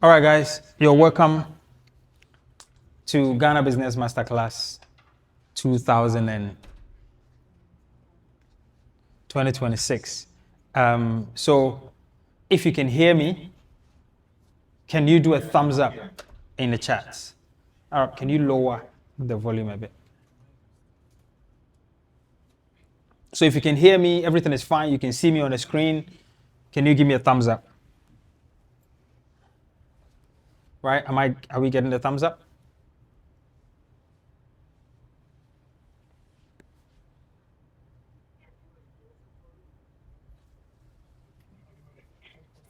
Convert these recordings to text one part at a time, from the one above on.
All right, guys, you're welcome to Ghana Business Masterclass 2026. So if you can hear me, can you do a thumbs up in the chats? Can you lower the volume a bit? So if you can hear me, everything is fine. You can see me on the screen. Can you give me a thumbs up? Right? Are we getting the thumbs up?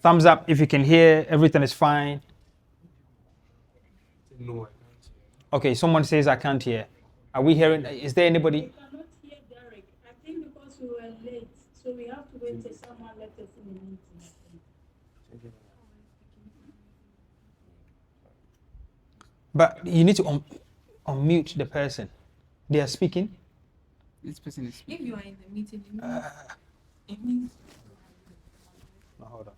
Thumbs up if you can hear, everything is fine. No. Okay, someone says I can't hear. Are we hearing? Is there anybody? We cannot hear Derrick. I think because we were late, so we have to wait till someone let us in the meeting. But you need to unmute the person. They are speaking. This person is speaking. If you are in the meeting, it means No, hold on.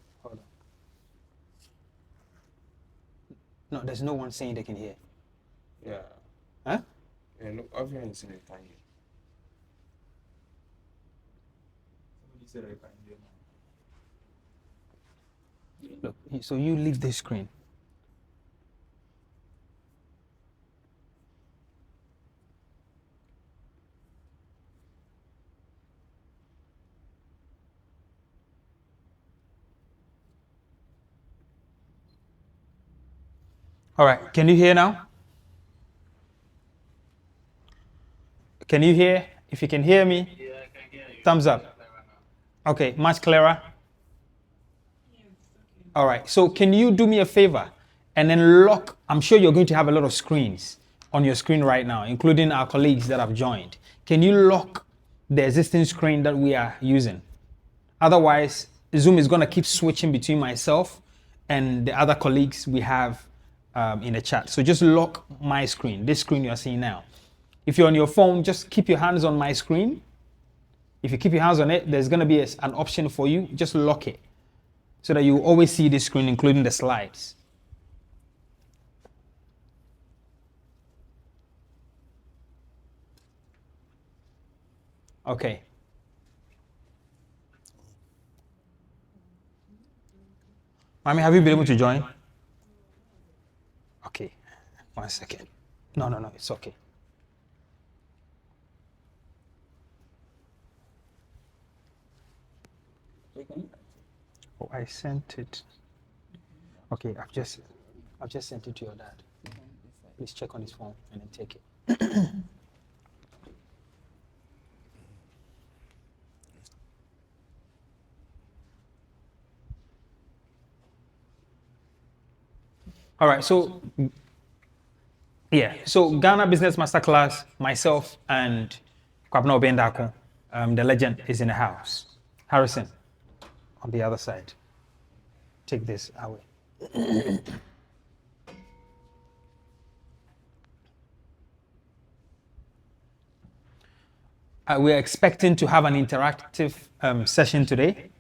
No, there's no one saying they can hear. Yeah. Huh? Yeah, look, everyone's saying they can hear. Somebody said I can hear. Look, so you leave this screen. All right, can you hear now? Can you hear? If you can hear me, Yeah, I can hear you. thumbs up. Okay, much clearer. All right, so can you do me a favor and then lock? I'm sure you're going to have a lot of screens on your screen right now, including our colleagues that have joined. Can you lock the existing screen that we are using? Otherwise, Zoom is going to keep switching between myself and the other colleagues we have in the chat. So just lock my screen, this screen you're seeing now. If you're on your phone, just keep your hands on my screen. If you keep your hands on it, there's going to be an option for you. Just lock it so that you always see this screen, including the slides. Okay. Mami, have you been able to join? Okay. 1 second. No, it's okay. Oh, I sent it. Okay, I've just sent it to your dad. Please check on his phone and then take it. All right, so Ghana Business Masterclass, myself and Obeng Darko, the legend is in the house. Harrison, on the other side. Take this away. We're expecting to have an interactive session today.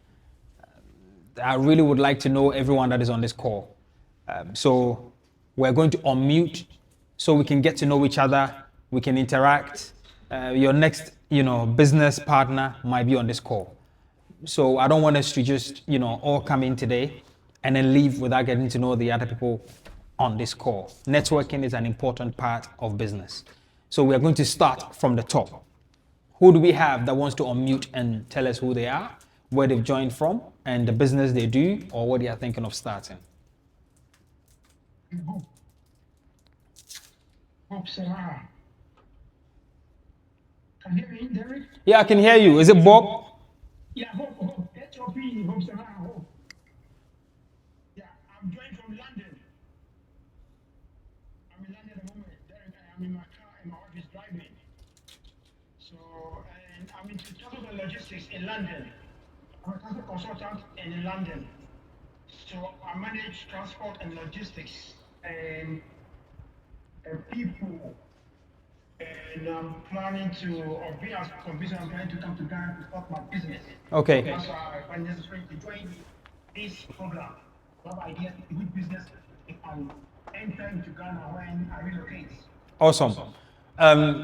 I really would like to know everyone that is on this call. So we're going to unmute so we can get to know each other. We can interact. Your next, business partner might be on this call. So I don't want us to just, all come in today and then leave without getting to know the other people on this call. Networking is an important part of business. So we are going to start from the top. Who do we have that wants to unmute and tell us who they are, where they've joined from, and the business they do, or what they are thinking of starting? Can you hear me, Derrick? Yeah, I can hear you. Is it Bob? Yeah, Hope. H-O-P, Hope Sarah, Hope. Yeah, I'm joining from London. I'm in London at the moment. Derrick, I'm in my car, in my office driving. So, and I'm into transport and logistics in London. I'm a transport consultant in London. So I manage transport and logistics and people. And I'm planning to, or be as convinced, I'm planning to come to Ghana to start my business. Okay. That's why I find necessary to join this program. I have ideas, a good business it can enter into Ghana when I relocate. Awesome.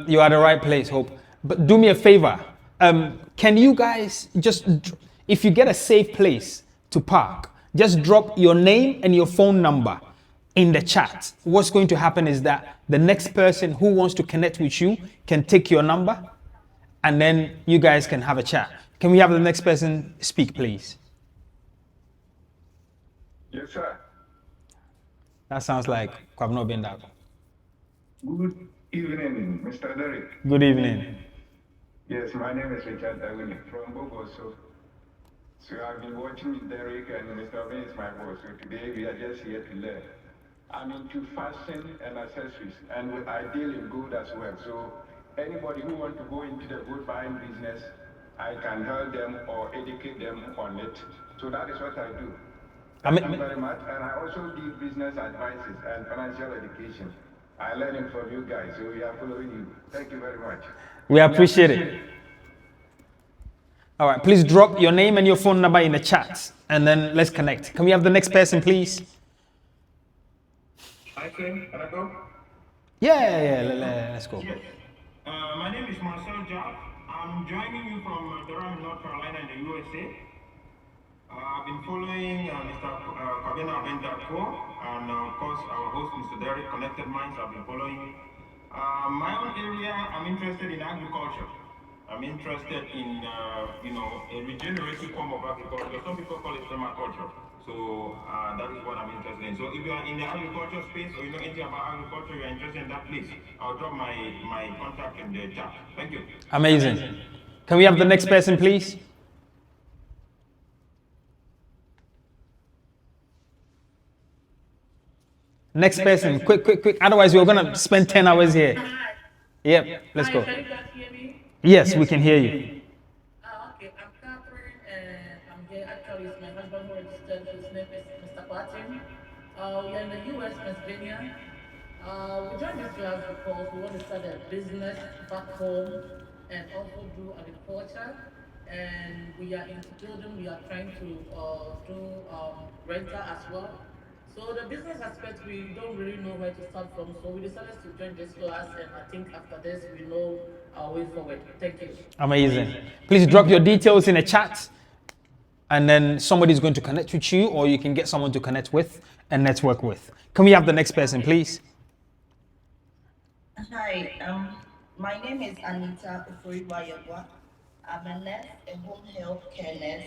You are the right place, Hope. But do me a favor. Can you guys if you get a safe place to park, just drop your name and your phone number in the chat. What's going to happen is that the next person who wants to connect with you can take your number and then you guys can have a chat. Can we have the next person speak, please? Yes, sir. That sounds like Obeng Darko. Good evening, Mr. Derrick. Good evening. Yes, my name is Richard Dawini from Bogoso. So I've been watching Derrick and Mr. Obeng is my boss. So today we are just here to learn. I'm into fashion and accessories, and I deal in gold as well. So anybody who wants to go into the gold buying business, I can help them or educate them on it. So that is what I do. Thank you very much. And I also give business advices and financial education. I learn it from you guys, so we are following you. Thank you very much. We appreciate it. All right, please drop your name and your phone number in the chat, and then let's connect. Can we have the next person, please? Can I go? Let's go. Yes. My name is Marcel Job. I'm joining you from Durham, North Carolina in the USA. I've been following Mr. Obeng Darko and of course our host Mr. Derrick, Konnected Minds. I've been following. My own area, I'm interested in agriculture. I'm interested in a regenerative form of agriculture. Some people call it permaculture. So that is what I'm interested in. So if you are in the agriculture space or you know anything about agriculture, you're interested in that, please, I'll drop my contact in the chat. Thank you. Amazing. Can we have the next person, please? Next person, quick. Otherwise, we're going to spend 10 hours here. Yep, let's go. Can you guys hear me? Yes, we can hear you. Okay, I'm Catherine, and I'm here. Actually, it's my husband who registered. His name is Mr. Akim. We are in the US, Pennsylvania. We joined this class because we want to start a business back home and also do agriculture. And we are into building. We are trying to do rental as well. So the business aspect, we don't really know where to start from. So we decided to join this class, and I think after this, we know our way forward. Thank you. Amazing. Please drop your details in the chat, and then somebody's going to connect with you, or you can get someone to connect with and network with. Can we have the next person, please? Hi, my name is Anita Uforibayagwa. I'm a nurse, a home health care nurse.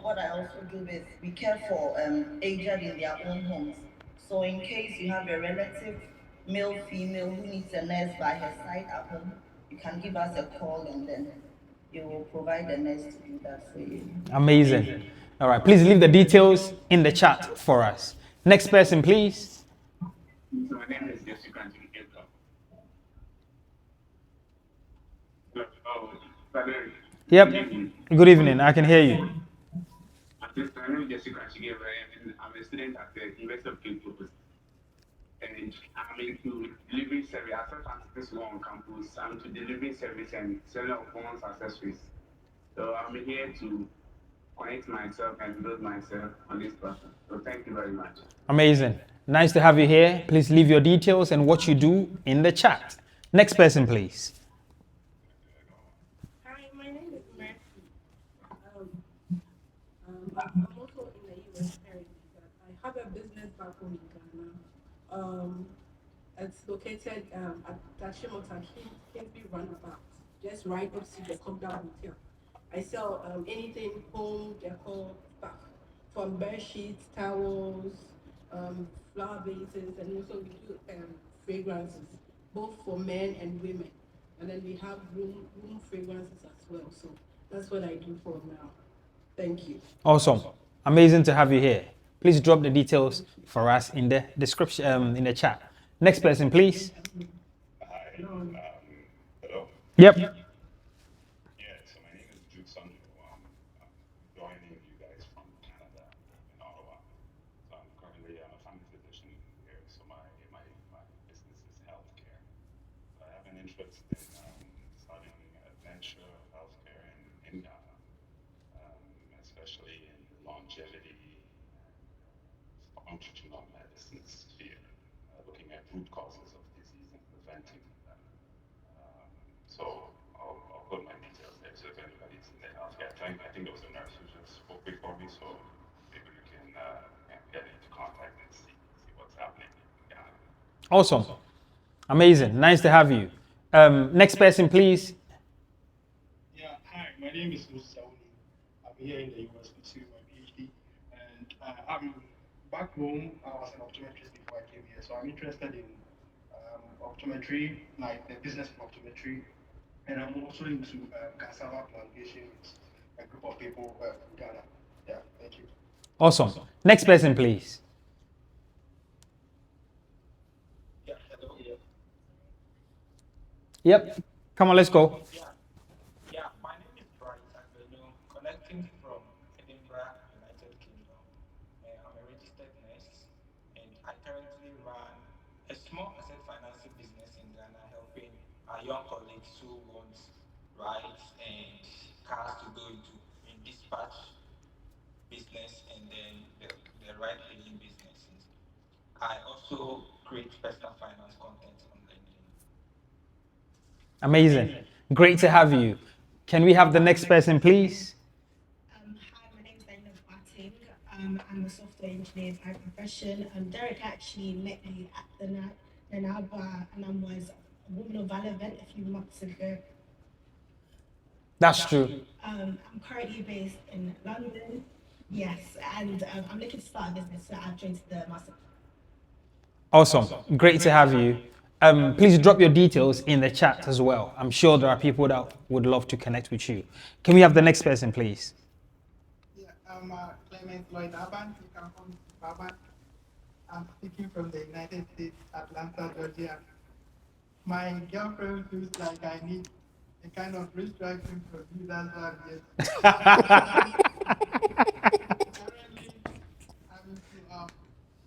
What I also do is we care for aged in their own homes. So in case you have a relative, male, female, who needs a nurse by her side at home, you can give us a call and then you will provide a nurse to do that for you. Amazing. All right, please leave the details in the chat for us. Next person, please. My name is Jessica. Yep. Good evening. I can hear you. My name is Jessica and I'm a student at the University of Cape Coast. And I'm into delivery service. I started this one on campus. I'm into delivery service and selling of phones accessories. So I'm here to connect myself and build myself on this platform. So thank you very much. Amazing. Nice to have you here. Please leave your details and what you do in the chat. Next person, please. I'm also in the US area. I have a business back home in Ghana. It's located at Tashimota Kingsby Runabout, just right opposite the Comdown Hotel. I sell anything home decor stuff, from bed sheets, towels, flower vases, and also we do fragrances, both for men and women. And then we have room fragrances as well. So that's what I do for now. Thank you. Awesome. Amazing to have you here. Please drop the details for us in the description, in the chat. Next person, please. Hi. Hello. Yep. Yeah, so my name is Jude Sandro. I'm joining you guys from Canada in Ottawa. So I'm currently a family physician here. So my business is healthcare. So I have an interest in starting a venture of healthcare in Ghana, especially in longevity, longitudinal medicine sphere, looking at root causes of disease and preventing them. So I'll put my details there. So if anybody's in the healthcare, I think there was a nurse who just spoke before me, so maybe we can get into contact and see what's happening in Ghana. Awesome. Amazing. Nice to have you. Next person, please. Yeah, hi, my name is Soabe. I'm here in the US pursuing my PhD, and I'm back home. I was an optometrist before I came here, so I'm interested in optometry, like the business of optometry, and I'm also into cassava plantation with a group of people in Ghana. Yeah, thank you. Awesome. Next person, please. Yeah, hello. Yeah. Yep. Come on, let's go. Yeah, my name is Bright Avenue, connecting from Edinburgh, United Kingdom. I'm a registered nurse, and I currently run a small asset financing business in Ghana, helping our young colleagues who want rides and cars to go into in dispatch business and then the ride hailing businesses. I also create personal finance content on LinkedIn. Amazing. Great to have you. Can we have the next person, please? Hi, my name is Akim. I'm a software engineer by profession. Derrick actually met me at the NABA, and I was a Woman of Valor event a few months ago. That's true. I'm currently based in London, yes, and I'm looking to start a business, so I've joined the master. Awesome. Great to have you. Please drop your details in the chat as well. I'm sure there are people that would love to connect with you. Can we have the next person, please? Yeah, I'm Clement Lloyd Aban. You can call me Baban. I'm speaking from the United States, Atlanta, Georgia. My girlfriend feels like I need a kind of restructuring from you. That's why I'm here. Currently, I'm into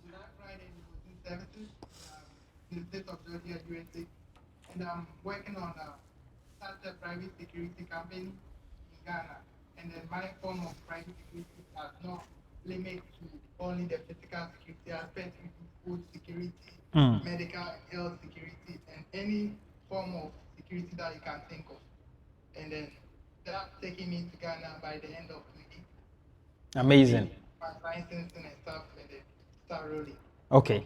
Black Friday negotiation services in the state of Georgia, USA. And I'm working on started a private security company in Ghana. And then my form of private security does not limit to only the physical security aspect, which is food security, medical and health security, and any form of security that you can think of. And then that's taking me to Ghana by the end of the week. Amazing. My licensing and stuff, and then start rolling. Okay.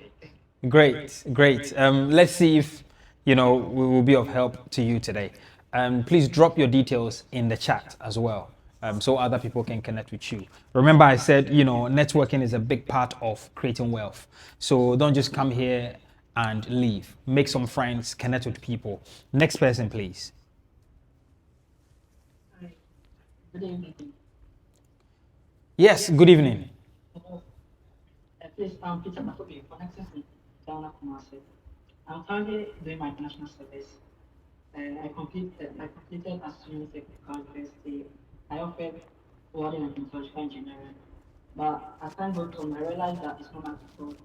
Great. Great. Let's see if we will be of help to you today. Please drop your details in the chat as well, so other people can connect with you. Remember, I said networking is a big part of creating wealth. So don't just come here and leave. Make some friends, connect with people. Next person, please. Hi. Good evening. Yes. Good evening. Please, Peter Makobi, connecting from Ghana, Kumasi. I'm currently doing my international service. I completed as soon technical university. I offered welding and meteorological engineering, but as time goes on, I realized that it's not my fault.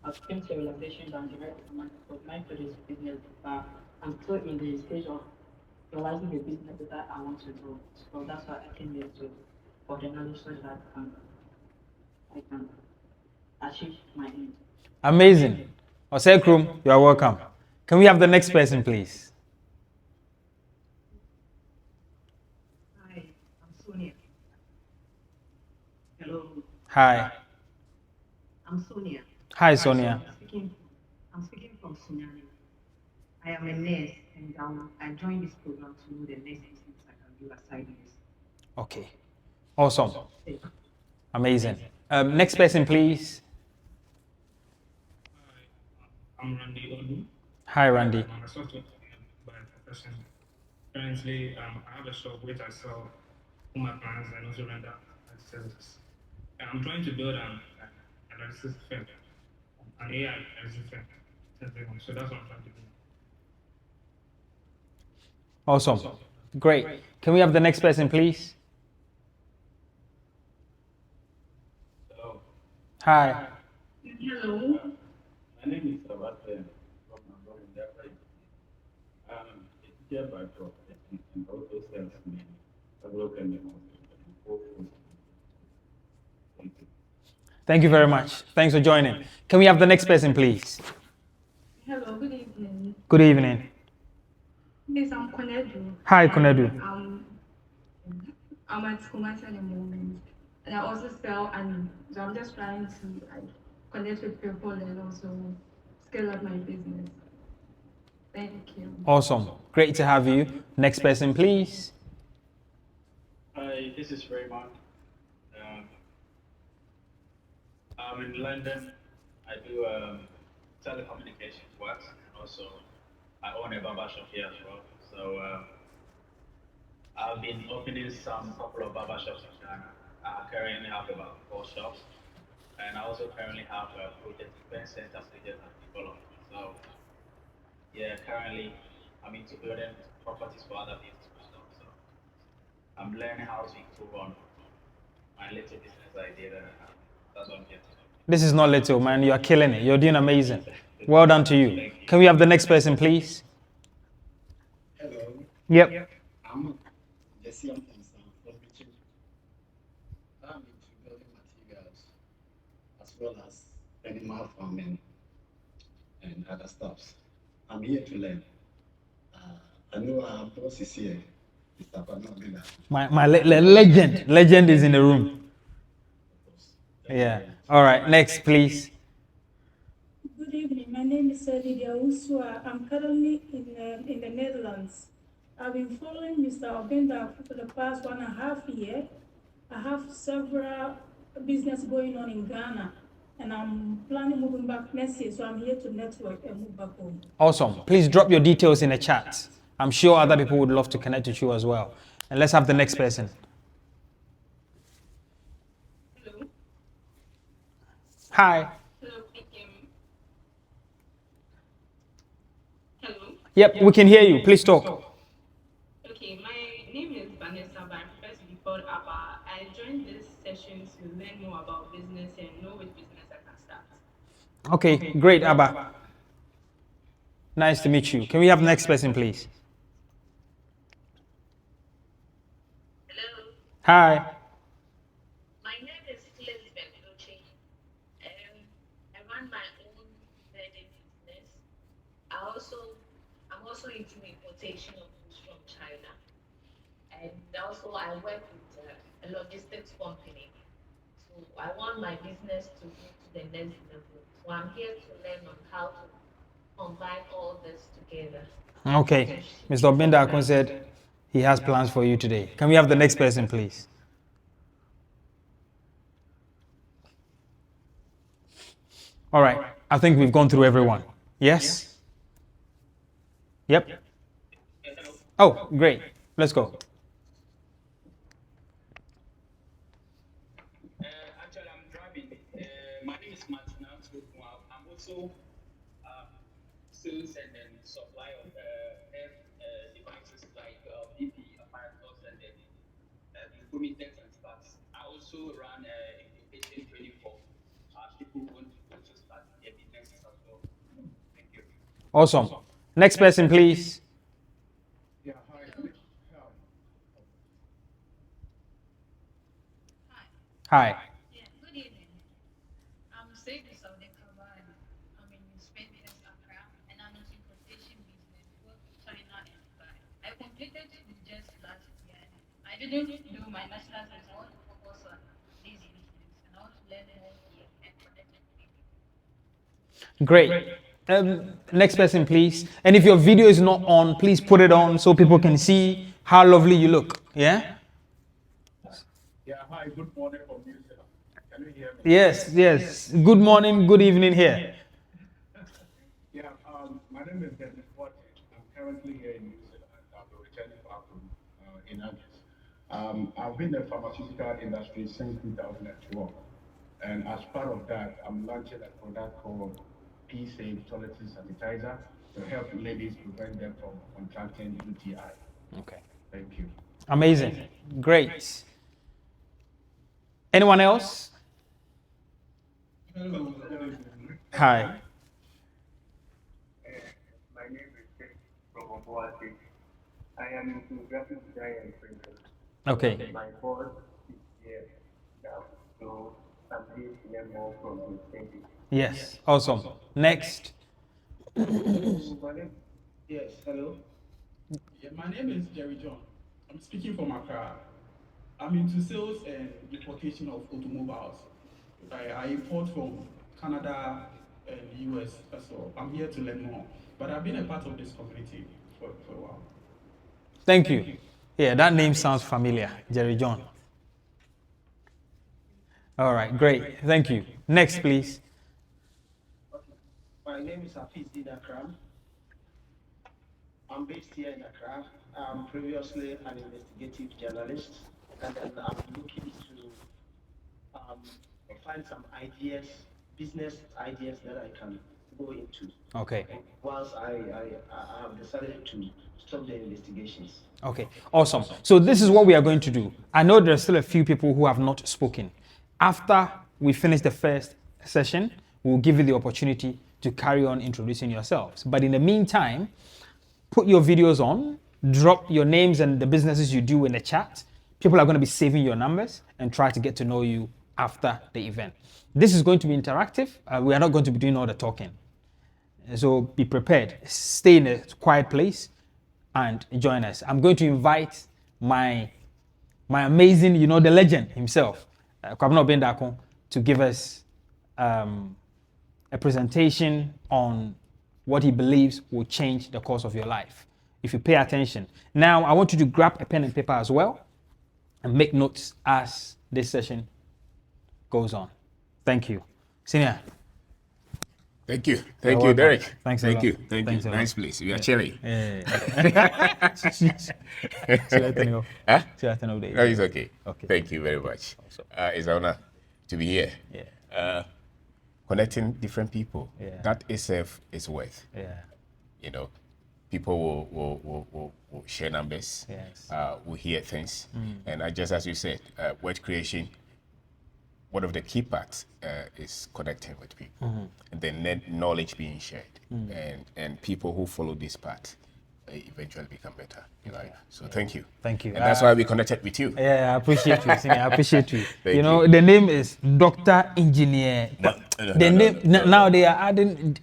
I've came to a realization that direct from my fault. My field is business, but I'm still in the stage of realizing the business that I want to do. So that's why I came here to for the knowledge so that I can achieve my aim. Amazing. Osekrum, you are welcome. Can we have the next person, please? Hi, I'm Sonia. Hello. Hi. I'm Sonia. Hi, Sonia. I'm speaking from Sunyani. I am a nurse, and I joined this program to know the next things I can do aside this. Okay. Awesome. Amazing. Next person, please. I'm Randy Odu. Hi, Randy. I'm a software engineer by profession. Currently, I have a shop which I sell home appliances and also render services. And I'm trying to build an analysis firm, an AI analysis firm. So that's what I'm trying to do. Awesome. Great. Can we have the next person, please? Hello. Hi. Hello. My name is Stepfather from Obeng Darko. I'm a teacher by profession and also salesman. I work in the hospital. Thank you. Thank you very much. Thanks for joining. Can we have the next person, please? Hello, good evening. Good evening. Yes, I'm Konedu. Hi, Konedu. I'm at Kumasi at the moment, and I also sell, and so I'm just trying to connect with people and also scale up my business. Thank you. Awesome. Great to have you. Next person, please. Hi, this is Raymond. I'm in London. I do telecommunications work, and also I own a barber shop here as well. So I've been opening some couple of barber shops in Ghana. I currently have about 4 shops, and I also currently have a project event center stages and development. So yeah, currently I'm into building properties for other people to stuff. So I'm learning how to improve on my little business idea that I have. That's what I'm here to do. This is not little, man. You are killing it. You're doing amazing. Well done to you. Can we have the next person, please? Hello. Yep. I'm Jesse from Richard. I'm into building materials as well as animal farming and other stuffs. I'm here to learn. I know our boss is here, Mr. Panobina. My legend is in the room. Yeah. All right. Next, please. Good evening. My name is Lydia Usua. I'm currently in the Netherlands. I've been following Mr. Obeng Darko for the past 1.5 years. I have several business going on in Ghana, and I'm planning moving back next year. So I'm here to network and move back home. Awesome. Please drop your details in the chat. I'm sure other people would love to connect with you as well. And let's have the next person. Hello. Hi. Hello, Akim. Hello. Yep, we can hear you. Please talk. Okay, my name is Vanessa, but I prefer to be called Abba. I joined this session to learn more about business and know which business I can start. Okay, great, Abba. Nice to meet you. Can we have the next person, please? Hello. Hi. My name is Elizabeth Luchi. I run my own wedding business. I'm also into importation of goods from China. And also I work with a logistics company. So I want my business to go to the next level. So I'm here to learn on how to combine all this together. Okay. Mr. Obeng Darko said he has plans for you today. Can we have the next person, please? All right. I think we've gone through everyone. Yes? Yep. Oh, great. Let's go. Actually, I'm driving. My name is Martin. I'm also sales and then supply of health devices like BP apparatus and then incubators and stuff. I also run incubation 24. People want to also start their businesses as well. Thank you. Awesome. Next person, please. Yeah, hi. Hi. Yeah, good evening. I'm Soabe of the Accra. I'm in Spain, Accra, and I'm into importation business, both China and Dubai. I completed it just last year. I didn't do my master's, I want to focus on this business, and I want to learn more here and connect with people. Great. Next person, please. And if your video is not on, please put it on so people can see how lovely you look. Yeah? Yeah, hi, good morning from New Zealand. Can you hear me? Yes. Good morning, good evening here. Yeah, my name is Derrick Abaitey. I'm currently here in New Zealand. I'll be returning back in August. I've been in the pharmaceutical industry since 2012. And as part of that, I'm launching a product called P-Safe Toiletry Sanitizer to help ladies prevent them from contracting UTI. Okay. Thank you. Amazing. Great. Anyone else? Hello. Hi. My name is Sept from Kumasi. I am into graphic design and printing. Okay. My boss is here now, so I'm here to learn more from you. Thank you. Yes, awesome. Next. Yes, hello. Yeah, my name is Jerry John. I'm speaking from Accra. I'm into sales and importation of automobiles. I import from Canada and US, so I'm here to learn more. But I've been a part of this community for a while. Thank you. Yeah, that name sounds familiar, Jerry John. All right, great. Thank you. Next, please. My name is Hafiz Akram. I'm based here in Accra. I'm previously an investigative journalist, and then I'm looking to find some ideas, business ideas that I can go into. Okay. Once I have decided to stop the investigations. Okay, awesome. So this is what we are going to do. I know there are still a few people who have not spoken. After we finish the first session, we'll give you the opportunity to carry on introducing yourselves. But in the meantime, put your videos on, drop your names and the businesses you do in the chat. People are going to be saving your numbers and try to get to know you after the event. This is going to be interactive. We are not going to be doing all the talking. So be prepared. Stay in a quiet place and join us. I'm going to invite my amazing, the legend himself, Obeng Darko, to give us a presentation on what he believes will change the course of your life if you pay attention. Now, I want you to grab a pen and paper as well and make notes as this session goes on. Thank you. Senior. Thank you. Thank you, Derrick. Thanks Thank you. Thanks Thank you. Nice place. We are chilling. Yeah. Huh? No, it's okay. Thank you very much. It's an honor to be here. Yeah. Connecting different people. Yeah. That itself is worth. Yeah. People will share numbers. Yes. Will hear things. And just as you said, word creation, one of the key parts is connecting with people, and then knowledge being shared, and people who follow this path eventually become better. So thank you. Thank you. And that's why we connected with you. Yeah, I appreciate you. Senior, I appreciate you. Thank The name is Dr. Engineer. Now they are adding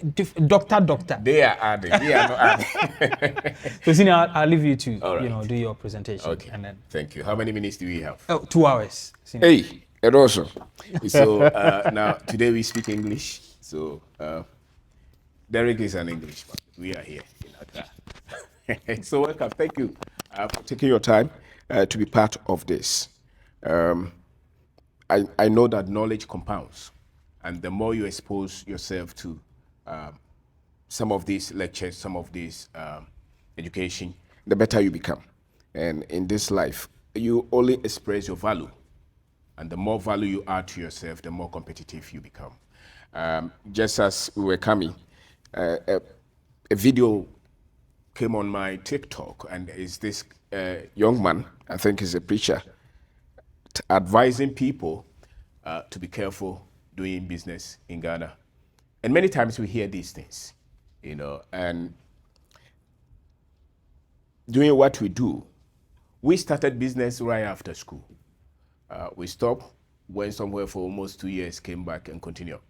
Doctor. They are adding. We are not adding. So Senior, I'll leave you to do your presentation. Okay. And then Thank you. How many minutes do we have? 2 hours. Senior. Hey. And also, so now today we speak English. So Derrick is an Englishman. We are here in Accra. So welcome. Thank you for taking your time to be part of this. I know that knowledge compounds, and the more you expose yourself to some of these lectures, some of these education, the better you become. And in this life, you only express your value. And the more value you add to yourself, the more competitive you become. Just as we were coming, a video came on my TikTok, and is this young man, I think he's a preacher, advising people to be careful doing business in Ghana. And many times we hear these things, and doing what we do. We started business right after school. We stopped, went somewhere for almost 2 years, came back and continued.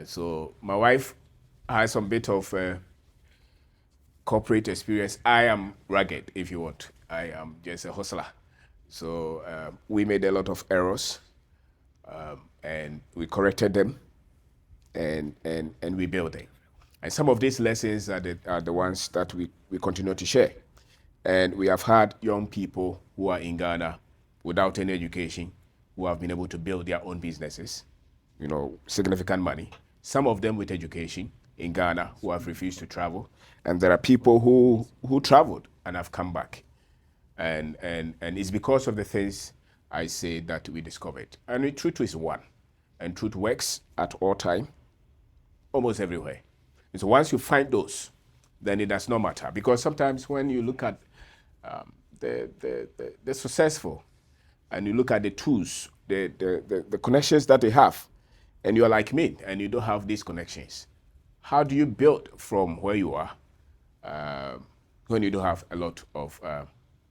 So my wife has some bit of corporate experience. I am rugged, if you want. I am just a hustler. So we made a lot of errors, and we corrected them, and we built them. And some of these lessons are the ones that we continue to share. And we have had young people who are in Ghana without any education, who have been able to build their own businesses, significant money. Some of them with education in Ghana who have refused to travel. And there are people who traveled and have come back. And it's because of the things I say that we discovered. And the truth is one. And truth works at all time, almost everywhere. And so once you find those, then it does not matter. Because sometimes when you look at the successful, and you look at the tools, the connections that they have, and you're like me, and you don't have these connections, how do you build from where you are when you don't have a lot of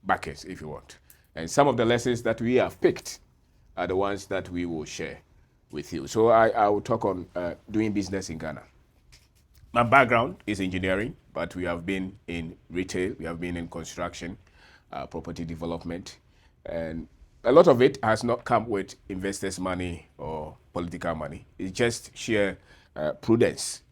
backers, if you want? And some of the lessons that we have picked are the ones that we will share. with you. So I will talk on doing business in Ghana. My background is engineering, but we have been in retail, we have been in construction, property development, and a lot of it has not come with investors' money or political money. It's just sheer prudence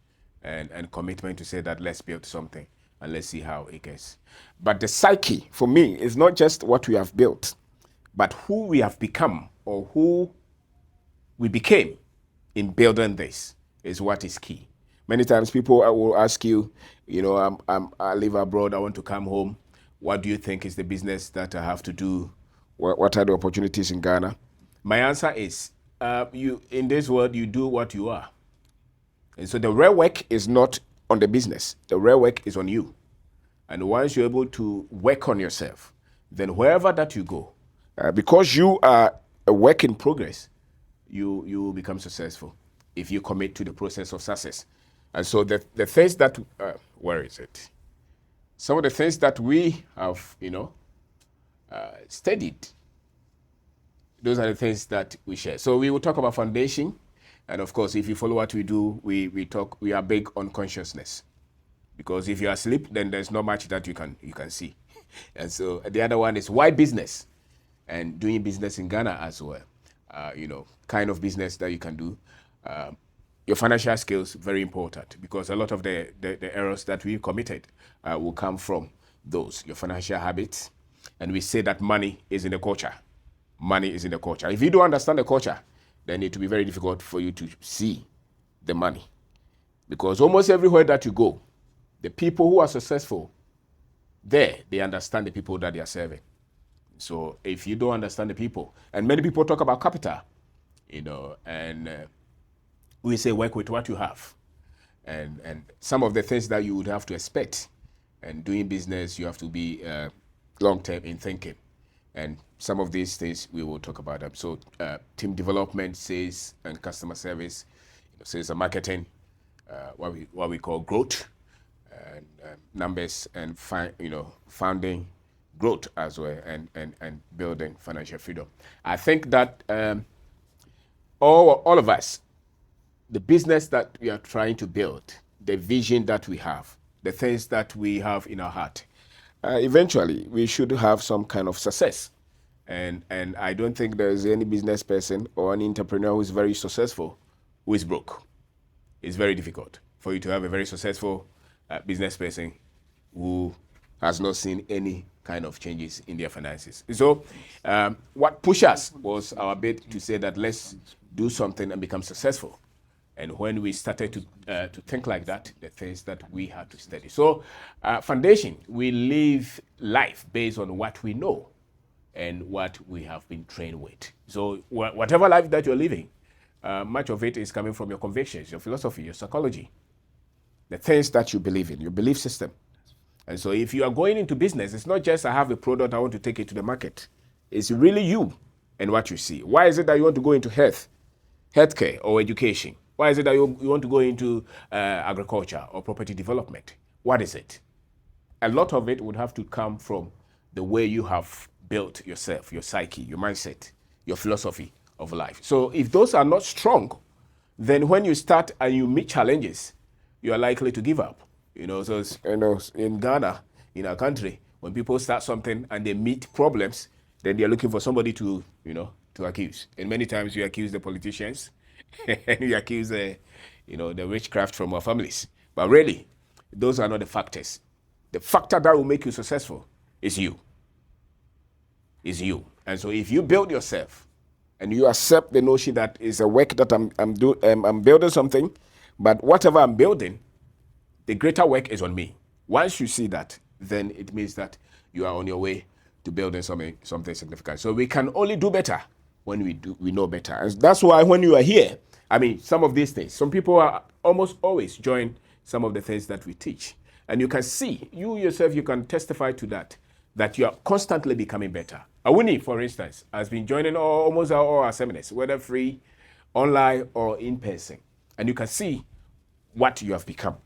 and commitment to say that let's build something and let's see how it gets. But the psyche, for me, is not just what we have built, but who we have become or who we became in building this is what is key. Many times people will ask you, you know, I live abroad, I want to come home. What do you think is the business that I have to do? What are the opportunities in Ghana? My answer is, you in this world, you do what you are. And so the real work is not on the business. The real work is on you. And once you're able to work on yourself, then wherever that you go, because you are a work in progress, you will become successful if you commit to the process of success. And so the things that, where is it? Some of the things that we have, you know, studied, those are the things that we share. So we will talk about foundation. And of course, if you follow what we do, we are big on consciousness. Because if you're asleep, then there's not much that you can see. And so the other one is why business and doing business in Ghana as well. You know, kind of business that you can do. Your financial skills, very important, because a lot of the errors that we committed will come from those, your financial habits. And we say that money is in the culture. Money is in the culture. If you don't understand the culture, then it will be very difficult for you to see the money. Because almost everywhere that you go, the people who are successful there, they understand the people that they are serving. So if you don't understand the people, and many people talk about capital, you know, and we say work with what you have. And some of the things that you would have to expect, and doing business, you have to be long-term in thinking. And some of these things, we will talk about them. So team development, sales, and customer service, sales and marketing, what we call growth, and numbers, and founding growth as well, and building financial freedom. I think that all of us, the business that we are trying to build, the vision that we have, the things that we have in our heart, eventually we should have some kind of success. And I don't think there's any business person or any entrepreneur who is very successful who is broke. It's very difficult for you to have a very successful business person who has not seen any kind of changes in their finances. So what pushed us was our bid to say that let's do something and become successful. And when we started to think like that, the things that we had to study. So foundation, we live life based on what we know and what we have been trained with. So whatever life that you're living, much of it is coming from your convictions, your philosophy, your psychology, the things that you believe in, your belief system. And so if you are going into business, it's not just I have a product, I want to take it to the market. It's really you and what you see. Why is it that you want to go into healthcare or education? Why is it that you want to go into agriculture or property development? What is it? A lot of it would have to come from the way you have built yourself, your psyche, your mindset, your philosophy of life. So if those are not strong, then when you start and you meet challenges, you are likely to give up. You know, so in Ghana, in our country, when people start something and they meet problems, then they're looking for somebody to accuse. And many times you accuse the politicians, and you accuse the witchcraft from our families. But really, those are not the factors. The factor that will make you successful is you. Is you. And so if you build yourself and you accept the notion that it's a work that I'm building something, but whatever I'm building, the greater work is on me. Once you see that, then it means that you are on your way to building something significant. So we can only do better when we know better. And that's why when you are here, I mean, some of these things, some people are almost always join some of the things that we teach. And you can see, you yourself, you can testify to that you are constantly becoming better. Awuni, for instance, has been joining almost all our seminars, whether free, online, or in person. And you can see what you have become,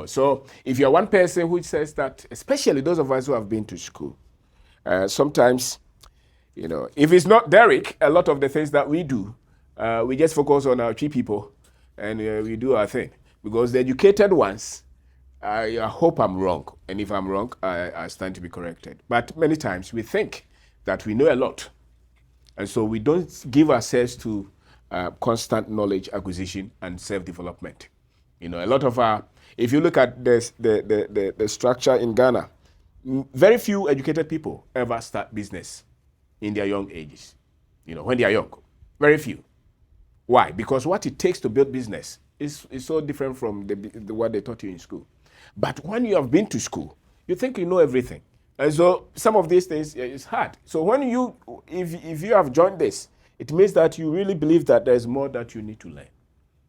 So if you're one person who says that, especially those of us who have been to school, sometimes, if it's not Derrick, a lot of the things that we do We just focus on our cheap people and we do our thing. Because the educated ones, I hope I'm wrong. And if I'm wrong, I stand to be corrected. But many times we think that we know a lot. And so we don't give ourselves to constant knowledge acquisition and self-development. You know, a lot of if you look at the structure in Ghana, very few educated people ever start business in their young ages. You know, when they are young, very few. Why? Because what it takes to build business is so different from what they taught you in school. But when you have been to school, you think you know everything. And so some of these things is hard. So when if you have joined this, it means that you really believe that there's more that you need to learn.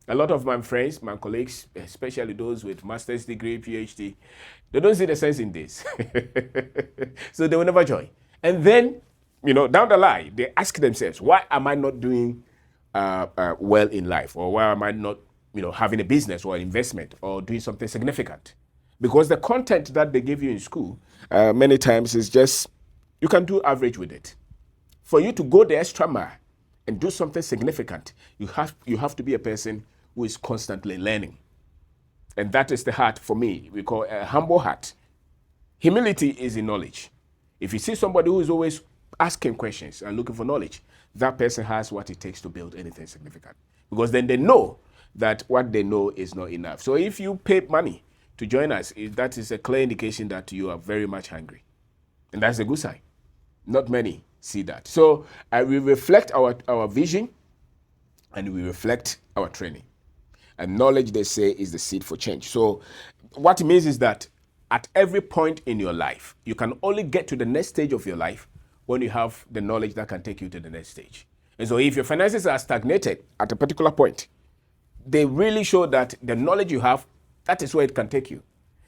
A lot of my friends, my colleagues, especially those with master's degree, PhD, they don't see the sense in this. So they will never join. And then, you know, down the line, they ask themselves, why am I not doing well in life? Or why am I not, you know, having a business or an investment or doing something significant? Because the content that they give you in school many times is just, you can do average with it. For you to go the extra mile and do something significant, you have to be a person who is constantly learning. And that is the heart for me. We call a humble heart. Humility is in knowledge. If you see somebody who is always asking questions and looking for knowledge, that person has what it takes to build anything significant. Because then they know that what they know is not enough. So if you pay money to join us, that is a clear indication that you are very much hungry. And that's a good sign. Not many see that. So we reflect our vision and we reflect our training. And knowledge, they say, is the seed for change. So what it means is that at every point in your life, you can only get to the next stage of your life when you have the knowledge that can take you to the next stage. And so if your finances are stagnated at a particular point, they really show that the knowledge you have, that is where it can take you.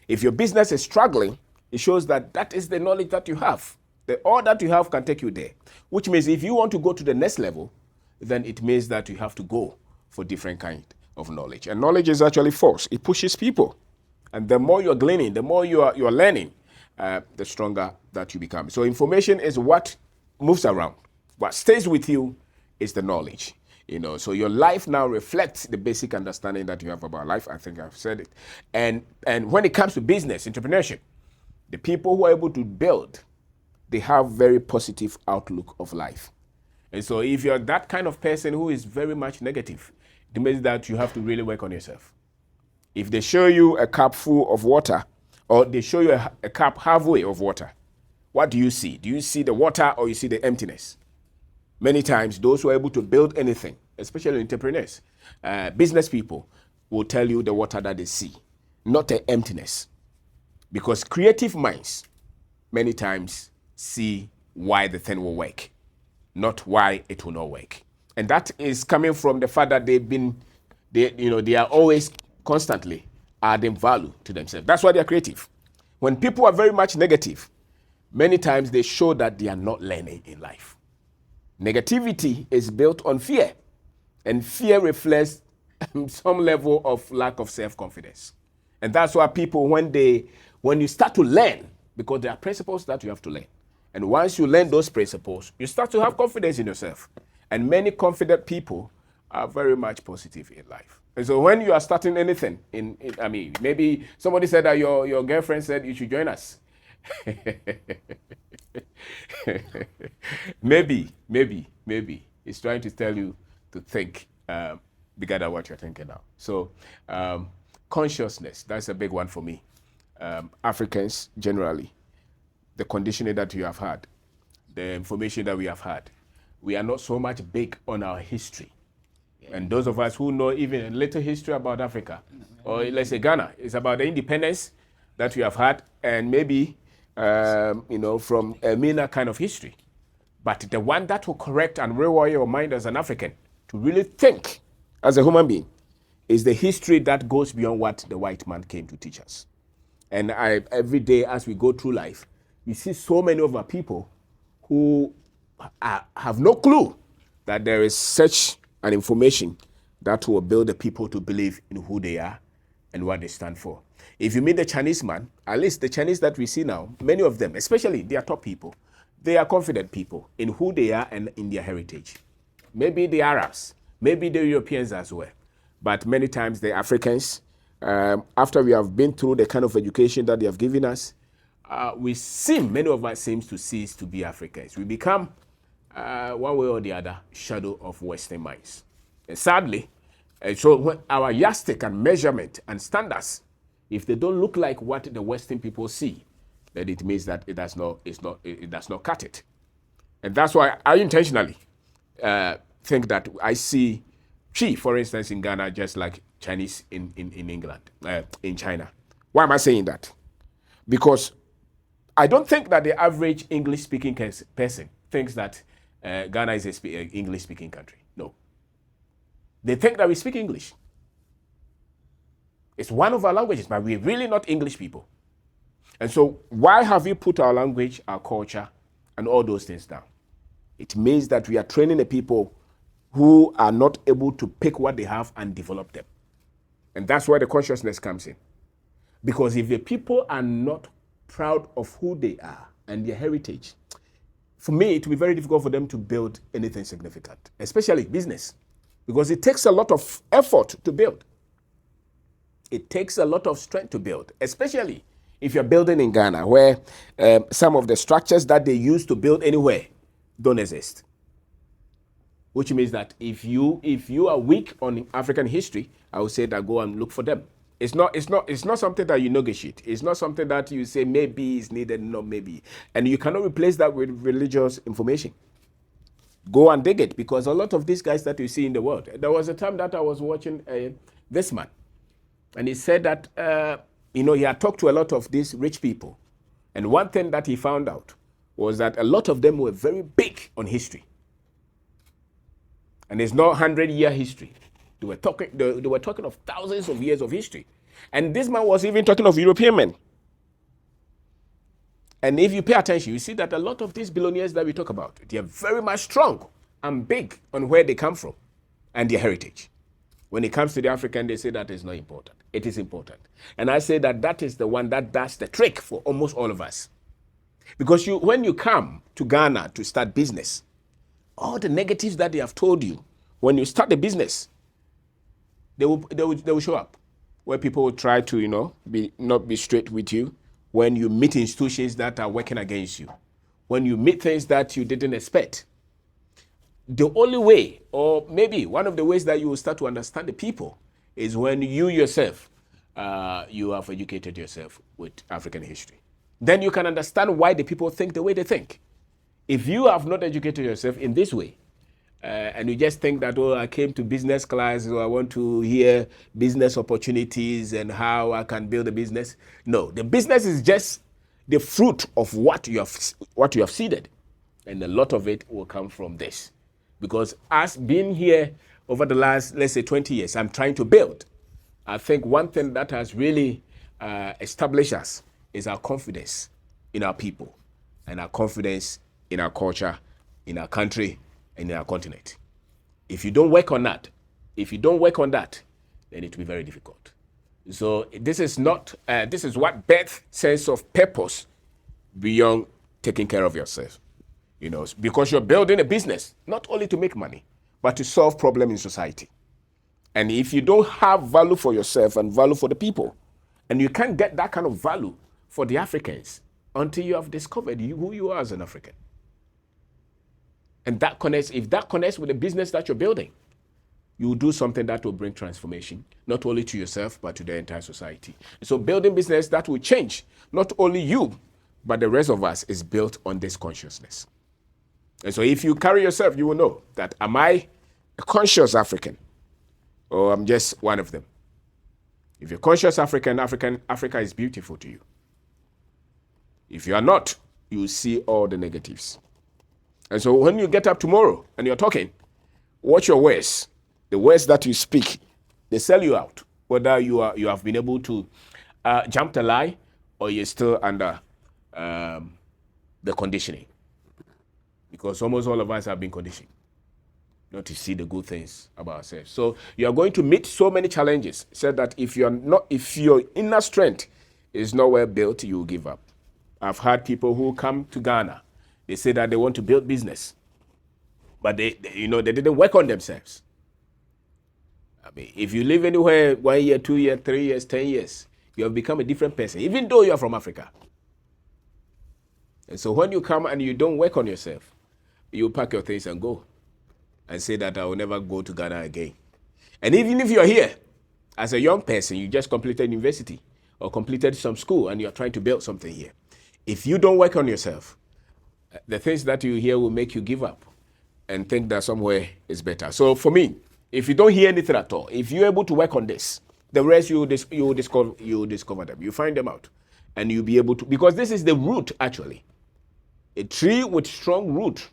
If your business is struggling, it shows that that is the knowledge that you have. All that you have can take you there. Which means if you want to go to the next level, then it means that you have to go for different kind of knowledge. And knowledge is actually force. It pushes people. And the more you're gleaning, the more you're learning, the stronger that you become. So information is what moves around. What stays with you is the knowledge. You know, so your life now reflects the basic understanding that you have about life. I think I've said it. And when it comes to business, entrepreneurship, the people who are able to build, they have very positive outlook of life. And so if you're that kind of person who is very much negative, it means that you have to really work on yourself. If they show you a cup full of water, or they show you a cup halfway of water, what do you see? Do you see the water or you see the emptiness? Many times, those who are able to build anything, especially entrepreneurs, business people, will tell you the water that they see, not the emptiness. Because creative minds, many times, see why the thing will work, not why it will not work. And that is coming from the fact that they are always constantly adding value to themselves. That's why they are creative. When people are very much negative, many times they show that they are not learning in life. Negativity is built on fear, and fear reflects some level of lack of self-confidence. And that's why people, when you start to learn, because there are principles that you have to learn, and once you learn those principles, you start to have confidence in yourself. And many confident people are very much positive in life. And so when you are starting anything, maybe somebody said that your girlfriend said you should join us. maybe it's trying to tell you to think bigger than what you're thinking now. So consciousness, that's a big one for me. Africans generally, the conditioning that we have had, the information that we have had, we are not so much big on our history. And those of us who know even a little history about Africa, or let's say Ghana, it's about the independence that we have had, and maybe from a Mina kind of history. But the one that will correct and rewire your mind as an African to really think as a human being is the history that goes beyond what the white man came to teach us. And every day as we go through life, we see so many of our people who have no clue that there is such an information that will build the people to believe in who they are and what they stand for. If you meet the Chinese man, at least the Chinese that we see now, many of them, especially they are top people, they are confident people in who they are and in their heritage. Maybe the Arabs, maybe the Europeans as well, but many times the Africans, after we have been through the kind of education that they have given us, many of us seems to cease to be Africans. We become, one way or the other, shadow of Western minds. And sadly, so when our yardstick and measurement and standards, if they don't look like what the Western people see, then it means that it does not cut it. And that's why I intentionally think that I see Chi, for instance, in Ghana, just like Chinese in England, in China. Why am I saying that? Because I don't think that the average English-speaking person thinks that Ghana is an English-speaking country. No. They think that we speak English. It's one of our languages, but we're really not English people. And so why have we put our language, our culture, and all those things down? It means that we are training the people who are not able to pick what they have and develop them. And that's where the consciousness comes in. Because if the people are not proud of who they are and their heritage, for me, it will be very difficult for them to build anything significant, especially business, because it takes a lot of effort to build. It takes a lot of strength to build, especially if you're building in Ghana, where some of the structures that they use to build anywhere don't exist. Which means that if you are weak on African history, I would say that go and look for them. It's not something that you negotiate. It's not something that you say maybe is needed, not maybe. And you cannot replace that with religious information. Go and dig it, because a lot of these guys that you see in the world. There was a time that I was watching this man, and he said that he had talked to a lot of these rich people, and one thing that he found out was that a lot of them were very big on history. And it's not 100-year history. They were talking of thousands of years of history. And this man was even talking of European men. And if you pay attention, you see that a lot of these billionaires that we talk about, they are very much strong and big on where they come from and their heritage. When it comes to the African, they say that is not important. It is important. And I say that that is the one that does the trick for almost all of us. Because when you come to Ghana to start business, all the negatives that they have told you, when you start the business, they will show up. Where people will try to, not be straight with you. When you meet institutions that are working against you. When you meet things that you didn't expect. The only way, or maybe one of the ways that you will start to understand the people, is when you yourself, you have educated yourself with African history. Then you can understand why the people think the way they think. If you have not educated yourself in this way, and you just think that, I came to business class, so I want to hear business opportunities and how I can build a business. No, the business is just the fruit of what you have seeded. And a lot of it will come from this. Because as being here over the last, let's say 20 years, I'm trying to build. I think one thing that has really established us is our confidence in our people and our confidence in our culture, in our country, and in our continent. If you don't work on that, then it will be very difficult. So this is what birth sense of purpose beyond taking care of yourself. Because you're building a business, not only to make money, but to solve problems in society. And if you don't have value for yourself and value for the people, and you can't get that kind of value for the Africans until you have discovered who you are as an African. And if that connects with the business that you're building, you will do something that will bring transformation, not only to yourself, but to the entire society. So building business that will change, not only you, but the rest of us, is built on this consciousness. And so if you carry yourself, you will know that, am I a conscious African? Or I'm just one of them? If you're conscious African, Africa is beautiful to you. If you are not, you will see all the negatives. And so when you get up tomorrow and you're talking, watch your words. The words that you speak, they sell you out. Whether you have been able to jump the lie, or you're still under the conditioning. Because almost all of us have been conditioned not to see the good things about ourselves. So you are going to meet so many challenges. Said that if your inner strength is not well built, you will give up. I've had people who come to Ghana. They say that they want to build business, but they didn't work on themselves. I mean, if you live anywhere 1 year, 2 years, 3 years, 10 years, you have become a different person, even though you are from Africa. And so when you come and you don't work on yourself, you pack your things and go and say that I will never go to Ghana again. And even if you're here as a young person, you just completed university or completed some school and you're trying to build something here. If you don't work on yourself, the things that you hear will make you give up and think that somewhere is better. So for me, if you don't hear anything at all, if you're able to work on this, the rest you will discover them. You find them out and you'll be able to, because this is the root actually. A tree with strong root,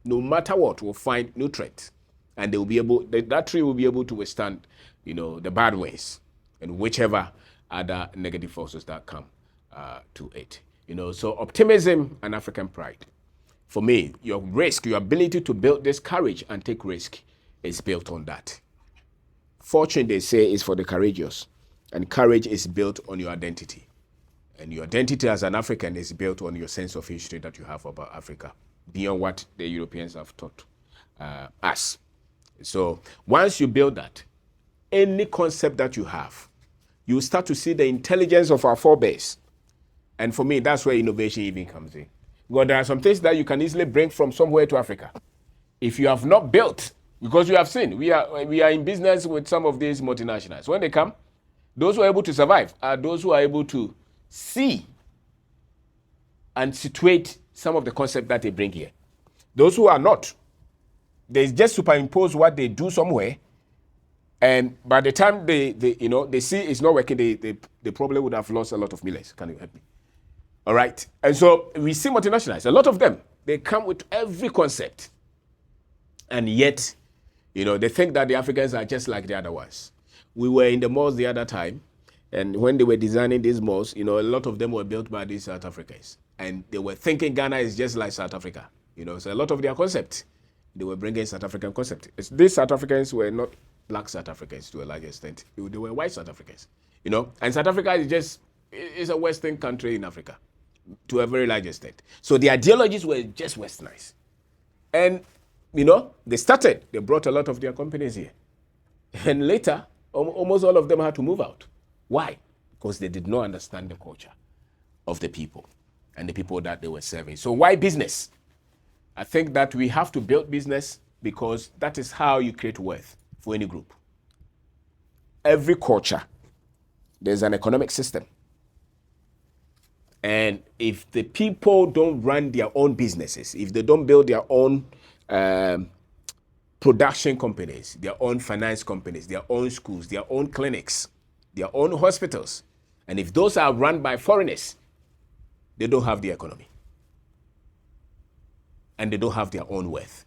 no matter what, will find nutrients, and they will be able. That tree will be able to withstand, the bad winds and whichever other negative forces that come to it. So optimism and African pride. For me, your ability to build this courage and take risk is built on that. Fortune, they say, is for the courageous, and courage is built on your identity. And your identity as an African is built on your sense of history that you have about Africa, beyond what the Europeans have taught us. So once you build that, any concept that you have, you start to see the intelligence of our forebears. And for me, that's where innovation even comes in. Because there are some things that you can easily bring from somewhere to Africa. If you have not built, because you have seen, we are in business with some of these multinationals. When they come, those who are able to survive are those who are able to see and situate some of the concepts that they bring here. Those who are not, they just superimpose what they do somewhere, and by the time they see it's not working, they probably would have lost a lot of millions. Can you help me? All right. And so we see multinationals, a lot of them, they come with every concept, and yet, they think that the Africans are just like the other ones. We were in the malls the other time, and when they were designing these malls, a lot of them were built by these South Africans. And they were thinking Ghana is just like South Africa. So a lot of their concepts, they were bringing South African concept. These South Africans were not black South Africans to a large extent. They were white South Africans. And South Africa is a Western country in Africa to a very large extent. So the ideologies were just westernized. And, they brought a lot of their companies here. And later, almost all of them had to move out. Why? Because they did not understand the culture of the people and the people that they were serving. So why business? I think that we have to build business because that is how you create wealth for any group. Every culture, there's an economic system. And if the people don't run their own businesses, if they don't build their own production companies, their own finance companies, their own schools, their own clinics, their own hospitals, and if those are run by foreigners, they don't have the economy. And they don't have their own wealth.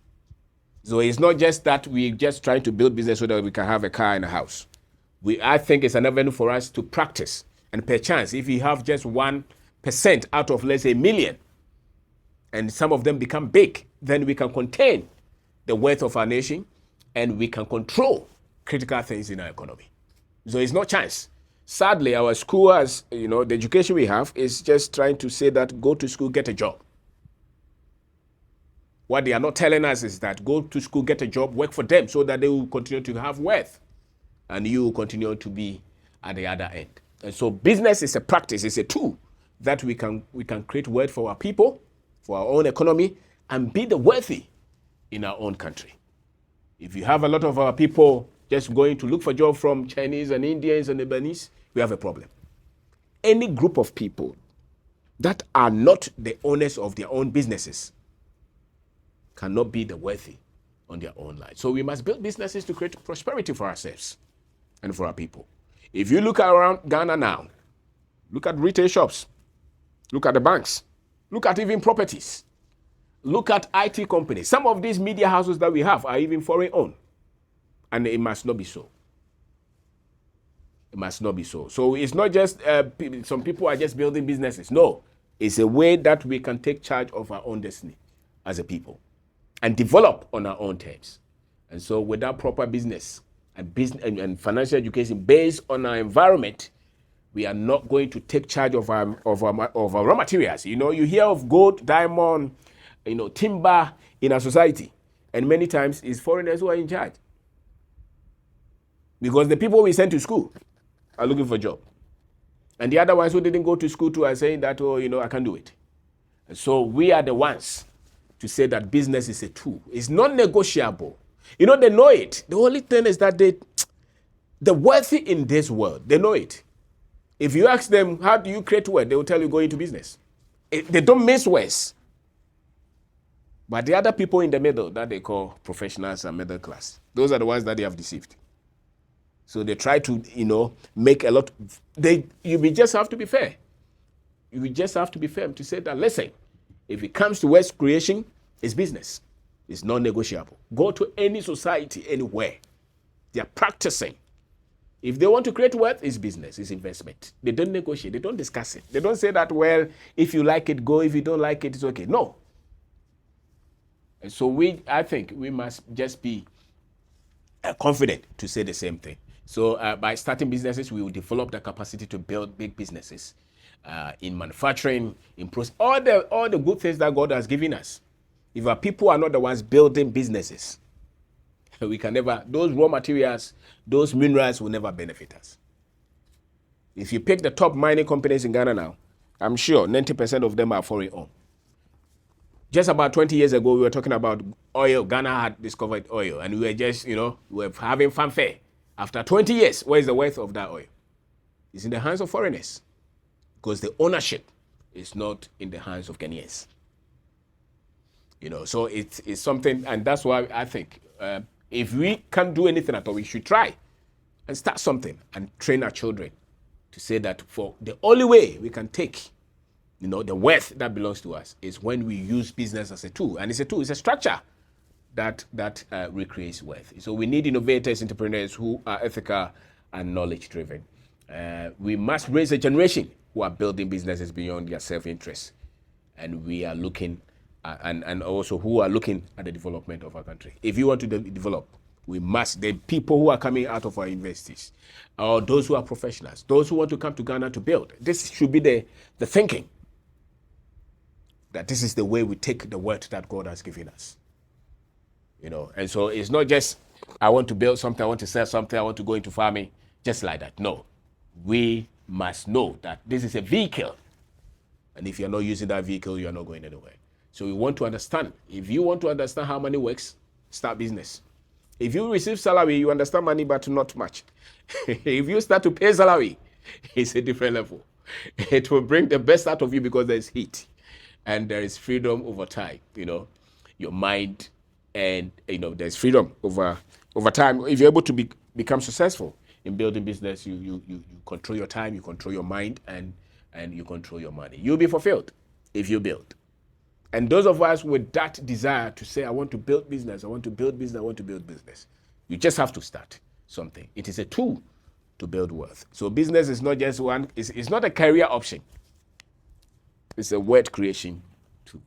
So it's not just that we're just trying to build business so that we can have a car and a house. I think it's an avenue for us to practice. And perchance, if we have just 1% out of, let's say, 1 million, and some of them become big, then we can contain the wealth of our nation and we can control critical things in our economy. So it's no chance. Sadly, our school, as the education we have is just trying to say that go to school, get a job. What they are not telling us is that go to school, get a job, work for them so that they will continue to have wealth and you will continue to be at the other end. And so business is a practice, it's a tool that we can create wealth for our people, for our own economy, and be the wealthy in our own country. If you have a lot of our people just going to look for jobs from Chinese and Indians and Lebanese, we have a problem. Any group of people that are not the owners of their own businesses cannot be the wealthy on their own life. So we must build businesses to create prosperity for ourselves and for our people. If you look around Ghana now, look at retail shops, look at the banks, look at even properties, look at IT companies. Some of these media houses that we have are even foreign owned. And it must not be so. It must not be so. So it's not just some people are just building businesses. No, it's a way that we can take charge of our own destiny as a people and develop on our own terms. And so without proper business and financial education based on our environment, we are not going to take charge of our raw materials. You hear of gold, diamond, timber in our society, and many times it's foreigners who are in charge. Because the people we sent to school are looking for a job. And the other ones who didn't go to school too are saying that, oh, I can't do it. And so we are the ones to say that business is a tool. It's non-negotiable. They know it. The only thing is that the wealthy in this world, they know it. If you ask them, how do you create wealth? They will tell you, go into business. They don't miss words. But the other people in the middle that they call professionals and middle class, those are the ones that they have deceived. So they try to, make a lot. You just have to be fair. You just have to be fair to say that, listen, if it comes to wealth creation, it's business. It's non-negotiable. Go to any society, anywhere. They are practicing. If they want to create wealth, it's business, it's investment. They don't negotiate, they don't discuss it. They don't say that, well, if you like it, go. If you don't like it, it's okay. No. And so I think we must just be confident to say the same thing. So by starting businesses, we will develop the capacity to build big businesses in manufacturing, in process, all the good things that God has given us. If our people are not the ones building businesses, we can never, those raw materials, those minerals will never benefit us. If you pick the top mining companies in Ghana now, I'm sure 90% of them are foreign owned. Just about 20 years ago, we were talking about oil. Ghana had discovered oil, and we were just, we were having fanfare. After 20 years, where is the worth of that oil? It's in the hands of foreigners, because the ownership is not in the hands of Ghanaians. So it's something, and that's why I think if we can't do anything at all, we should try and start something and train our children to say that for the only way we can take the wealth that belongs to us is when we use business as a tool. And it's a tool, it's a structure that recreates wealth. So we need innovators, entrepreneurs who are ethical and knowledge driven. We must raise a generation who are building businesses beyond their self-interest. And we are looking, and also who are looking at the development of our country. If you want to develop, we must, the people who are coming out of our universities, or those who are professionals, those who want to come to Ghana to build, this should be the thinking. That this is the way we take the word that God has given us. And so it's not just, I want to build something, I want to sell something, I want to go into farming, just like that. No. We must know that this is a vehicle. And if you're not using that vehicle, you're not going anywhere. So we want to understand. If you want to understand how money works, start business. If you receive salary, you understand money, but not much. If you start to pay salary, it's a different level. It will bring the best out of you because there's heat. And there is freedom over time, your mind, and there's freedom over time. If you're able to become successful in building business, you control your time, you control your mind, and you control your money. You'll be fulfilled if you build. And those of us with that desire to say, I want to build business, I want to build business, I want to build business, you just have to start something. It is a tool to build wealth. So business is not just one, it's not a career option. It's a word creation tool,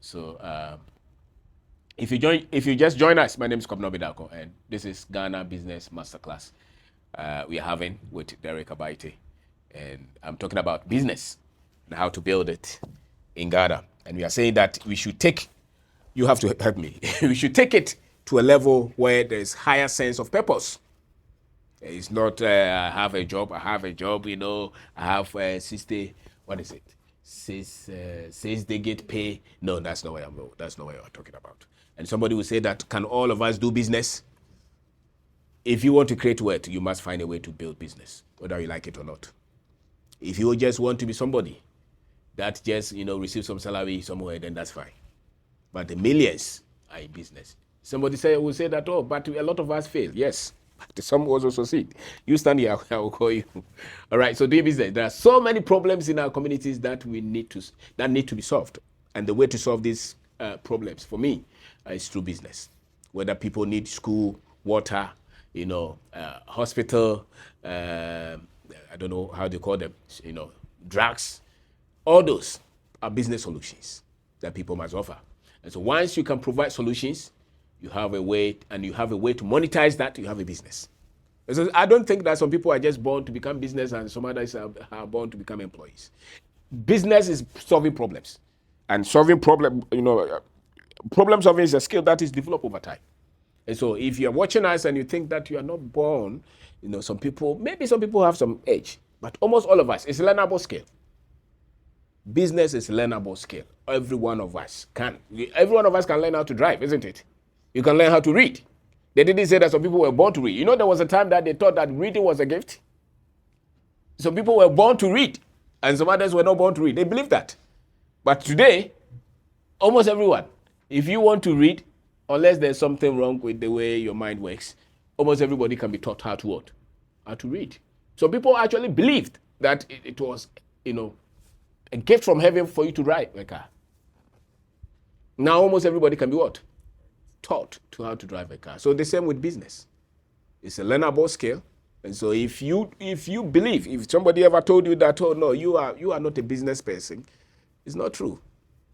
So if you just join us, my name is Obeng Darko, and this is Ghana Business Masterclass. We are having with Derrick Abaitey, and I'm talking about business and how to build it in Ghana. And we are saying that we should take, you have to help me, we should take it to a level where there is higher sense of purpose. It's not I have a job, I have 60. What is it? Says they get pay. No, that's not what I'm talking about. And somebody will say that, can all of us do business? If you want to create wealth, you must find a way to build business, whether you like it or not. If you just want to be somebody that just, receives some salary somewhere, then that's fine. But the millions are in business. Somebody will say that, oh, but a lot of us fail. Yes. Some also succeed. You stand here, I will call you. All right, so doing business. There are so many problems in our communities that need to be solved. And the way to solve these problems, for me, is through business. Whether people need school, water, hospital, I don't know how they call them, drugs. All those are business solutions that people must offer. And so once you can provide solutions, you have a way, and you have a way to monetize that, you have a business. So I don't think that some people are just born to become business and some others are born to become employees. Business is solving problems. And solving problem solving is a skill that is developed over time. And so if you're watching us and you think that you are not born, maybe some people have some age, but almost all of us, it's a learnable skill. Business is a learnable skill. Every one of us can learn how to drive, isn't it? You can learn how to read. They didn't say that some people were born to read. There was a time that they thought that reading was a gift. Some people were born to read, and some others were not born to read. They believe that. But today, almost everyone, if you want to read, unless there's something wrong with the way your mind works, almost everybody can be taught how to what? How to read. So people actually believed that it was, a gift from heaven for you to ride a car. Now almost everybody can be what? Taught to how to drive a car. So the same with business. It's a learnable skill. And so if you believe, if somebody ever told you that, oh no, you are not a business person, it's not true.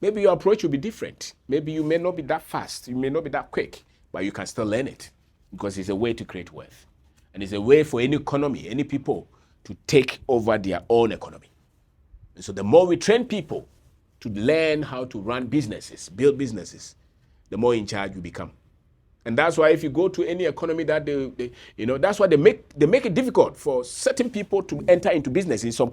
Maybe your approach will be different. Maybe you may not be that fast, you may not be that quick, but you can still learn it because it's a way to create wealth. And it's a way for any economy, any people to take over their own economy. And so the more we train people to learn how to run businesses, build businesses, the more in charge you become. And that's why if you go to any economy that that's why they make it difficult for certain people to enter into business in some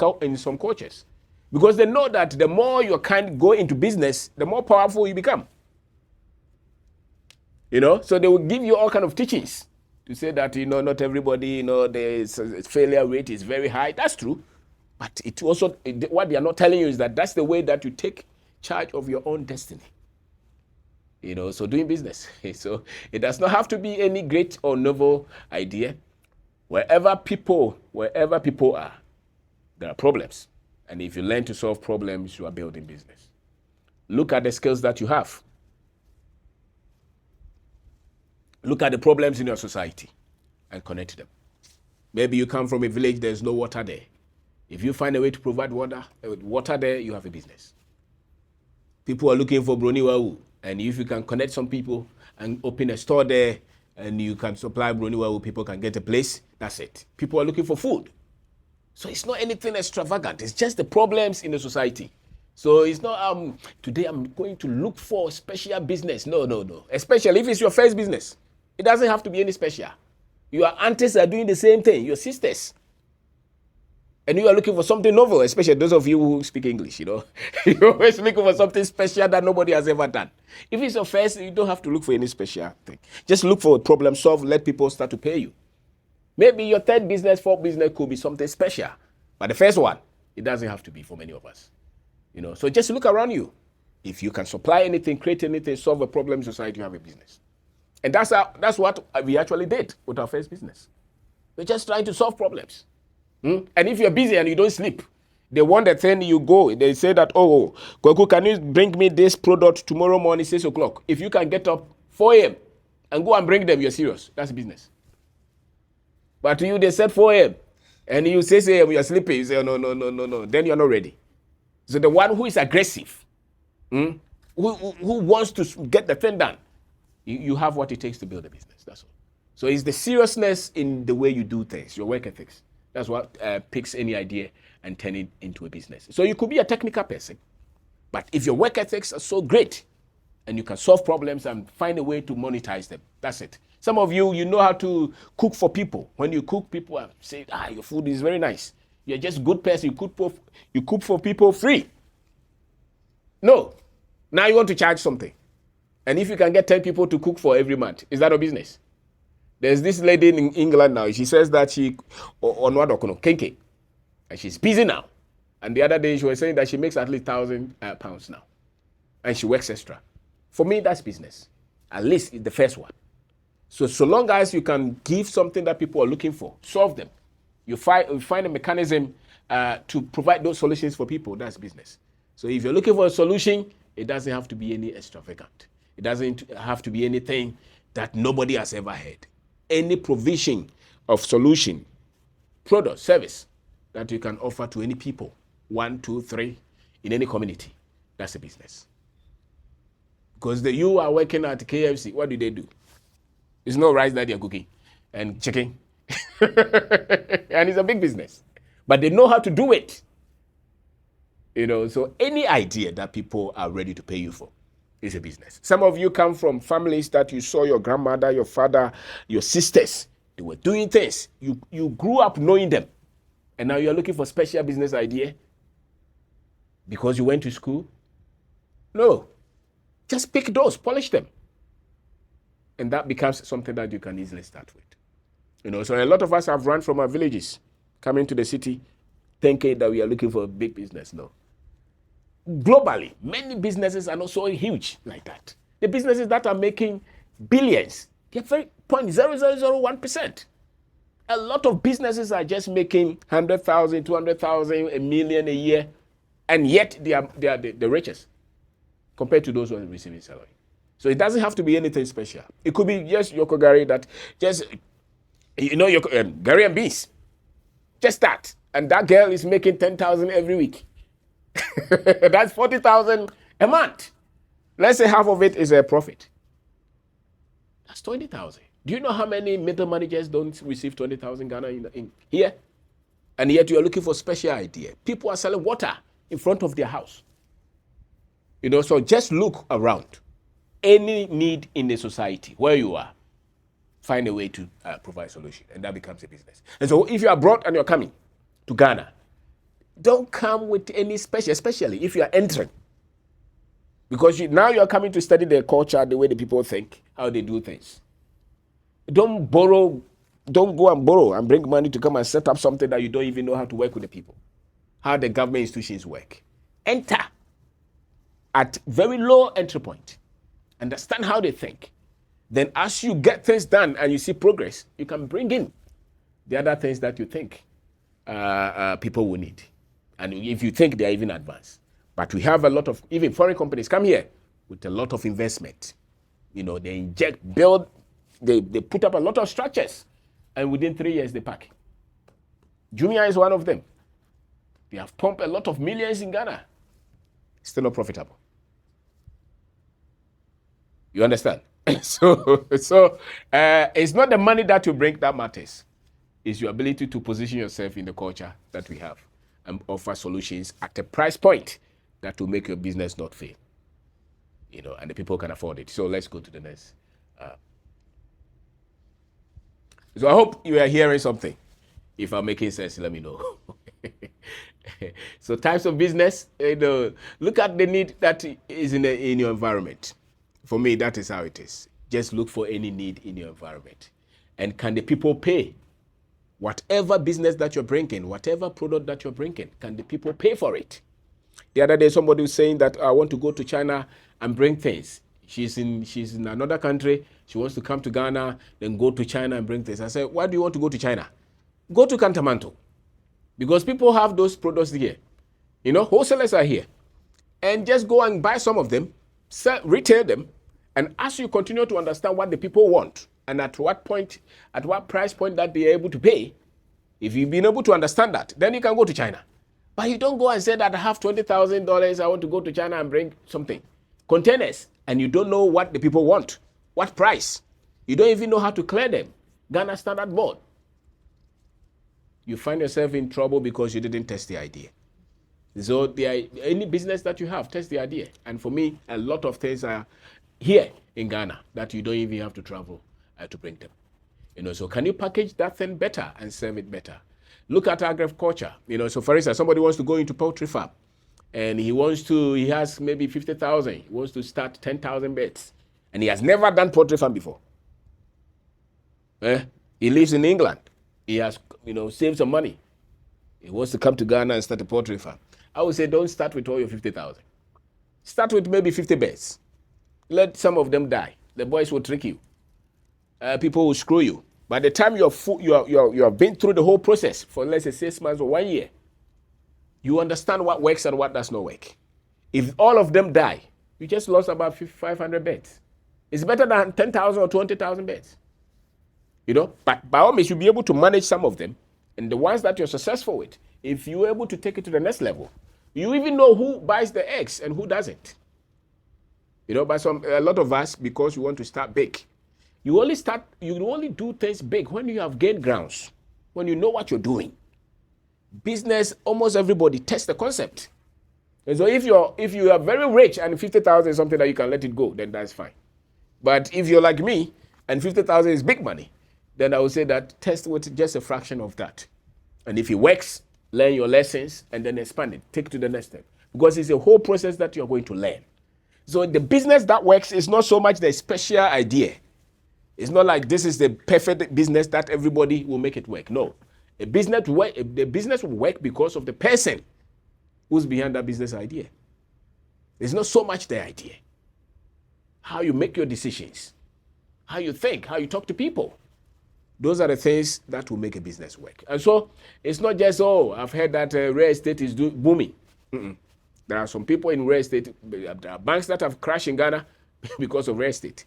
cultures. Because they know that the more you go into business, the more powerful you become. So they will give you all kind of teachings to say that, not everybody, the failure rate is very high. That's true. But it also, what they are not telling you is that that's the way that you take charge of your own destiny. So doing business. So it does not have to be any great or novel idea. Wherever people are, there are problems. And if you learn to solve problems, you are building business. Look at the skills that you have. Look at the problems in your society and connect them. Maybe you come from a village, there's no water there. If you find a way to provide water there, you have a business. People are looking for broniwawu. And if you can connect some people and open a store there and you can supply broniwawu, people can get a place, that's it. People are looking for food. So it's not anything extravagant. It's just the problems in the society. So it's not, today I'm going to look for special business. No. Especially if it's your first business. It doesn't have to be any special. Your aunties are doing the same thing, your sisters. And you are looking for something novel, especially those of you who speak English, You're always looking for something special that nobody has ever done. If it's your first, you don't have to look for any special thing. Just look for a problem solved, let people start to pay you. Maybe your third business, fourth business could be something special. But the first one, it doesn't have to be for many of us. So just look around you. If you can supply anything, create anything, solve a problem in society, you have a business. And that's what we actually did with our first business. We're just trying to solve problems. And if you're busy and you don't sleep, they want the thing you go. They say that, oh, Kweku, can you bring me this product tomorrow morning, 6 o'clock? If you can get up 4 a.m. and go and bring them, you're serious. That's business. But to you, they said 4 a.m. and you say 6 a.m. you're sleeping. You say, no. Then you're not ready. So the one who is aggressive, who wants to get the thing done, you have what it takes to build a business. That's all. So it's the seriousness in the way you do things, your work ethics. That's what picks any idea and turn it into a business. So you could be a technical person, but if your work ethics are so great and you can solve problems and find a way to monetize them, that's it. Some of you know how to cook for people. When you cook, people say, your food is very nice. You're just a good person. You cook for people free. No. Now you want to charge something. And if you can get 10 people to cook for every month, is that a business? There's this lady in England now. She says that Kenke, and she's busy now. And the other day she was saying that she makes at least £1,000 now, and she works extra. For me, that's business. At least it's the first one. So long as you can give something that people are looking for, solve them. You find a mechanism to provide those solutions for people. That's business. So if you're looking for a solution, it doesn't have to be any extravagant. It doesn't have to be anything that nobody has ever heard. Any provision of solution, product, service that you can offer to any people, 1, 2, 3, in any community, that's a business. Because you are working at KFC, what do? It's no rice that you're cooking and chicken. And it's a big business. But they know how to do it. So any idea that people are ready to pay you for, is a business. Some of you come from families that you saw your grandmother, your father, your sisters, they were doing things. You grew up knowing them. And now you're looking for special business idea because you went to school. No. Just pick those, polish them. And that becomes something that you can easily start with. You know, so a lot of us have run from our villages, coming to the city, thinking that we are looking for a big business. No. Globally, many businesses are not so huge like that. The businesses that are making billions, they're very 0.0001%. A lot of businesses are just making 100,000, 200,000, a million a year, and yet they are the richest compared to those who are receiving salary. So it doesn't have to be anything special. It could be just Yoko Gary that just, you know, Gary and Beans. Just that. And that girl is making 10,000 every week. That's 40,000 a month. Let's say half of it is a profit. That's 20,000. Do you know how many middle managers don't receive 20,000 Ghana in here? And yet you are looking for special idea. People are selling water in front of their house. You know, so just look around. Any need in the society where you are, find a way to provide solution, and that becomes a business. And so if you are abroad and you're coming to Ghana, don't come with any special, especially if you are entering. Because now you're coming to study their culture, the way the people think, how they do things. Don't go and borrow and bring money to come and set up something that you don't even know how to work with the people, how the government institutions work. Enter at very low entry point. Understand how they think. Then as you get things done and you see progress, you can bring in the other things that you think people will need. And if you think they're even advanced. But we have a lot of, even foreign companies come here with a lot of investment. You know, they inject, build, they put up a lot of structures. And within 3 years, they pack. Jumia is one of them. They have pumped a lot of millions in Ghana. Still not profitable. You understand? So it's not the money that you bring that matters. It's your ability to position yourself in the culture that we have and offer solutions at a price point that will make your business not fail. You know, and the people can afford it. So let's go to the next. So I hope you are hearing something. If I'm making sense, let me know. So types of business, you know, look at the need that is in your environment. For me, that is how it is. Just look for any need in your environment. And can the people pay? Whatever business that you're bringing, whatever product that you're bringing, can the people pay for it? The other day, somebody was saying that I want to go to China and bring things. She's in another country. She wants to come to Ghana, then go to China and bring things. I said, why do you want to go to China? Go to Kantamanto. Because people have those products here. You know, wholesalers are here. And just go and buy some of them, retail them, and as you continue to understand what the people want and at what price point that they are able to pay, if you've been able to understand that, then you can go to China. But you don't go and say that I have $20,000, I want to go to China and bring something. Containers, and you don't know what the people want, what price. You don't even know how to clear them. Ghana Standard Board. You find yourself in trouble because you didn't test the idea. So any business that you have, test the idea. And for me, a lot of things are here in Ghana that you don't even have to travel to bring them. You know, so can you package that thing better and serve it better? Look at agriculture. You know, so for instance, somebody wants to go into poultry farm and he has maybe 50,000. He wants to start 10,000 beds and he has never done poultry farm before. He lives in England. He has, saved some money. He wants to come to Ghana and start a poultry farm. I would say don't start with all your 50,000. Start with maybe 50 beds. Let some of them die. The boys will trick you. People will screw you. By the time you have been through the whole process for let's say 6 months or 1 year, you understand what works and what does not work. If all of them die, you just lost about 500 beds. It's better than 10,000 or 20,000 beds. But by all means, you'll be able to manage some of them. And the ones that you're successful with, if you're able to take it to the next level, you even know who buys the eggs and who doesn't. But a lot of us, because we want to start big, you only do things big when you have gained grounds, when you know what you're doing. Business, almost everybody tests the concept. And so if you are very rich and 50,000 is something that you can let it go, then that's fine. But if you're like me and 50,000 is big money, then I would say that test with just a fraction of that. And if it works, learn your lessons and then expand it. Take it to the next step. Because it's a whole process that you're going to learn. So the business that works is not so much the special idea. It's not like this is the perfect business that everybody will make it work. No. The business will work because of the person who's behind that business idea. It's not so much the idea. How you make your decisions, how you think, how you talk to people. Those are the things that will make a business work. And so it's not just, oh, I've heard that real estate is booming. There are some people in real estate, there are banks that have crashed in Ghana because of real estate.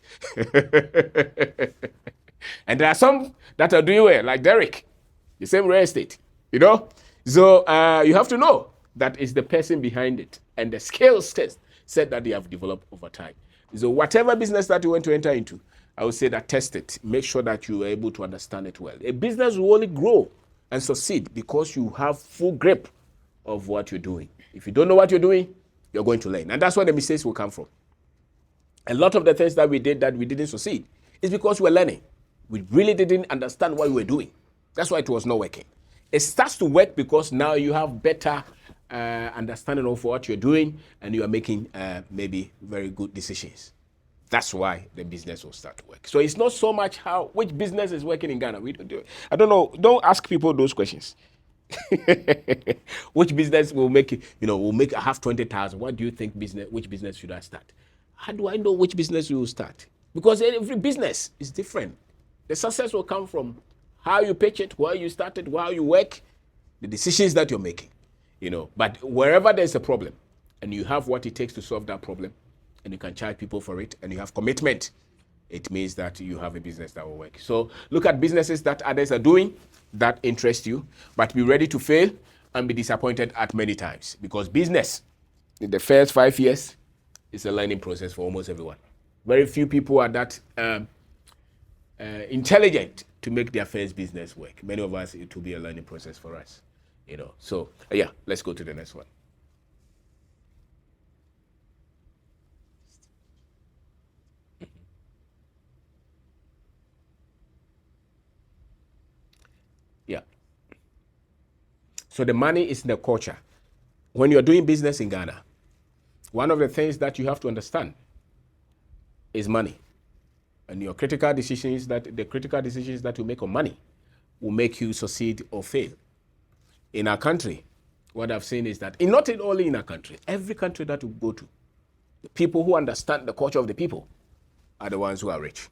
And there are some that are doing well, like Derrick, the same real estate, you know? So you have to know that it's the person behind it and the skills set that they have developed over time. So whatever business that you want to enter into, I would say that test it. Make sure that you are able to understand it well. A business will only grow and succeed because you have full grip of what you're doing. If you don't know what you're doing, you're going to learn. And that's where the mistakes will come from. A lot of the things that we did that we didn't succeed is because we were learning. We really didn't understand what we were doing. That's why it was not working. It starts to work because now you have better understanding of what you're doing and you are making maybe very good decisions. That's why the business will start to work. So it's not so much which business is working in Ghana. We don't do it. I don't know. Don't ask people those questions. Which business will make I have 20,000. What do you think which business should I start? How do I know which business we will start? Because every business is different. The success will come from how you pitch it, where you started, how you work, the decisions that you're making. But wherever there's a problem and you have what it takes to solve that problem and you can charge people for it and you have commitment, it means that you have a business that will work. So look at businesses that others are doing that interest you, but be ready to fail and be disappointed at many times, because business in the first 5 years is a learning process for almost everyone. Very few people are that intelligent to make their first business work. Many of us, it will be a learning process for us. So yeah, let's go to the next one. Yeah. So the money is in the culture. When you're doing business in Ghana, one of the things that you have to understand is money. And the critical decisions that you make on money will make you succeed or fail. In our country, what I've seen is that, not only in our country, every country that we go to, the people who understand the culture of the people are the ones who are rich.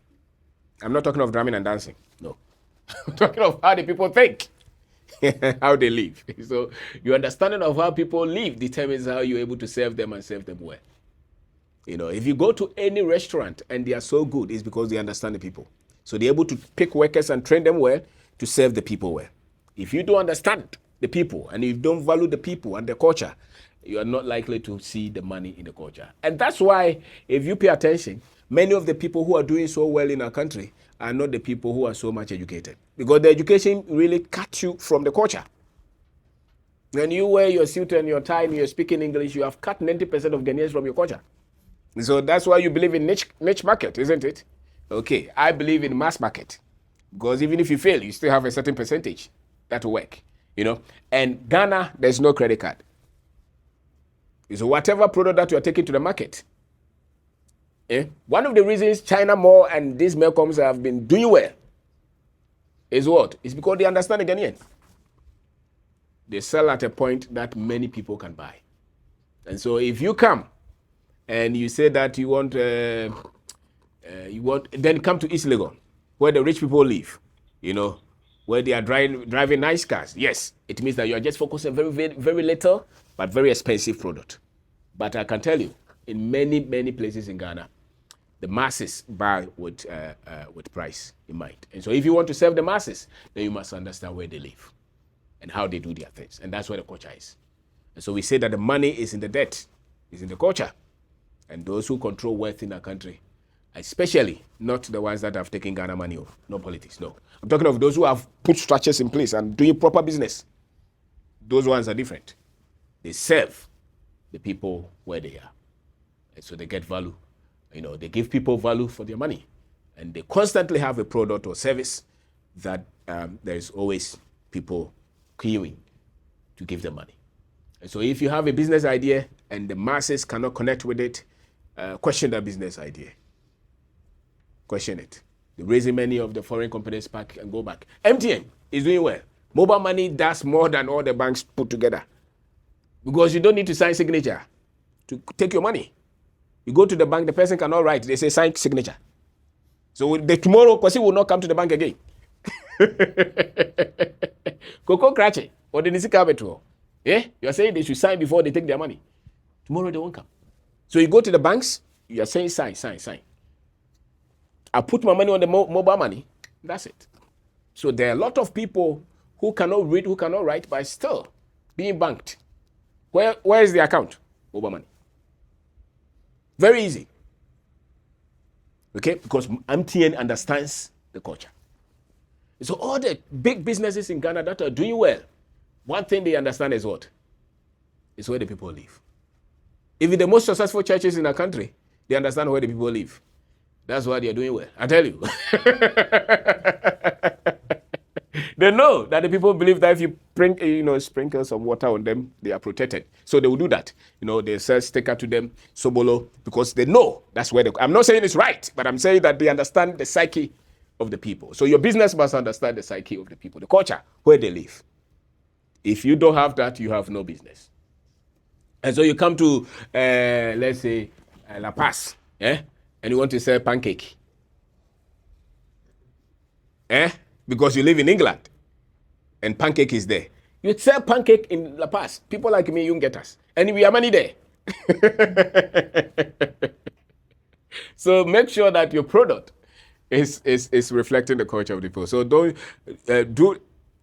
I'm not talking of drumming and dancing, no. I'm talking of how the people think, how they live. So your understanding of how people live determines how you're able to serve them and serve them well. If you go to any restaurant and they are so good, it's because they understand the people. So they're able to pick workers and train them well to serve the people well. If you don't understand the people and you don't value the people and the culture, you are not likely to see the money in the culture. And that's why, if you pay attention, many of the people who are doing so well in our country are not the people who are so much educated, because the education really cuts you from the culture. When you wear your suit and your tie and you're speaking English, you have cut 90% of Ghanaians from your culture. So that's why you believe in niche market, isn't it? Okay, I believe in mass market, because even if you fail, you still have a certain percentage that will work. And Ghana, there's no credit card. So whatever product that you are taking to the market, one of the reasons China Mall and these Melcoms have been doing well is what? It's because they understand the Ghanaian. They sell at a point that many people can buy. And so if you come and you say that you want, then come to East Legon, where the rich people live, where they are driving nice cars. Yes, it means that you are just focusing very, very, very little, but very expensive product. But I can tell you, in many, many places in Ghana, the masses buy with price in mind. And so if you want to serve the masses, then you must understand where they live and how they do their things. And that's where the culture is. And so we say that the money is in the debt, is in the culture. And those who control wealth in our country, especially not the ones that have taken Ghana money off, no politics, no. I'm talking of those who have put structures in place and doing proper business. Those ones are different. They serve the people where they are. And so they get value. They give people value for their money. And they constantly have a product or service that there's always people queuing to give them money. And so if you have a business idea and the masses cannot connect with it, question that business idea. Question it. The raising many of the foreign companies back and go back. MTN is doing well. Mobile money does more than all the banks put together. Because you don't need to sign signature to take your money. You go to the bank, the person cannot write. They say sign signature. So tomorrow, Kwasi will not come to the bank again. Coco Cratchy or the Nisika Betro. Yeah? You are saying they should sign before they take their money. Tomorrow they won't come. So you go to the banks, you are saying sign. I put my money on the mobile money. That's it. So there are a lot of people who cannot read, who cannot write, but still being banked. Where is the account? Mobile money. Very easy. Okay? Because MTN understands the culture. So all the big businesses in Ghana that are doing well, one thing they understand is what? It's where the people live. Even the most successful churches in the country, they understand where the people live. That's why they are doing well. I tell you. They know that the people believe that if you sprinkle some water on them, they are protected. So they will do that. They sell sticker to them, Sobolo, because they know that's where I'm not saying it's right, but I'm saying that they understand the psyche of the people. So your business must understand the psyche of the people, the culture, where they live. If you don't have that, you have no business. And so you come to, let's say, La Paz, and you want to sell pancake. Because you live in England, and pancake is there. You sell pancake in La Paz. People like me, you can get us. And we have money there. So make sure that your product is reflecting the culture of the people. So don't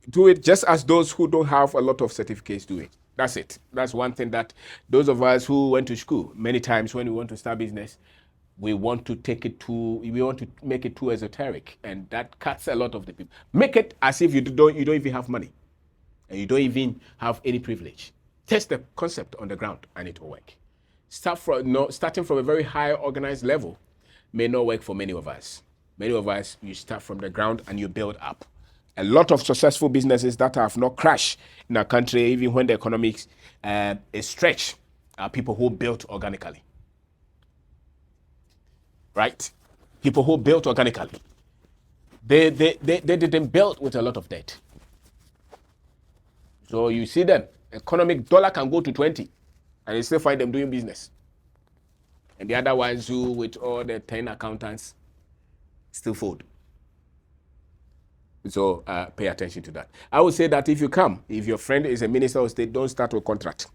do it just as those who don't have a lot of certificates do it. That's it. That's one thing that those of us who went to school, many times when we want to start business, we want to make it too esoteric, and that cuts a lot of the people. Make it as if you don't even have money, and you don't even have any privilege. Test the concept on the ground, and it will work. Starting from a very high organized level may not work for many of us. Many of us, you start from the ground and you build up. A lot of successful businesses that have not crashed in our country, even when the economics is stretched, are people who built organically. Right? People who built organically. They didn't build with a lot of debt. So you see them, economic dollar can go to 20, and you still find them doing business. And the other ones who, with all the 10 accountants, still fold. So pay attention to that. I would say that if your friend is a minister of state, don't start with contract.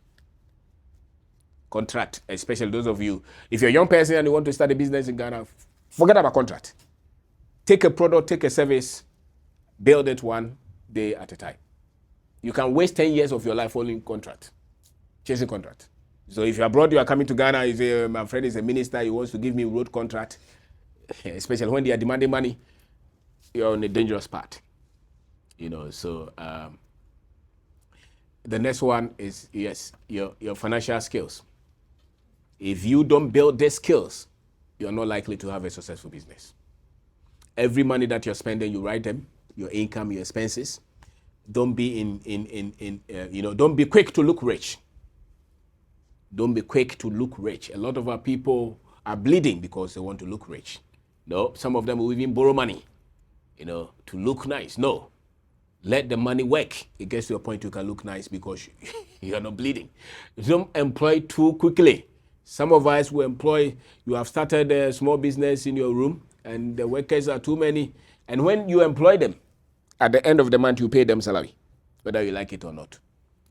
Contract, especially those of you, if you're a young person and you want to start a business in Ghana, forget about contract. Take a product, take a service, build it one day at a time. You can waste 10 years of your life only in contract, chasing contract. So if you're abroad, you are coming to Ghana, you say, my friend is a minister, he wants to give me a road contract, especially when they are demanding money, you're on a dangerous path. So the next one is, yes, your financial skills. If you don't build these skills, you're not likely to have a successful business. Every money that you're spending, you write them, your income, your expenses. Don't be don't be quick to look rich. Don't be quick to look rich. A lot of our people are bleeding because they want to look rich. No, some of them will even borrow money, to look nice. No, let the money work. It gets to a point you can look nice because you're not bleeding. Don't employ too quickly. Some of us will employ, you have started a small business in your room and the workers are too many. And when you employ them, at the end of the month, you pay them salary, whether you like it or not.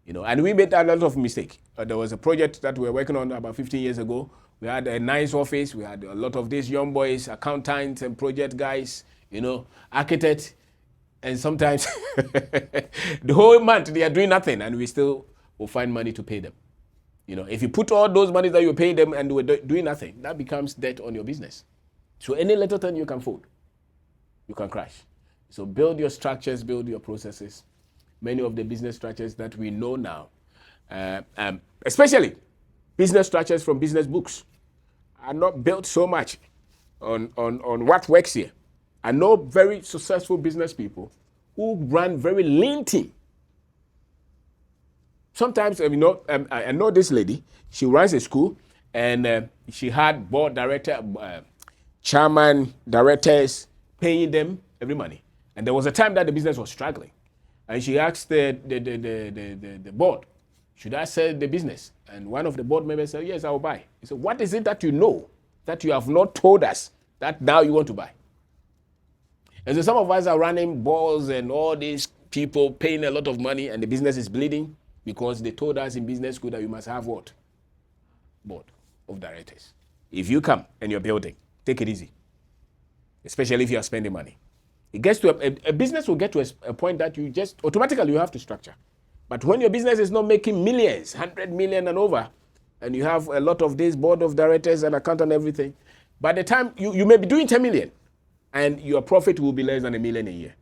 And we made a lot of mistakes. There was a project that we were working on about 15 years ago. We had a nice office. We had a lot of these young boys, accountants and project guys, architects. And sometimes the whole month they are doing nothing and we still will find money to pay them. If you put all those money that you pay them and we're doing nothing, that becomes debt on your business. So any little thing you can fold, you can crash. So build your structures, build your processes. Many of the business structures that we know now, especially business structures from business books. Are not built so much on what works here. I know very successful business people who run very lean team. Sometimes, I know this lady, she runs a school, and she had board director, chairman, directors, paying them every money. And there was a time that the business was struggling. And she asked the board, should I sell the business? And one of the board members said, yes, I will buy. He said, what is it that you know that you have not told us that now you want to buy? And so some of us are running balls and all these people paying a lot of money, and the business is bleeding because they told us in business school that you must have what? Board of directors. If you come and you're building, take it easy, especially if you are spending money. It gets to a business will get to a point that you just automatically you have to structure. But when your business is not making millions, 100 million and over, and you have a lot of this board of directors and account and everything, by the time you may be doing 10 million and your profit will be less than $1 million a year.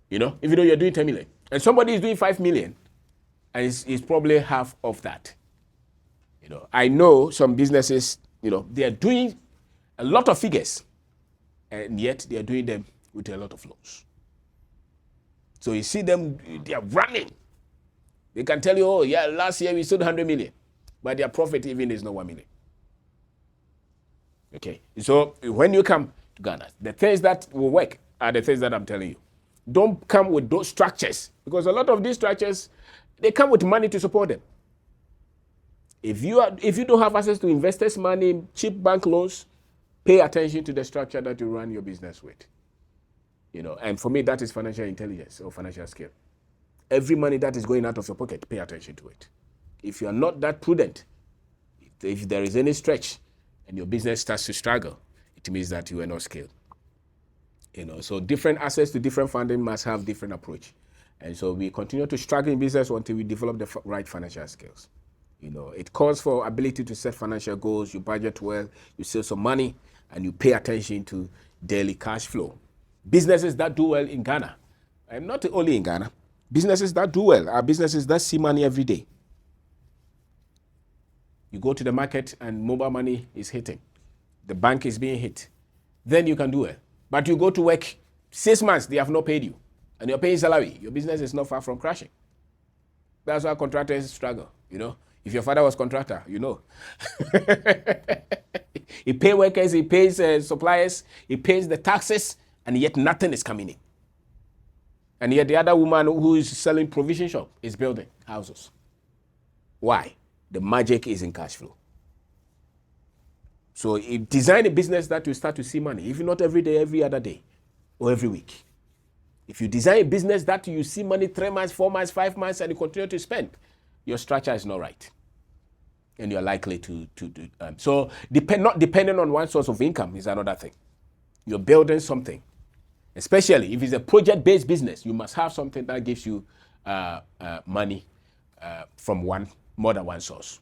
Even though you're doing 10 million. And somebody is doing 5 million and it's probably half of that. I know some businesses, they are doing a lot of figures and yet they are doing them with a lot of loss. So you see them, they are running. They can tell you, oh yeah, last year we sold 100 million, but their profit even is not 1 million. Okay, so when you come to Ghana, the things that will work are the things that I'm telling you. Don't come with those structures, because a lot of these structures, they come with money to support them. If you don't have access to investors' money, cheap bank loans, pay attention to the structure that you run your business with. And for me, that is financial intelligence or financial skill. Every money that is going out of your pocket, pay attention to it. If you are not that prudent, if there is any stretch and your business starts to struggle, it means that you are not skilled. So different access to different funding must have different approach. And so we continue to struggle in business until we develop the right financial skills. It calls for ability to set financial goals, you budget well, you save some money, and you pay attention to daily cash flow. Businesses that do well in Ghana, and not only in Ghana, businesses that do well are businesses that see money every day. You go to the market and mobile money is hitting. The bank is being hit. Then you can do well. But you go to work 6 months, they have not paid you. And you're paying salary. Your business is not far from crashing. That's why contractors struggle, If your father was contractor, He pays workers, he pays suppliers, he pays the taxes, and yet nothing is coming in. And yet the other woman who is selling provision shop is building houses. Why? The magic is in cash flow. So design a business that will start to see money, if not every day, every other day, or every week. If you design a business that you see money 3 months, 4 months, 5 months, and you continue to spend, your structure is not right. And you're likely to so not depending on one source of income is another thing. You're building something. Especially if it's a project-based business, you must have something that gives you money from more than one source.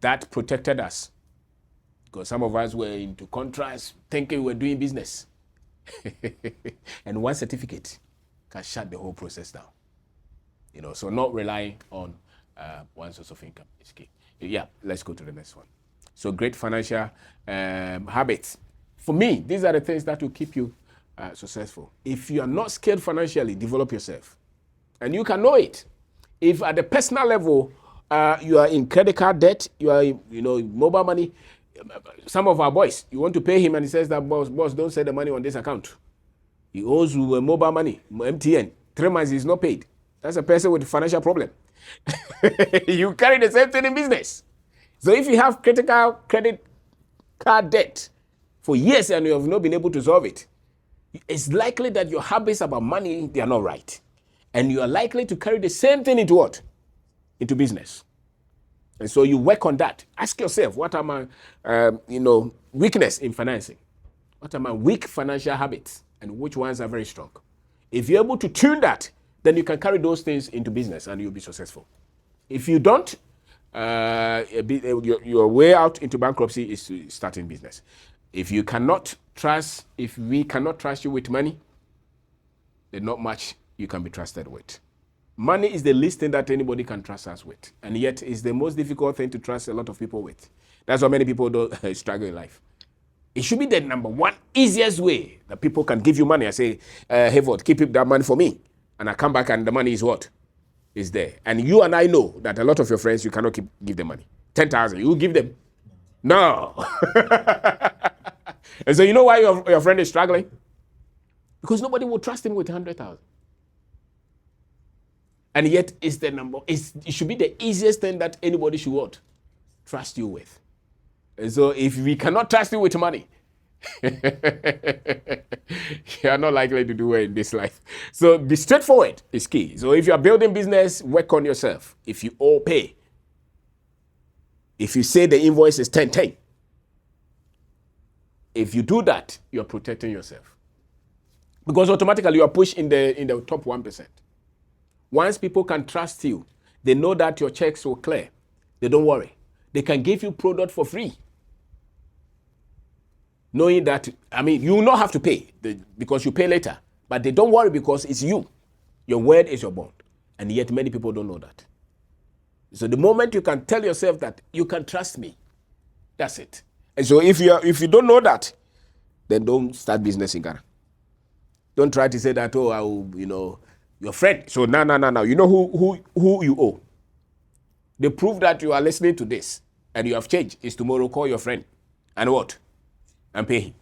That protected us, because some of us were into contracts, thinking we were doing business. And one certificate can shut the whole process down. So not relying on one source of income is key. Yeah, let's go to the next one. So great financial habits. For me, these are the things that will keep you successful. If you are not skilled financially, develop yourself. And you can know it. If at the personal level, you are in credit card debt, you are in, mobile money. Some of our boys, you want to pay him and he says that, boss, don't send the money on this account. He owes you mobile money, MTN. 3 months is not paid. That's a person with a financial problem. You carry the same thing in business. So if you have critical credit card debt for years and you have not been able to solve it, it's likely that your habits about money, they are not right. And you are likely to carry the same thing into what? Into business. And so you work on that. Ask yourself, what are my, weakness in financing? What are my weak financial habits? And which ones are very strong? If you're able to tune that, then you can carry those things into business and you'll be successful. If you don't, your way out into bankruptcy is to start in business. If we cannot trust you with money, there's not much you can be trusted with. Money is the least thing that anybody can trust us with. And yet it's the most difficult thing to trust a lot of people with. That's why many people don't struggle in life. It should be the number one easiest way that people can give you money. I say, Hayford, keep that money for me. And I come back and the money is what? Is there. And you and I know that a lot of your friends, you cannot give them money. 10,000, you give them? No. And so you know why your friend is struggling? Because nobody will trust him with 100,000. And yet it's the number, it should be the easiest thing that anybody should what? Trust you with. And so if we cannot trust you with money, you are not likely to do well in this life. So be straightforward is key. So if you are building business, work on yourself. If you owe, pay. If you say the invoice is 10. If you do that, you're protecting yourself. Because automatically you are pushed in the top 1%. Once people can trust you, they know that your checks will clear. They don't worry. They can give you product for free. Knowing that, you will not have to pay because you pay later. But they don't worry because it's you. Your word is your bond. And yet many people don't know that. So the moment you can tell yourself that you can trust me, that's it. And so if you don't know that, then don't start business in Ghana. Don't try to say that, your friend. So no. You know who you owe. The proof that you are listening to this and you have changed is tomorrow call your friend and what? And pay him.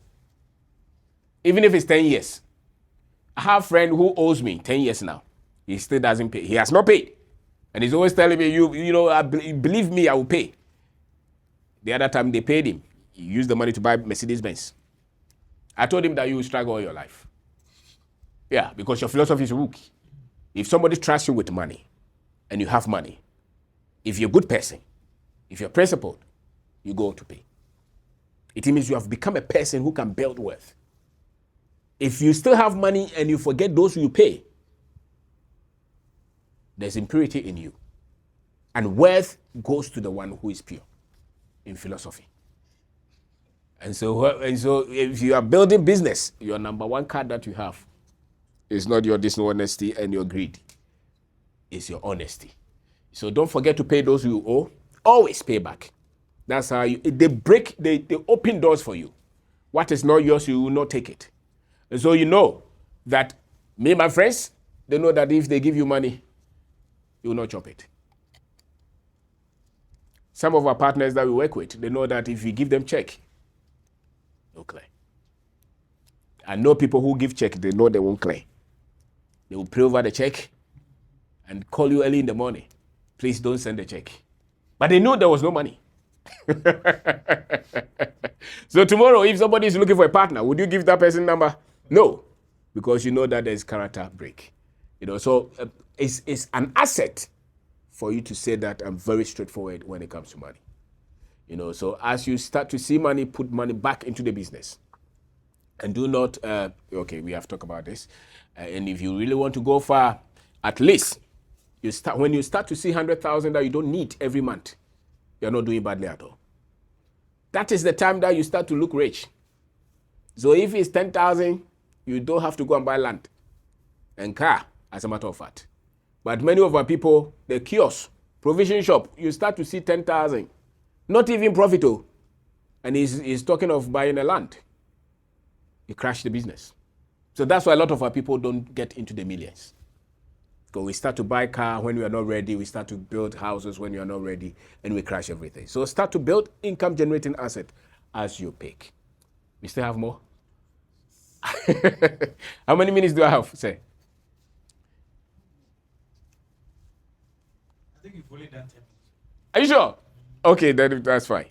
Even if it's 10 years. I have a friend who owes me 10 years now. He still doesn't pay. He has not paid. And he's always telling me, believe me, I will pay. The other time they paid him, he used the money to buy Mercedes-Benz. I told him that you will struggle all your life. Yeah, because your philosophy is rookie. If somebody trusts you with money and you have money, if you're a good person, if you're principled, you go to pay. It means you have become a person who can build wealth. If you still have money and you forget those who you pay, there's impurity in you. And wealth goes to the one who is pure in philosophy. And so if you are building business, your number one card that you have is not your dishonesty and your greed. It's your honesty. So don't forget to pay those who you owe. Always pay back. That's how they open doors for you. What is not yours, you will not take it. And so you know that me, my friends, they know that if they give you money, you will not chop it. Some of our partners that we work with, they know that if we give them check, they'll clear. I know people who give check, they know they won't clear. They will pray over the check and call you early in the morning. Please don't send the check. But they know there was no money. So tomorrow, if somebody is looking for a partner, would you give that person number? No, because you know that there's character break. So it's an asset for you to say that I'm very straightforward when it comes to money. So as you start to see money, put money back into the business. And do not, we have talked about this. And if you really want to go far, at least when you start to see 100,000 that you don't need every month, you're not doing badly at all. That is the time that you start to look rich. So if it's 10,000, you don't have to go and buy land and car, as a matter of fact. But many of our people, the kiosk, provision shop, you start to see 10,000, not even profitable. And he's talking of buying a land. He crashed the business. So that's why a lot of our people don't get into the millions. Because we start to buy car when we are not ready. We start to build houses when we are not ready. And we crash everything. So start to build income generating asset as you pick. We still have more? How many minutes do I have? Say. I think you've only done 10 minutes. Are you sure? Okay, then that's fine.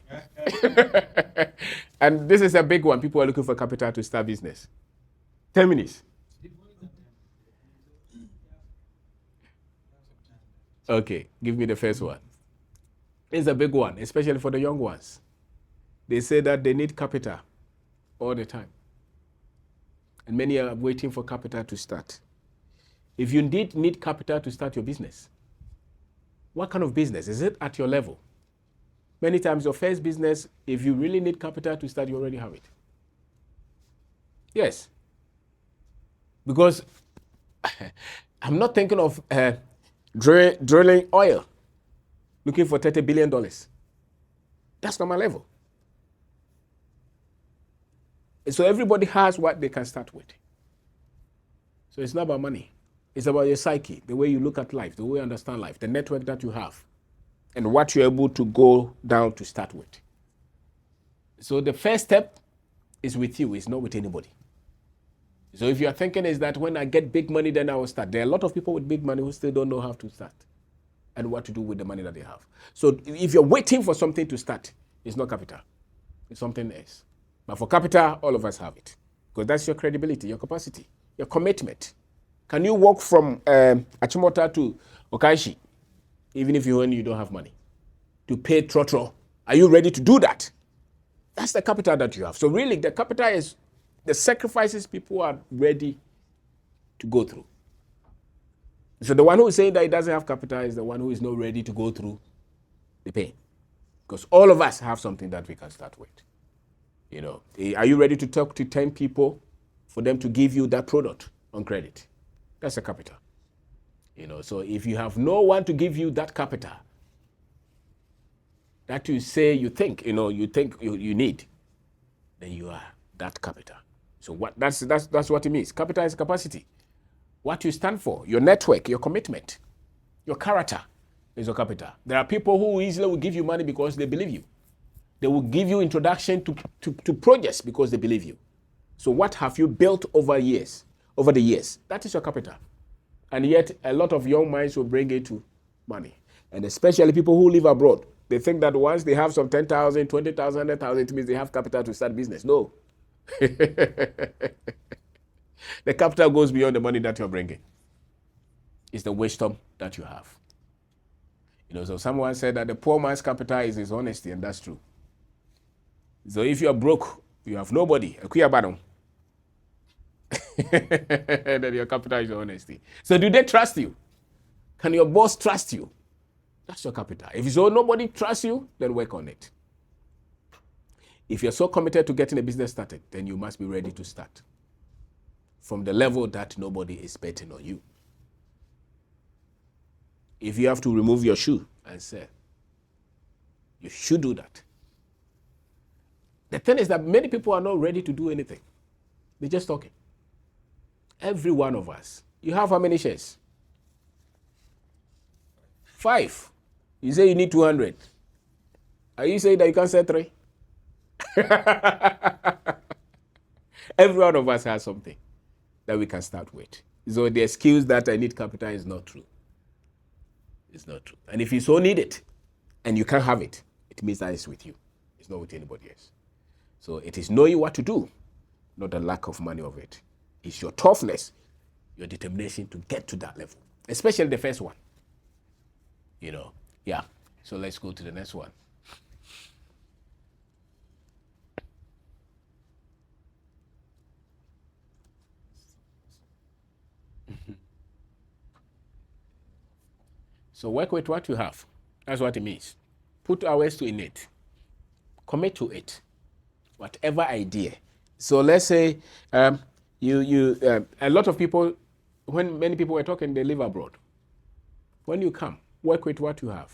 And this is a big one. People are looking for capital to start business. 10 minutes. Okay, give me the first one. It's a big one, especially for the young ones. They say that they need capital all the time. And many are waiting for capital to start. If you need capital to start your business, what kind of business? Is it at your level? Many times your first business, if you really need capital to start, you already have it. Yes. Because I'm not thinking of drilling oil, looking for $30 billion. That's not my level. So everybody has what they can start with. So it's not about money. It's about your psyche, the way you look at life, the way you understand life, the network that you have, and what you're able to go down to start with. So the first step is with you, it's not with anybody. So if you're thinking is that when I get big money, then I will start. There are a lot of people with big money who still don't know how to start and what to do with the money that they have. So if you're waiting for something to start, it's not capital. It's something else. But for capital, all of us have it. Because that's your credibility, your capacity, your commitment. Can you walk from Achimota to Okaishi, even if you don't have money, to pay Trotro? Are you ready to do that? That's the capital that you have. So really, the capital is the sacrifices people are ready to go through. So the one who is saying that he doesn't have capital is the one who is not ready to go through the pain. Because all of us have something that we can start with. Are you ready to talk to 10 people for them to give you that product on credit? That's a capital. So if you have no one to give you that capital that you say you think you need, then you are that capital. So that's what it means. Capital is capacity. What you stand for, your network, your commitment, your character is your capital. There are people who easily will give you money because they believe you. They will give you introduction to projects because they believe you. So what have you built over the years? That is your capital. And yet a lot of young minds will bring it to money. And especially people who live abroad. They think that once they have some 10,000, 20,000, 100,000, it means they have capital to start business. No. The capital goes beyond the money that you're bringing. It's the wisdom that you have. So someone said that the poor man's capital is his honesty, and that's true. So if you are broke, you have nobody, then your capital is your honesty. So do they trust you? Can your boss trust you? That's your capital. If so nobody trusts you, then work on it. If you're so committed to getting a business started, then you must be ready to start from the level that nobody is betting on you. If you have to remove your shoe and sell, you should do that. The thing is that many people are not ready to do anything. They're just talking. Every one of us. You have how many shares? 5. You say you need 200. Are you saying that you can't sell 3? Every one of us has something that we can start with. So the excuse that I need capital is not true. It's not true. And if you so need it and you can't have it, it means that it's with you. It's not with anybody else. So it is knowing what to do, not the lack of money of it. It's your toughness, your determination to get to that level, especially the first one. Yeah. So let's go to the next one. So work with what you have. That's what it means. Put hours to it. Commit to it. Whatever idea. So let's say a lot of people, when many people were talking, they live abroad. When you come, work with what you have.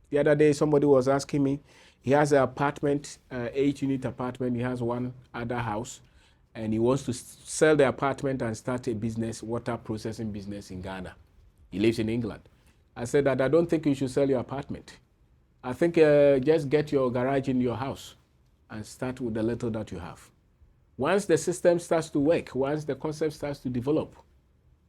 The other day, somebody was asking me, he has an apartment, 8-unit apartment, he has one other house, and he wants to sell the apartment and start a business, water processing business in Ghana. He lives in England. I said that I don't think you should sell your apartment. I think just get your garage in your house and start with the little that you have. Once the system starts to work, once the concept starts to develop,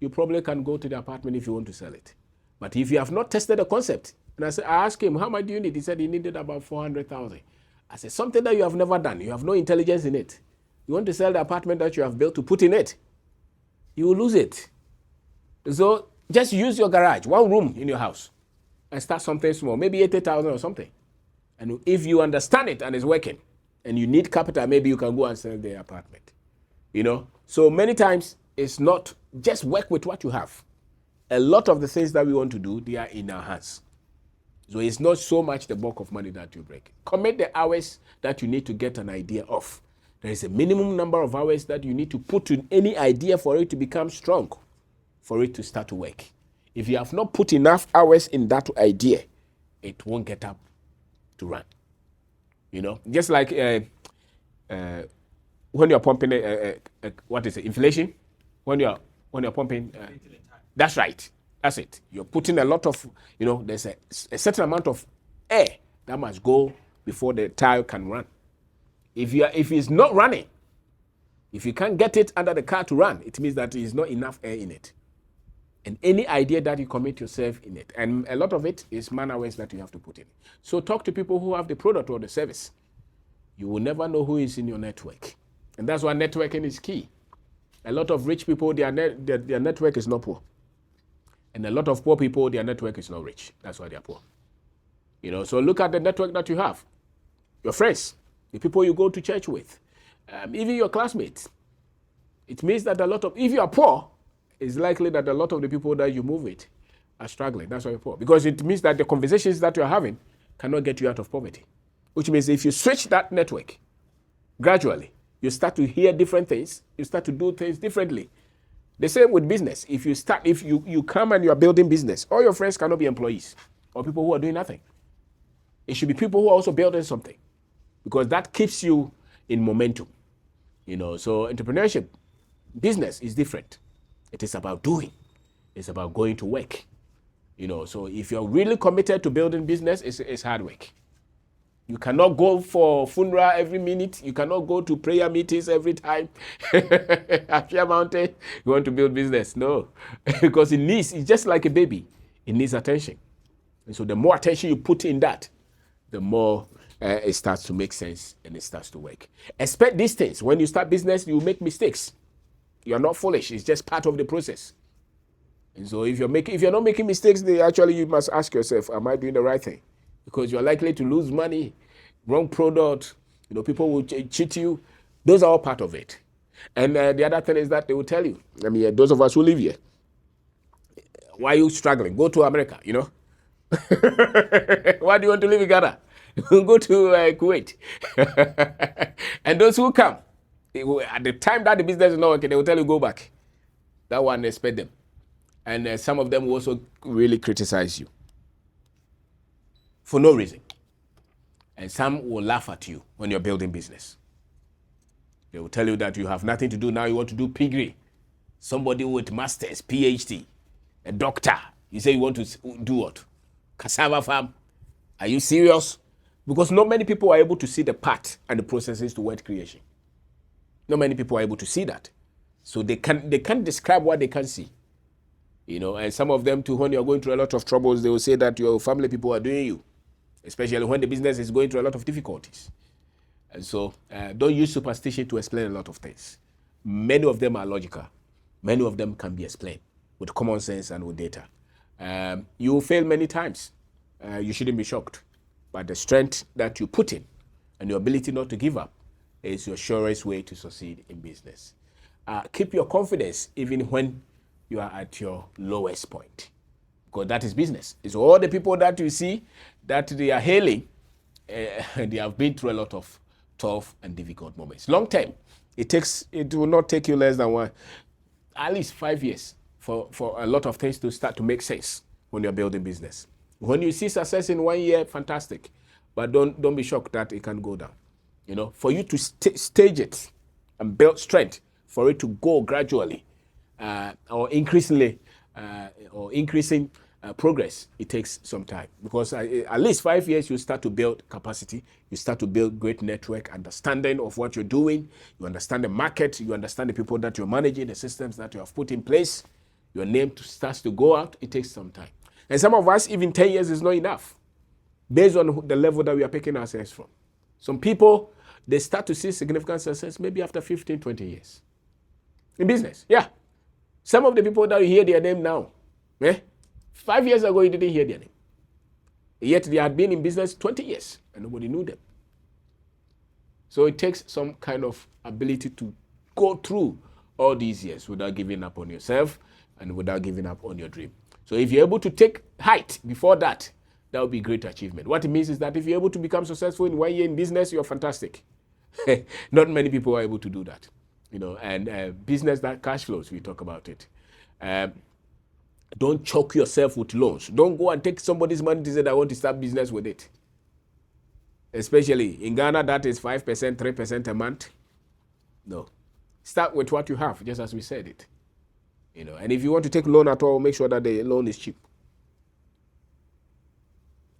you probably can go to the apartment if you want to sell it. But if you have not tested the concept, and I asked him, how much do you need? He said he needed about 400,000. I said, something that you have never done. You have no intelligence in it. You want to sell the apartment that you have built to put in it. You will lose it. So just use your garage, one room in your house, and start something small, maybe 80,000 or something. And if you understand it and it's working, and you need capital, maybe you can go and sell the apartment. So many times it's not just work with what you have. A lot of the things that we want to do, they are in our hands. So it's not so much the bulk of money that you break. Commit the hours that you need to get an idea of. There is a minimum number of hours that you need to put in any idea for it to become strong, for it to start to work. If you have not put enough hours in that idea, it won't get up to run. You know, just like when you're pumping what is it, inflation? When you're pumping, that's right. That's it. You're putting a lot of, you know, there's a certain amount of air that must go before the tire can run. If it's not running, if you can't get it under the car to run, it means that there is not enough air in it. And any idea that you commit yourself in it, and a lot of it is man hours that you have to put in. So talk to people who have the product or the service. You will never know who is in your network. And that's why networking is key. A lot of rich people, their network is not poor. And a lot of poor people, their network is not rich. That's why they are poor. You know, so look at the network that you have. Your friends, the people you go to church with, even your classmates. It means that if you are poor, it's likely that a lot of the people that you move with are struggling. That's why you're poor. Because it means that the conversations that you're having cannot get you out of poverty. Which means if you switch that network, gradually, you start to hear different things, you start to do things differently. The same with business. If you come and you are building business, all your friends cannot be employees or people who are doing nothing. It should be people who are also building something, because that keeps you in momentum. You know, so entrepreneurship, business is different. It is about doing. It's about going to work. You know, so if you're really committed to building business, it's hard work. You cannot go for funeral every minute. You cannot go to prayer meetings every time. At Fear Mountain, you want to build business. No, because it's just like a baby. It needs attention. And so the more attention you put in that, the more it starts to make sense and it starts to work. Expect these things. When you start business, you make mistakes. You're not foolish. It's just part of the process. And so if you're not making mistakes, you must ask yourself, am I doing the right thing? Because you're likely to lose money, wrong product, you know, people will cheat you. Those are all part of it. And the other thing is that they will tell you, I mean, those of us who live here, why are you struggling? Go to America, you know. Why do you want to live in Ghana? Go to Kuwait. And those who come, at the time that the business is not working, they will tell you go back. That one, expect them. And some of them will also really criticize you for no reason. And some will laugh at you when you're building business. They will tell you that you have nothing to do now, you want to do piggery. Somebody with masters, PhD, a doctor. You say you want to do what? Cassava farm? Are you serious? Because not many people are able to see the path and the processes to wealth creation. Not many people are able to see that. So they can't describe what they can see. You know, and some of them too, when you're going through a lot of troubles, they will say that your family people are doing you, especially when the business is going through a lot of difficulties. And so don't use superstition to explain a lot of things. Many of them are logical. Many of them can be explained with common sense and with data. You will fail many times. You shouldn't be shocked. But the strength that you put in and your ability not to give up is your surest way to succeed in business. Keep your confidence even when you are at your lowest point, because that is business. It's all the people that you see that they are hailing, they have been through a lot of tough and difficult moments. Long term, it will not take you less than at least 5 years for a lot of things to start to make sense when you're building business. When you see success in 1 year, fantastic, but don't be shocked that it can go down. You know, for you to stage it and build strength, for it to go gradually or increasing progress, it takes some time, because at least 5 years you start to build capacity, you start to build great network, understanding of what you're doing, you understand the market, you understand the people that you're managing, the systems that you have put in place, your name starts to go out. It takes some time. And some of us, even 10 years is not enough, based on the level that we are picking ourselves from. Some people, they start to see significant success maybe after 15, 20 years. In business, yeah. Some of the people that you hear their name now, 5 years ago you didn't hear their name. Yet they had been in business 20 years and nobody knew them. So it takes some kind of ability to go through all these years without giving up on yourself and without giving up on your dream. So if you're able to take height before that, that would be a great achievement. What it means is that if you're able to become successful in 1 year in business, you're fantastic. Not many people are able to do that. You know, and business that cash flows, we talk about it. Don't choke yourself with loans. Don't go and take somebody's money to say that I want to start business with it. Especially in Ghana, that is 5%, 3% a month. No. Start with what you have, just as we said it. You know, and if you want to take loan at all, make sure that the loan is cheap.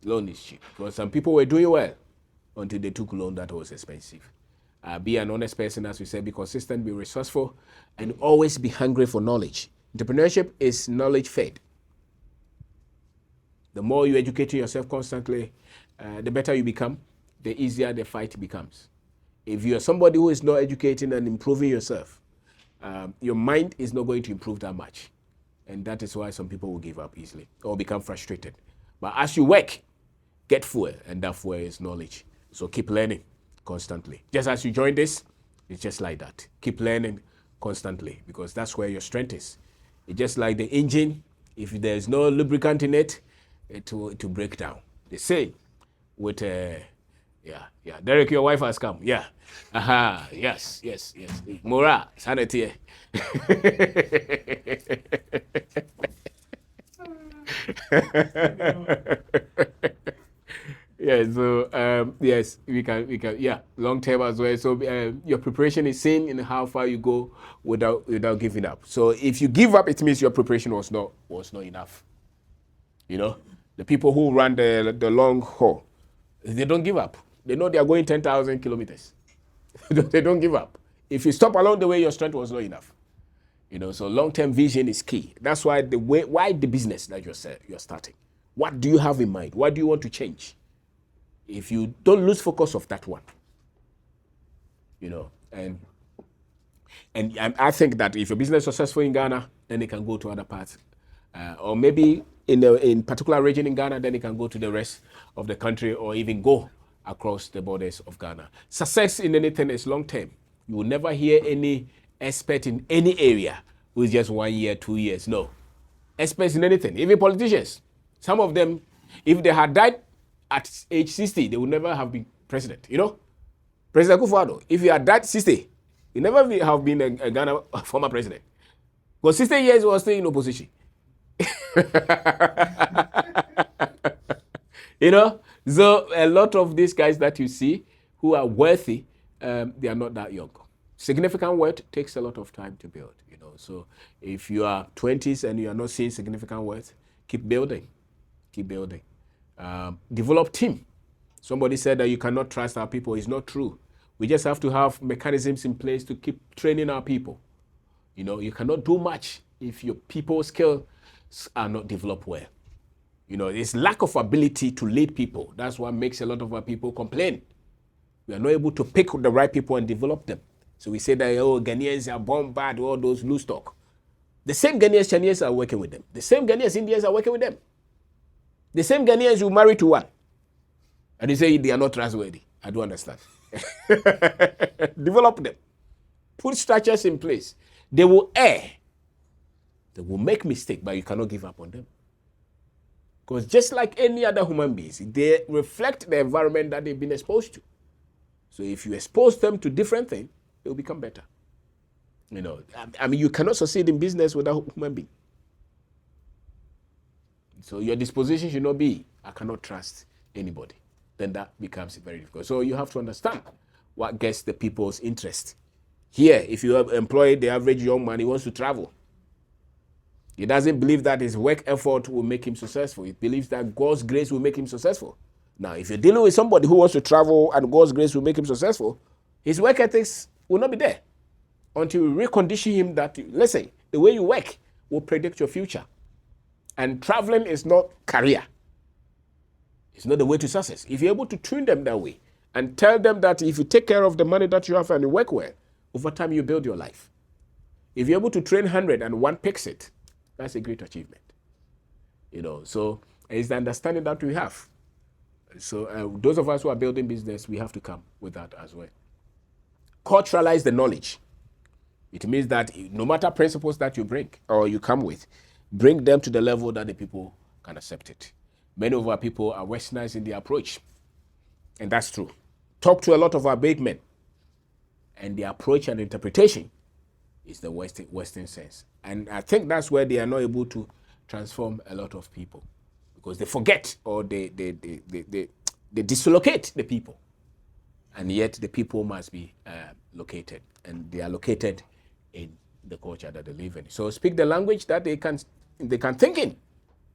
Loan is cheap. Because some people were doing well until they took loan that was expensive. Be an honest person, as we said, be consistent, be resourceful, and always be hungry for knowledge. Entrepreneurship is knowledge fed. The more you educate yourself constantly, the better you become, the easier the fight becomes. If you are somebody who is not educating and improving yourself, your mind is not going to improve that much. And that is why some people will give up easily or become frustrated. But as you work, get fuel, and that fuel is knowledge. So keep learning constantly. Just as you join this, it's just like that. Keep learning constantly, because that's where your strength is. It's just like the engine. If there's no lubricant in it, it will break down. The same with, Derrick, your wife has come. Yeah. Aha, yes. Mora, sanity. Yeah, so yes, we can, long term as well. So your preparation is seen in how far you go without giving up. So if you give up, it means your preparation was not enough. You know, the people who run the long haul, they don't give up. They know they are going 10,000 kilometers. They don't give up. If you stop along the way, your strength was not enough. You know, so long-term vision is key. That's why why the business that you're starting. What do you have in mind? What do you want to change? If you don't lose focus of that one, you know, and I think that if your business is successful in Ghana, then it can go to other parts, or maybe in particular region in Ghana, then it can go to the rest of the country, or even go across the borders of Ghana. Success in anything is long term. You will never hear any expert in any area who is just 1 year, 2 years. No, experts in anything, even politicians. Some of them, if they had died at age 60, they would never have been president. You know, President Akufo-Addo, if he had died 60, he never have been a Ghana former president. Because 60 years he was still in opposition. You know, so a lot of these guys that you see who are wealthy, they are not that young. Significant wealth takes a lot of time to build, you know. So if you are 20s and you are not seeing significant wealth, keep building. Keep building. Develop team. Somebody said that you cannot trust our people. It's not true. We just have to have mechanisms in place to keep training our people. You know, you cannot do much if your people skills are not developed well. You know, it's lack of ability to lead people. That's what makes a lot of our people complain. We are not able to pick the right people and develop them. So we say that, Ghanaians are bomb bad, all those loose talk. The same Ghanaians, Chinese are working with them. The same Ghanaians, Indians are working with them. The same Ghanaians who marry to one. And they say they are not trustworthy. I do understand. Develop them. Put structures in place. They will err. They will make mistakes, but you cannot give up on them. Because just like any other human beings, they reflect the environment that they've been exposed to. So if you expose them to different things, they will become better. You know, I mean, you cannot succeed in business without a human being. So your disposition should not be, I cannot trust anybody. Then that becomes very difficult. So you have to understand what gets the people's interest. Here, if you employ the average young man, he wants to travel. He doesn't believe that his work effort will make him successful. He believes that God's grace will make him successful. Now, if you're dealing with somebody who wants to travel and God's grace will make him successful, his work ethics will not be there until you recondition him that, listen, the way you work will predict your future. And traveling is not career. It's not the way to success. If you're able to train them that way and tell them that if you take care of the money that you have and you work well, over time you build your life. If you're able to train 100 and one picks it, that's a great achievement. You know, so it's the understanding that we have. So those of us who are building business, we have to come with that as well. Culturalize the knowledge. It means that no matter principles that you bring or you come with, bring them to the level that the people can accept it. Many of our people are westernized in their approach. And that's true. Talk to a lot of our big men. And the approach and interpretation is the Western sense. And I think that's where they are not able to transform a lot of people because they forget or they dislocate the people. And yet the people must be located, and they are located in the culture that they live in. So speak the language that they can think in,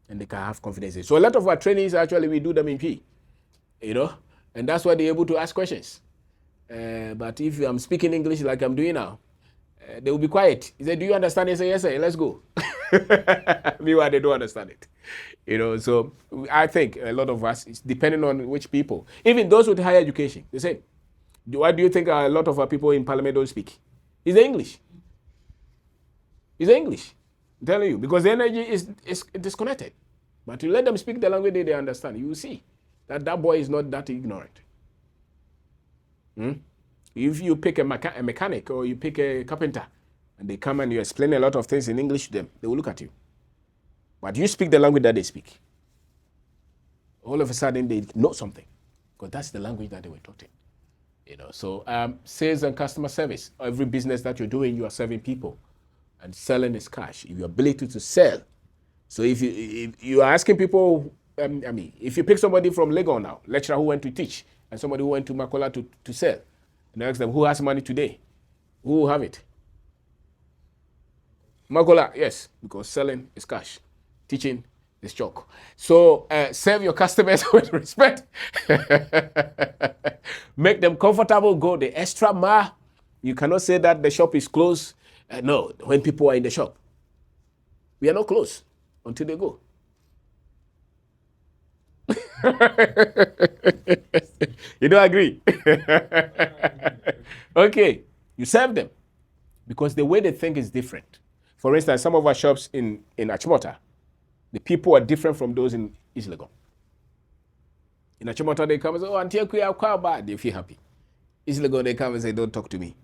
and they can have confidence in. So a lot of our trainings, actually, we do them in P, and that's why they're able to ask questions. But if I'm speaking English like I'm doing now, they will be quiet. He said, do you understand? They say, yes, sir, let's go. Meanwhile, they don't understand it. So I think a lot of us, it's depending on which people, even those with higher education, they say, why do you think a lot of our people in parliament don't speak? It's the English. It's the English. I'm telling you, because the energy is disconnected. But you let them speak the language they understand, you will see that boy is not that ignorant. If you pick a mechanic or you pick a carpenter and they come and you explain a lot of things in English to them, they will look at you. But you speak the language that they speak. All of a sudden they know something because that's the language that they were taught in. So sales and customer service. Every business that you're doing, you are serving people, and selling is cash. Your ability to sell. So if you are asking people, if you pick somebody from Lagos now, lecturer who went to teach, and somebody who went to Makola to sell, and ask them who has money today, who will have it? Makola, yes, because selling is cash, teaching is chalk. So serve your customers with respect. Make them comfortable. Go the extra mile. You cannot say that the shop is closed. No, when people are in the shop, we are not closed until they go. You don't agree? Okay, you serve them because the way they think is different. For instance, some of our shops in Achimota, the people are different from those in East Legon. In Achimota, they come and say, oh, Auntie Akui, I'm quite bad. They feel happy. East Legon, they come and say, don't talk to me.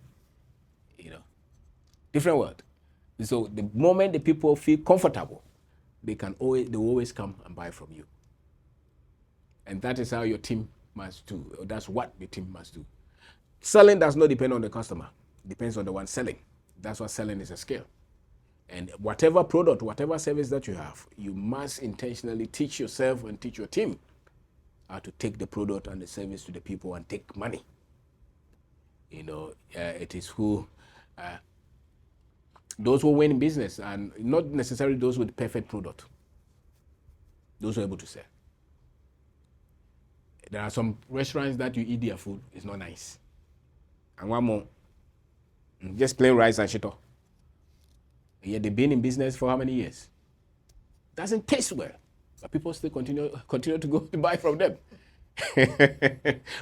Different word. So the moment the people feel comfortable, they will always come and buy from you. And that is how your team must do. Or that's what the team must do. Selling does not depend on the customer. It depends on the one selling. That's what selling is a skill. And whatever product, whatever service that you have, you must intentionally teach yourself and teach your team how to take the product and the service to the people and take money. It is those who win in business, and not necessarily those with perfect product. Those who are able to sell. There are some restaurants that you eat their food, it's not nice. And one more, just plain rice and shito. Yet they've been in business for how many years? Doesn't taste well, but people still continue to go to buy from them.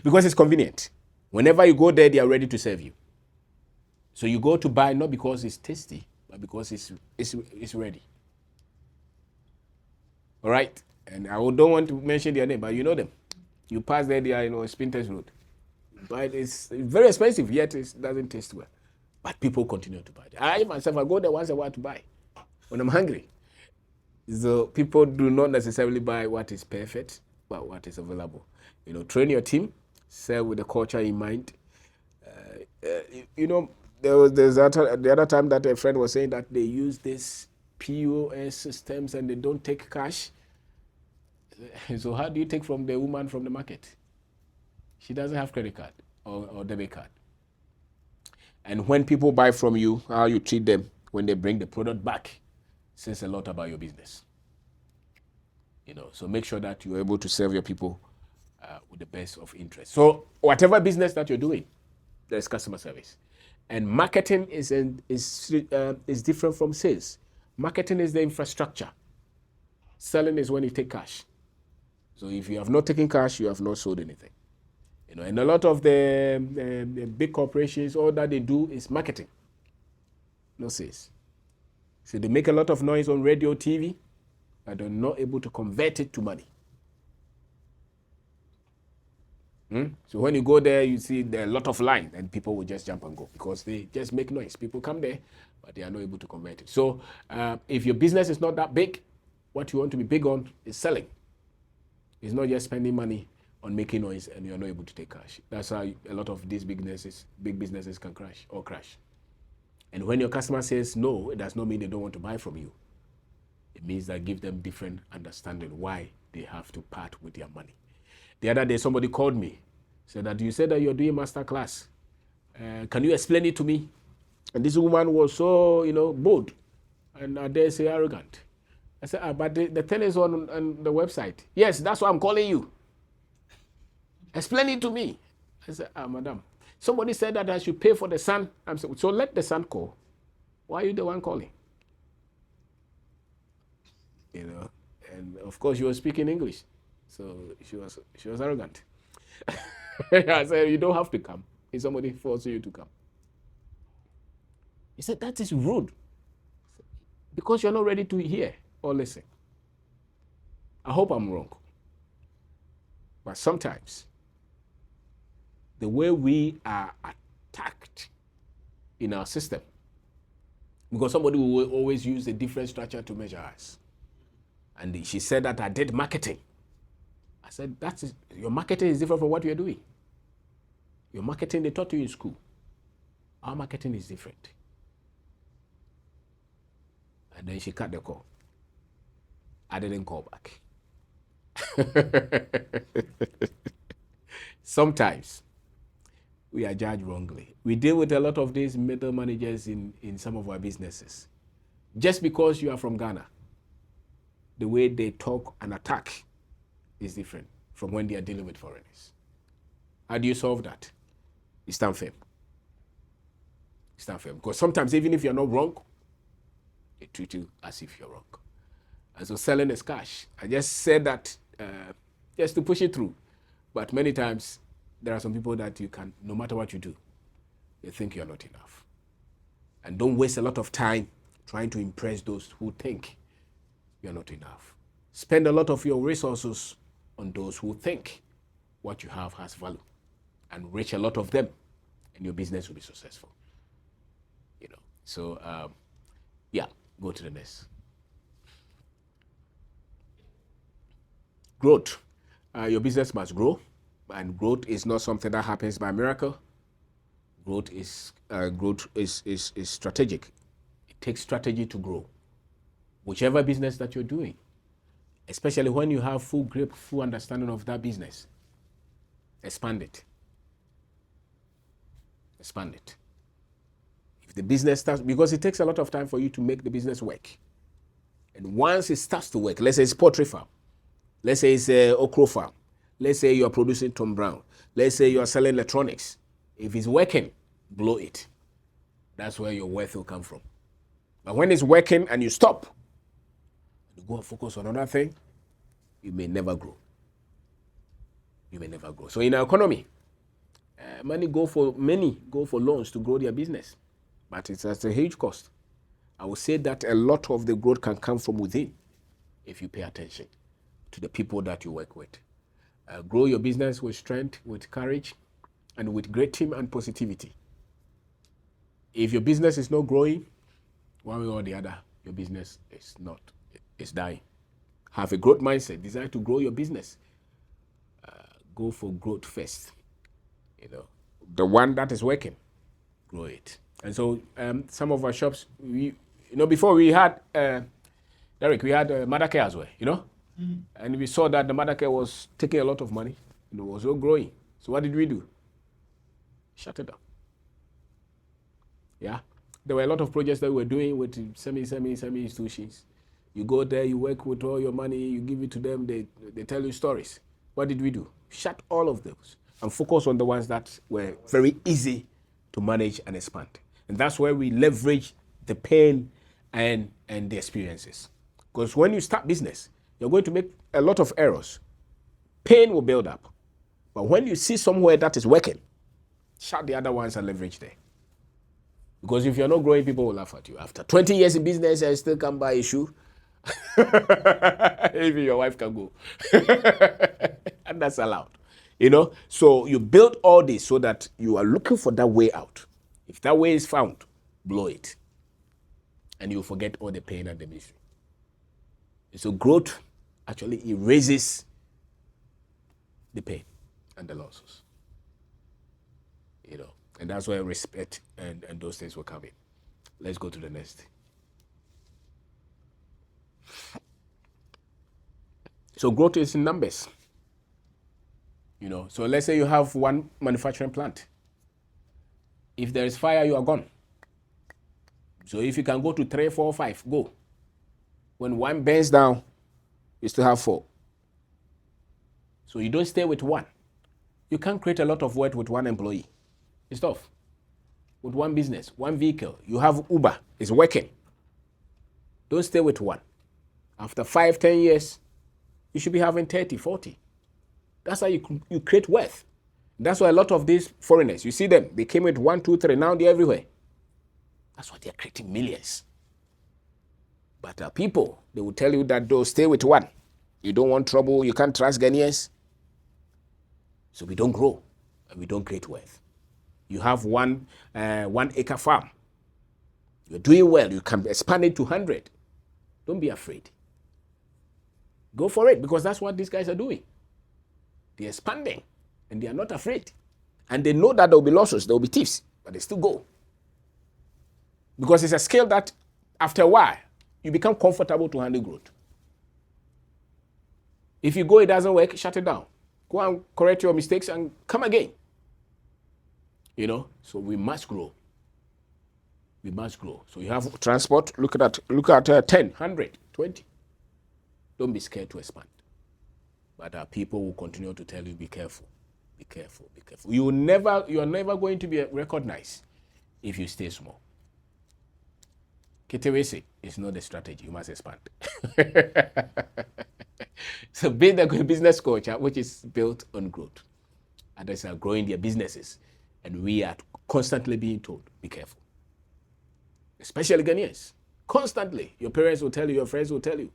Because it's convenient. Whenever you go there, they are ready to serve you. So you go to buy not because it's tasty, but because it's ready. All right? And I don't want to mention their name, but you know them. You pass there, they are Spinters Road. But it's very expensive, yet it doesn't taste well. But people continue to buy. I myself, I go there once a while to buy when I'm hungry. So people do not necessarily buy what is perfect, but what is available. Train your team, sell with the culture in mind. The other time that a friend was saying that they use this POS systems and they don't take cash. So how do you take from the woman from the market? She doesn't have credit card or debit card. And when people buy from you, how you treat them when they bring the product back says a lot about your business. So make sure that you're able to serve your people with the best of interest. So whatever business that you're doing, there's customer service. And marketing is different from sales. Marketing is the infrastructure. Selling is when you take cash. So if you have not taken cash, you have not sold anything. And a lot of the big corporations, all that they do is marketing, no sales. So they make a lot of noise on radio, TV, but they're not able to convert it to money. So when you go there, you see there are a lot of line, and people will just jump and go because they just make noise. People come there, but they are not able to convert it. So if your business is not that big, what you want to be big on is selling. It's not just spending money on making noise and you're not able to take cash. That's how a lot of these big businesses can crash. And when your customer says no, it does not mean they don't want to buy from you. It means that give them different understanding why they have to part with their money. The other day, somebody called me, said that you said that you're doing masterclass. Can you explain it to me? And this woman was so, bold and I dare say arrogant. I said, but the thing is on the website. Yes, that's why I'm calling you. Explain it to me. I said, madam, somebody said that I should pay for the son. I'm saying, so let the son call. Why are you the one calling? And of course she was speaking English. So she was arrogant. I said, you don't have to come. If somebody forces you to come. He said, that is rude. Because you're not ready to hear or listen. I hope I'm wrong. But sometimes, the way we are attacked in our system, because somebody will always use a different structure to measure us. And she said that I did marketing. I said, your marketing is different from what you're doing. Your marketing, they taught you in school. Our marketing is different. And then she cut the call. I didn't call back. Sometimes we are judged wrongly. We deal with a lot of these middle managers in some of our businesses. Just because you are from Ghana, the way they talk and attack is different from when they are dealing with foreigners. How do you solve that? You stand firm. Stand firm. Because sometimes even if you're not wrong, they treat you as if you're wrong. And so selling is cash. I just said that just to push it through. But many times, there are some people that you can, no matter what you do, they think you're not enough. And don't waste a lot of time trying to impress those who think you're not enough. Spend a lot of your resources on those who think what you have has value. And reach a lot of them, and your business will be successful. So, yeah, go to the next. Growth. Your business must grow, and growth is not something that happens by miracle. Growth is strategic. It takes strategy to grow. Whichever business that you're doing, especially when you have full grip, full understanding of that business, expand it. Expand it. If the business starts, because it takes a lot of time for you to make the business work. And once it starts to work, let's say it's poultry farm, let's say it's a okra farm, let's say you're producing Tom Brown, let's say you're selling electronics. If it's working, blow it. That's where your wealth will come from. But when it's working and you stop, you go and focus on another thing, you may never grow. You may never grow. So in our economy, many go for loans to grow their business, but it's at a huge cost. I would say that a lot of the growth can come from within if you pay attention to the people that you work with. Grow your business with strength, with courage, and with great team and positivity. If your business is not growing, one way or the other, your business is dying. Have a growth mindset. Desire to grow your business. Go for growth first. The one that is working, grow it. And so some of our shops, before we had, Derrick, we had mother care as well, Mm-hmm. And we saw that the mother care was taking a lot of money, and it was not growing. So what did we do? Shut it down. Yeah. There were a lot of projects that we were doing with semi institutions. You go there, you work with all your money, you give it to them, they tell you stories. What did we do? Shut all of those and focus on the ones that were very easy to manage and expand. And that's where we leverage the pain and the experiences. Because when you start business, you're going to make a lot of errors. Pain will build up. But when you see somewhere that is working, shut the other ones and leverage there. Because if you're not growing, people will laugh at you. After 20 years in business, I still can't buy a shoe. Even your wife can go. And that's allowed. So you build all this so that you are looking for that way out. If that way is found, blow it. And you'll forget all the pain and the misery. And so growth actually erases the pain and the losses. And that's where respect and those things will come in. Let's go to the next. So growth is in numbers. So let's say you have one manufacturing plant. If there is fire, you are gone. So if you can go to 3, 4, 5, go. When one burns down, you still have 4. So you don't stay with one. You can't create a lot of wealth with one employee. It's tough. With one business, one vehicle, you have Uber, it's working. Don't stay with one. After 5, 10 years, you should be having 30, 40. That's how you create wealth. That's why a lot of these foreigners, you see them, they came with 1, 2, 3, now they're everywhere. That's why they're creating millions. But people, they will tell you that they'll stay with one. You don't want trouble, you can't trust Ghanaians. So we don't grow and we don't create wealth. You have one acre farm. You're doing well, you can expand it to 100. Don't be afraid. Go for it, because that's what these guys are doing. They're expanding and they are not afraid. And they know that there will be losses, there will be thieves, but they still go. Because it's a skill that after a while, you become comfortable to handle growth. If you go, it doesn't work, shut it down. Go and correct your mistakes and come again. So we must grow. We must grow. So you have transport, look at 10, 100, 20. Don't be scared to expand. But people will continue to tell you, be careful, be careful, be careful. You are never going to be recognized if you stay small. Ketewese is not the strategy. You must expand. So build a business culture which is built on growth. Others are growing their businesses, and we are constantly being told, be careful. Especially Ghanaians. Constantly. Your parents will tell you, your friends will tell you.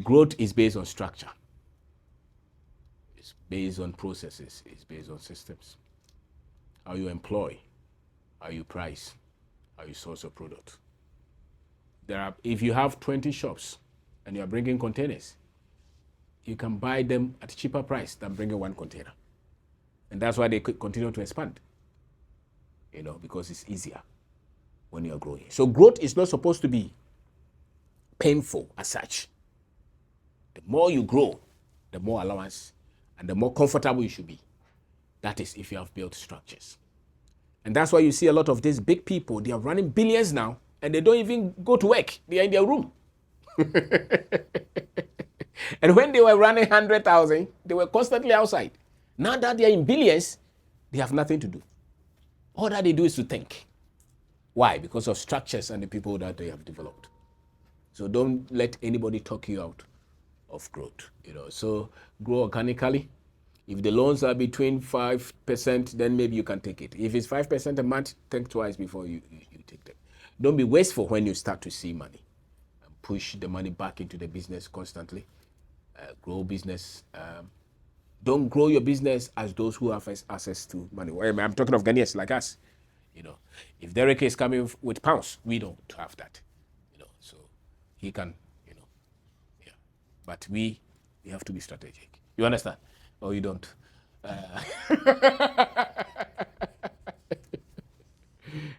Growth is based on structure. It's based on processes. It's based on systems. How you employ, how you price, how you source a product. If you have 20 shops and you are bringing containers, you can buy them at a cheaper price than bringing one container. And that's why they continue to expand. Because it's easier when you are growing. So growth is not supposed to be painful as such. The more you grow, the more allowance and the more comfortable you should be. That is if you have built structures. And that's why you see a lot of these big people, they are running billions now and they don't even go to work. They are in their room. And when they were running 100,000, they were constantly outside. Now that they are in billions, they have nothing to do. All that they do is to think. Why? Because of structures and the people that they have developed. So don't let anybody talk you out of growth. So grow organically. If the loans are between 5%, then maybe you can take it. If it's 5% a month, think twice before you take them. Don't be wasteful when you start to see money. Push the money back into the business constantly. Grow business. Don't grow your business as those who have access to money. I'm talking of Ghanaians like us. If Derrick is coming with pounds, we don't have that. So he can, yeah. But we have to be strategic. You understand? Or you don't?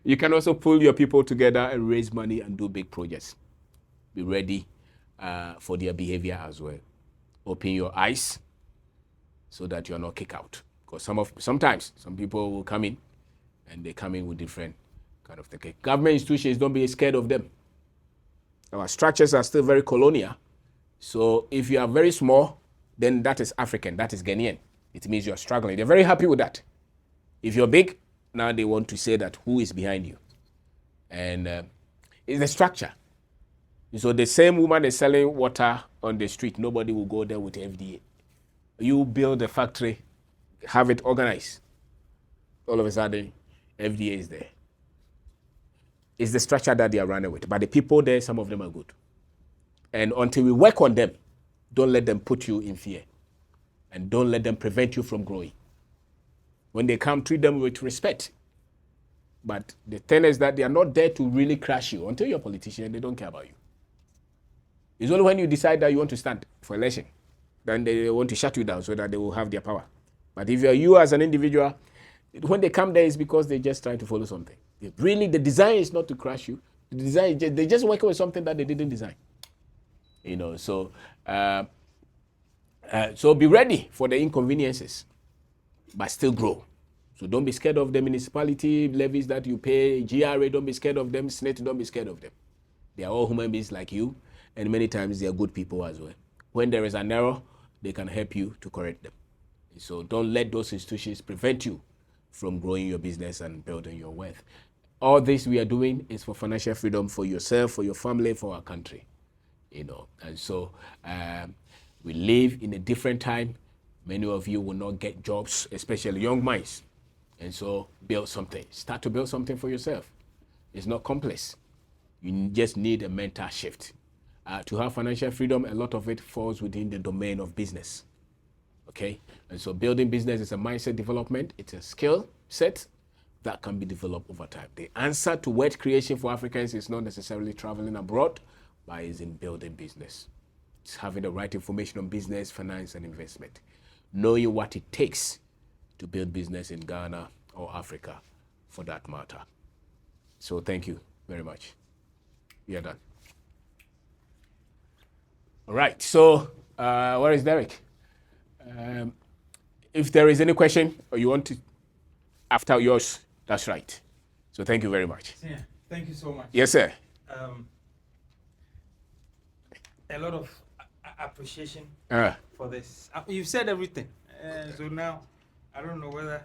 You can also pull your people together and raise money and do big projects. Be ready for their behavior as well. Open your eyes so that you're not kicked out. Because sometimes some people will come in and they come in with different kind of thinking. Government institutions, don't be scared of them. Our structures are still very colonial. So if you are very small, then that is African, that is Ghanaian. It means you're struggling. They're very happy with that. If you're big, now they want to say that who is behind you. And it's the structure. So the same woman is selling water on the street. Nobody will go there with FDA. You build a factory, have it organized. All of a sudden, FDA is there. It's the structure that they are running with. But the people there, some of them are good. And until we work on them, don't let them put you in fear. And don't let them prevent you from growing. When they come, treat them with respect. But the thing is that they are not there to really crush you. Until you're a politician, they don't care about you. It's only when you decide that you want to stand for election, then they want to shut you down so that they will have their power. But if you're you as an individual, When they come there, it's because they're just trying to follow something. Really, the design is not to crush you. The design, they're just working with something that they didn't design. So be ready for the inconveniences, but still grow. So don't be scared of the municipality levies that you pay, GRA, don't be scared of them, SNET, don't be scared of them. They are all human beings like you, and many times they are good people as well. When there is an error, they can help you to correct them. So don't let those institutions prevent you from growing your business and building your wealth. All this we are doing is for financial freedom for yourself, for your family, for our country. And so we live in a different time. Many of you will not get jobs, especially young minds. And so build something. Start to build something for yourself. It's not complex. You just need a mental shift. To have financial freedom, a lot of it falls within the domain of business. Okay? And so building business is a mindset development. It's a skill set that can be developed over time. The answer to wealth creation for Africans is not necessarily traveling abroad, but is in building business. It's having the right information on business, finance, and investment. Knowing what it takes to build business in Ghana or Africa, for that matter. So thank you very much. We are done. All right, so where is Derrick? If there is any question or you want to, after yours, that's right. So thank you very much. Yeah, thank you so much. Yes, sir. A lot of appreciation for this. You've said everything. So now, I don't know whether...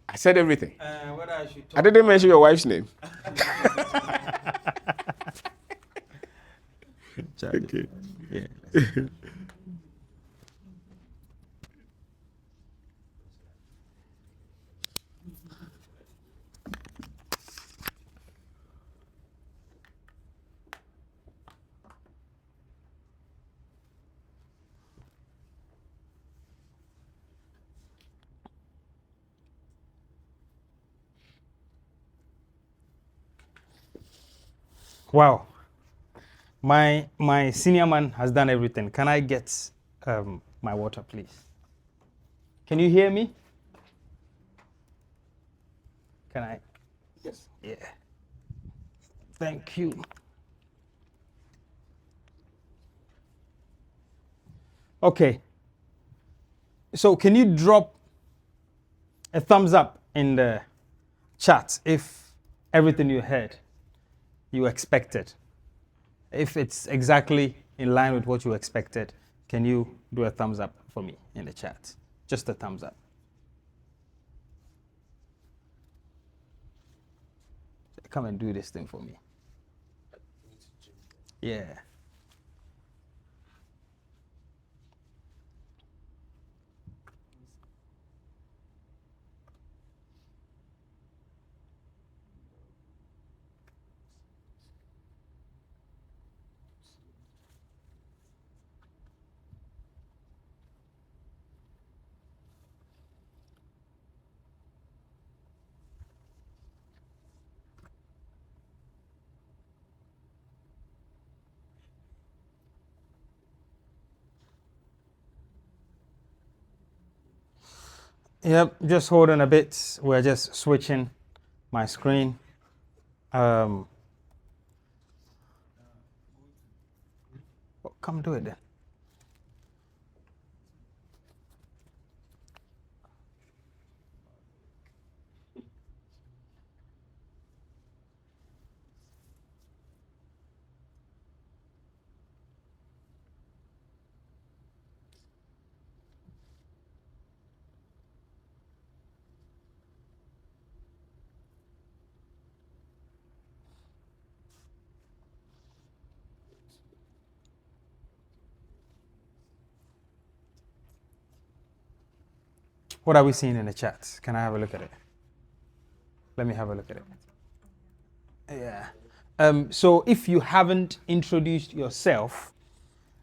I said everything. Whether I should talk. I didn't mention your wife's name. Okay. Yeah. Wow. My senior man has done everything. Can I get my water, please? Can you hear me? Can I? Yes. Yeah. Thank you. Okay. So can you drop a thumbs up in the chat if everything you heard you expected? If it's exactly in line with what you expected, can you do a thumbs up for me in the chat? Just a thumbs up. Come and do this thing for me. Yeah. Yep, just hold on a bit. We're just switching my screen. Come do it then. What are we seeing in the chat? Can I have a look at it? Let me have a look at it. Yeah. So if you haven't introduced yourself,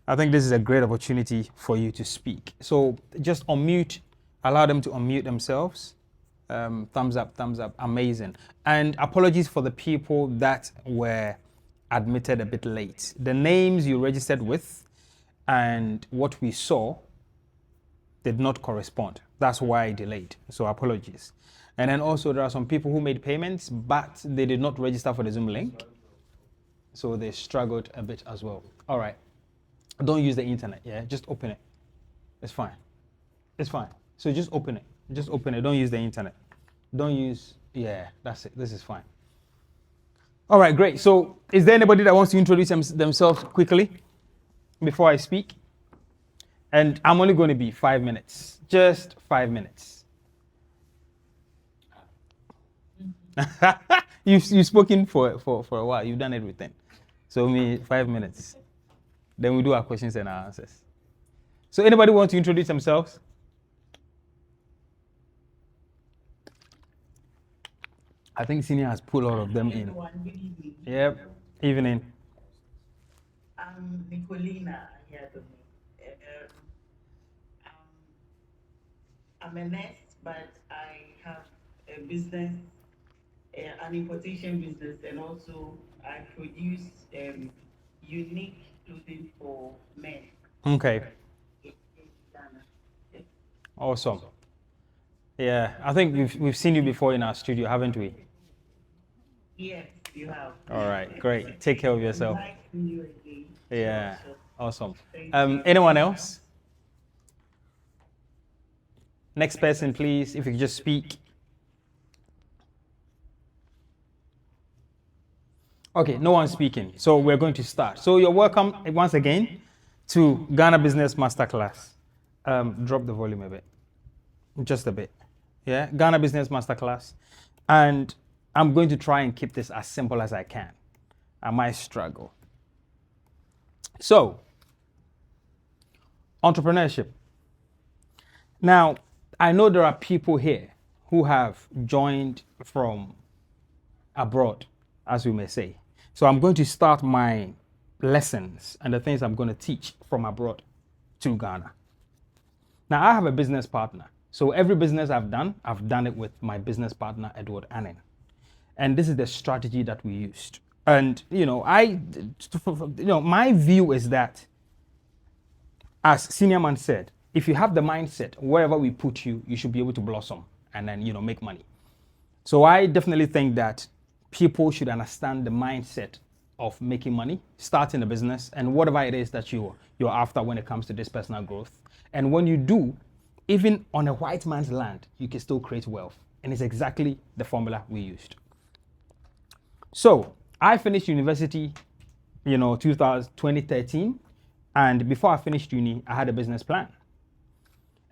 I think this is a great opportunity for you to speak. So just unmute, allow them to unmute themselves. Thumbs up, amazing. And apologies for the people that were admitted a bit late. The names you registered with and what we saw did not correspond. That's why I delayed. So apologies. And then also there are some people who made payments, but they did not register for the Zoom link. So they struggled a bit as well. All right. Don't use the internet. Yeah, just open it. It's fine. It's fine. So just open it. Just open it. Don't use the internet. Don't use, yeah, that's it. This is fine. All right, great. So is there anybody that wants to introduce themselves quickly before I speak? And I'm only going to be 5 minutes. Just 5 minutes. You've spoken for a while. You've done everything. So me, 5 minutes. Then we do our questions and our answers. So anybody want to introduce themselves? I think Senior has put a lot of them in. Everyone, good evening. Yep, evening. I'm Nicolina here. I'm a nurse, but I have a business, an importation business, and also I produce unique clothing for men. Okay. Awesome. Yeah, I think we've seen you before in our studio, haven't we? Yes, you have. All right, great. Take care of yourself. Nice to meet you again. Yeah, awesome. Anyone else? Next person, please, if you could just speak. Okay, no one's speaking, so we're going to start. So you're welcome once again to Ghana Business Masterclass. Drop the volume a bit, just a bit. Yeah, Ghana Business Masterclass. And I'm going to try and keep this as simple as I can. I might struggle. So, entrepreneurship. Now, I know there are people here who have joined from abroad, as we may say. So I'm going to start my lessons and the things I'm going to teach from abroad to Ghana. Now, I have a business partner. So every business I've done it with my business partner, Edward Annan. And this is the strategy that we used. And, my view is that, as Senior Man said, if you have the mindset, wherever we put you, you should be able to blossom and then, make money. So I definitely think that people should understand the mindset of making money, starting a business, and whatever it is that you're after when it comes to this personal growth. And when you do, even on a white man's land, you can still create wealth. And it's exactly the formula we used. So I finished university, 2013. And before I finished uni, I had a business plan.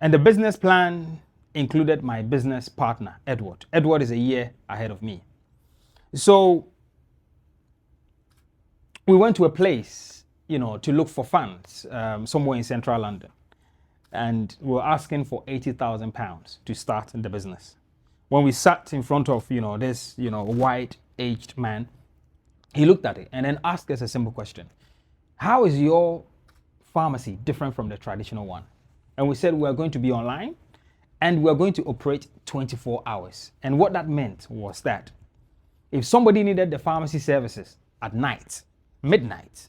And the business plan included my business partner, Edward. Edward is a year ahead of me. So we went to a place, to look for funds somewhere in central London. And we were asking for £80,000 to start the business. When we sat in front of, this, white-aged man, he looked at it and then asked us a simple question. How is your pharmacy different from the traditional one? And we said we're going to be online and we're going to operate 24 hours. And what that meant was that if somebody needed the pharmacy services at night, midnight,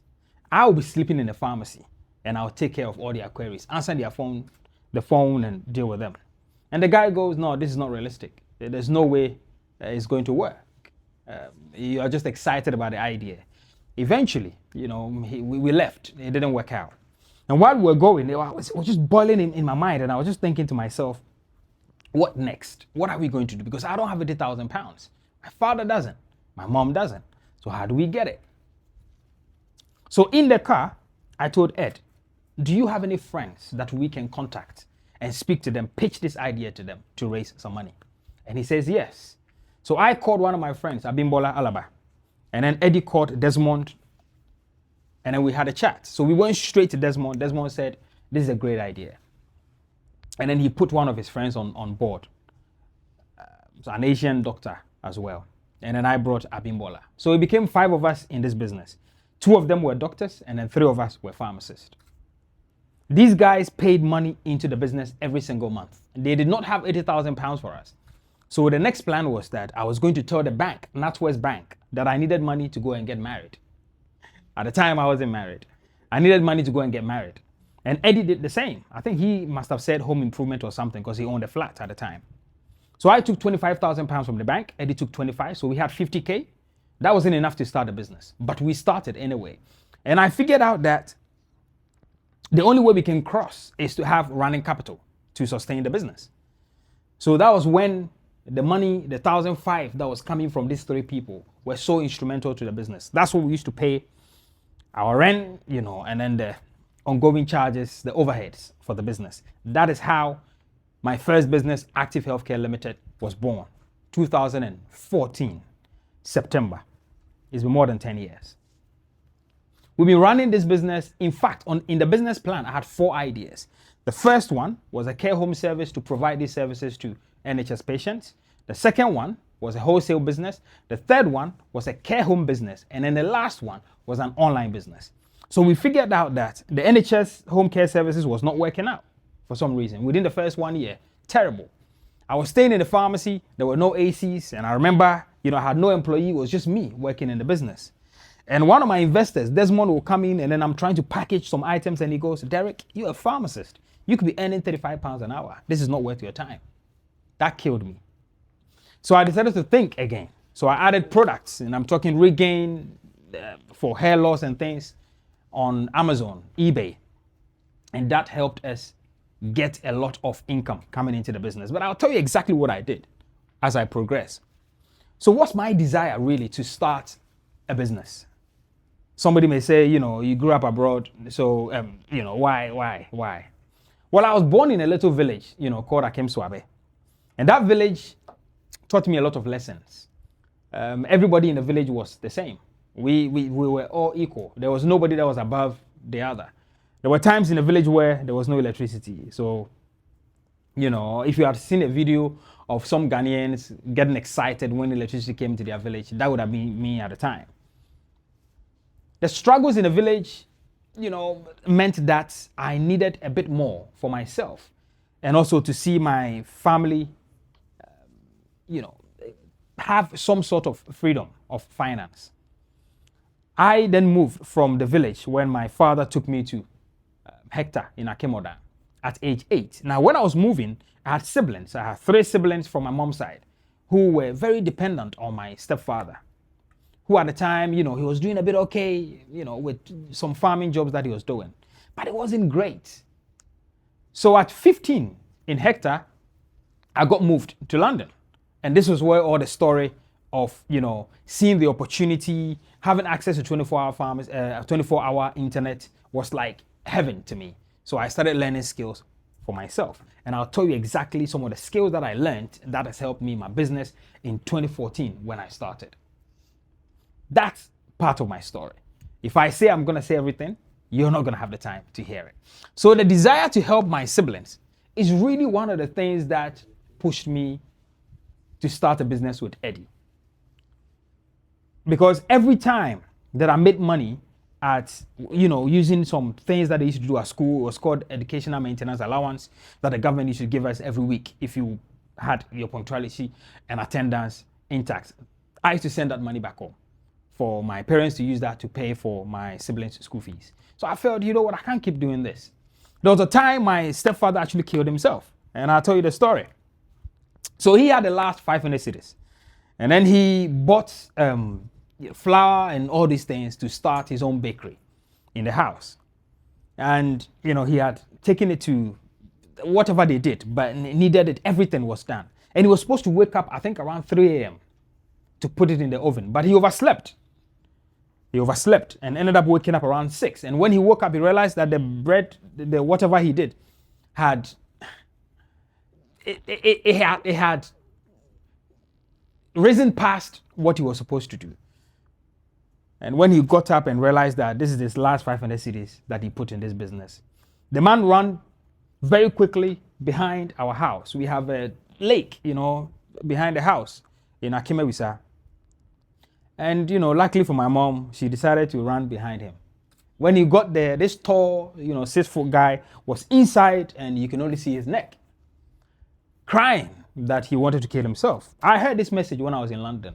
I will be sleeping in the pharmacy and I'll take care of all their queries, answer the phone and deal with them. And the guy goes, no, this is not realistic. There's no way it's going to work. You are just excited about the idea. Eventually, we left. It didn't work out. And while we were going, it was just boiling in my mind. And I was just thinking to myself, what next? What are we going to do? Because I don't have £80,000. My father doesn't. My mom doesn't. So how do we get it? So in the car, I told Ed, do you have any friends that we can contact and speak to them, pitch this idea to them to raise some money? And he says, yes. So I called one of my friends, Abimbola Alaba. And then Eddie called Desmond. And then we had a chat. So we went straight to Desmond. Desmond said, this is a great idea. And then he put one of his friends on board. So an Asian doctor as well. And then I brought Abimbola. So it became 5 of us in this business. 2 of them were doctors and then 3 of us were pharmacists. These guys paid money into the business every single month. They did not have £80,000 for us. So the next plan was that I was going to tell the bank, NatWest Bank, that I needed money to go and get married. At the time, I wasn't married. I needed money to go and get married. And Eddie did the same. I think he must have said home improvement or something because he owned a flat at the time. So I took 25,000 pounds from the bank. Eddie took 25. So we had 50K. That wasn't enough to start a business, but we started anyway. And I figured out that the only way we can cross is to have running capital to sustain the business. So that was when the money, the 1,005 that was coming from these three people were so instrumental to the business. That's what we used to pay our rent, and then the ongoing charges, the overheads for the business. That is how my first business, Aktive Healthcare Limited, was born. 2014, September. It's been more than 10 years. We've been running this business. In fact, in the business plan, I had 4 ideas. The first one was a care home service to provide these services to NHS patients. The second one was a wholesale business. The third one was a care home business. And then the last one was an online business. So we figured out that the NHS home care services was not working out for some reason. Within the first 1 year, terrible. I was staying in the pharmacy. There were no ACs. And I remember, I had no employee. It was just me working in the business. And one of my investors, Desmond, will come in and then I'm trying to package some items and he goes, Derrick, you're a pharmacist. You could be earning £35 an hour. This is not worth your time. That killed me. So I decided to think again. So I added products and I'm talking Regain for hair loss and things on Amazon, eBay. And that helped us get a lot of income coming into the business. But I'll tell you exactly what I did as I progress. So what's my desire really to start a business? Somebody may say, you grew up abroad, so, why? Well, I was born in a little village, called Akim Soabe. And that village taught me a lot of lessons. Everybody in the village was the same. We were all equal. There was nobody that was above the other. There were times in the village where there was no electricity. So, if you had seen a video of some Ghanaians getting excited when electricity came to their village, that would have been me at the time. The struggles in the village, meant that I needed a bit more for myself and also to see my family, have some sort of freedom of finance. I then moved from the village when my father took me to Hector in Akimoda at age 8. Now, when I was moving, I had siblings. I had 3 siblings from my mom's side who were very dependent on my stepfather, who at the time, he was doing a bit okay, with some farming jobs that he was doing, but it wasn't great. So at 15 in Hector, I got moved to London. And this was where all the story of, seeing the opportunity, having access to 24-hour internet was like heaven to me. So I started learning skills for myself. And I'll tell you exactly some of the skills that I learned that has helped me in my business in 2014 when I started. That's part of my story. If I say I'm going to say everything, you're not going to have the time to hear it. So the desire to help my siblings is really one of the things that pushed me to start a business with Eddie. Because every time that I made money at, using some things that they used to do at school, it was called educational maintenance allowance that the government used to give us every week if you had your punctuality and attendance intact. I used to send that money back home for my parents to use that to pay for my siblings' school fees. So I felt, I can't keep doing this. There was a time my stepfather actually killed himself. And I'll tell you the story. So he had the last 500 cedis. And then he bought flour and all these things to start his own bakery in the house. And, he had taken it to whatever they did, but needed it. Everything was done. And he was supposed to wake up, I think, around 3 a.m. to put it in the oven. But he overslept. He overslept and ended up waking up around 6. And when he woke up, he realized that the bread, whatever he did, had it had risen past what he was supposed to do. And when he got up and realized that this is his last 500 cedis that he put in this business, the man ran very quickly behind our house. We have a lake, behind the house in Akimewisa. And, luckily for my mom, she decided to run behind him. When he got there, this tall, 6-foot guy was inside and you can only see his neck, crying that he wanted to kill himself. I heard this message when I was in London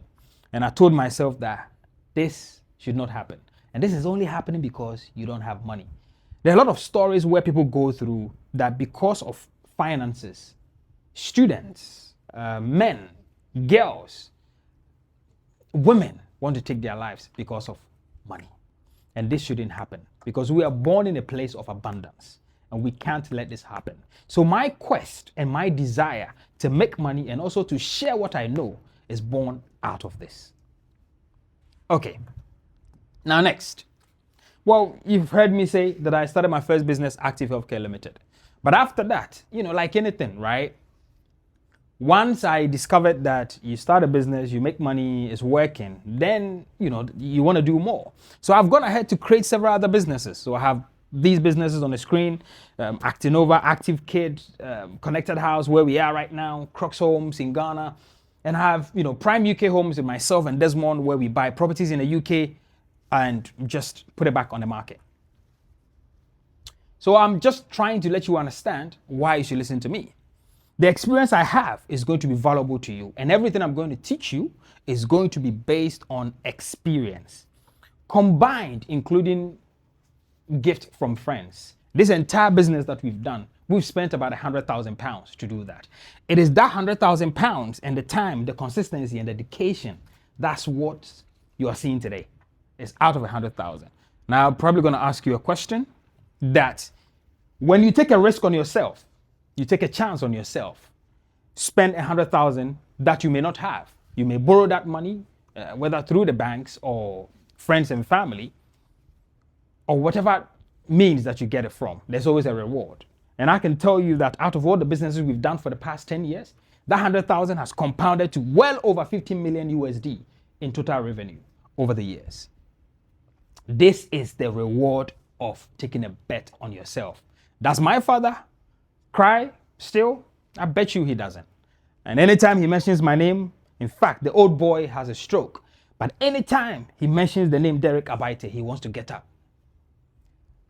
and I told myself that this should not happen. And this is only happening because you don't have money. There are a lot of stories where people go through that because of finances, students men, girls, women want to take their lives because of money. And this shouldn't happen because we are born in a place of abundance and we can't let this happen. So my quest and my desire to make money and also to share what I know is born out of this. Okay, now next. Well, you've heard me say that I started my first business, Aktive Healthcare Limited. But after that, like anything, right? Once I discovered that you start a business, you make money, it's working, then, you want to do more. So I've gone ahead to create several other businesses. So I have these businesses on the screen, Actinova, Active Kid, Connected House, where we are right now, Crocs Homes in Ghana, and I have, Prime UK Homes with myself and Desmond, where we buy properties in the UK and just put it back on the market. So I'm just trying to let you understand why you should listen to me. The experience I have is going to be valuable to you, and everything I'm going to teach you is going to be based on experience, combined, including gift from friends. This entire business that we've done, we've spent about £100,000 to do that. It is that £100,000 and the time, the consistency, and the dedication. That's what you are seeing today. It's out of 100,000. Now, I'm probably going to ask you a question that when you take a risk on yourself, you take a chance on yourself, spend 100,000 that you may not have. You may borrow that money, whether through the banks or friends and family, or whatever means that you get it from. There's always a reward. And I can tell you that out of all the businesses we've done for the past 10 years, that 100,000 has compounded to well over 15 million USD in total revenue over the years. This is the reward of taking a bet on yourself. Does my father cry still? I bet you he doesn't. And anytime he mentions my name, in fact, the old boy has a stroke. But anytime he mentions the name Derrick Abaitey, he wants to get up.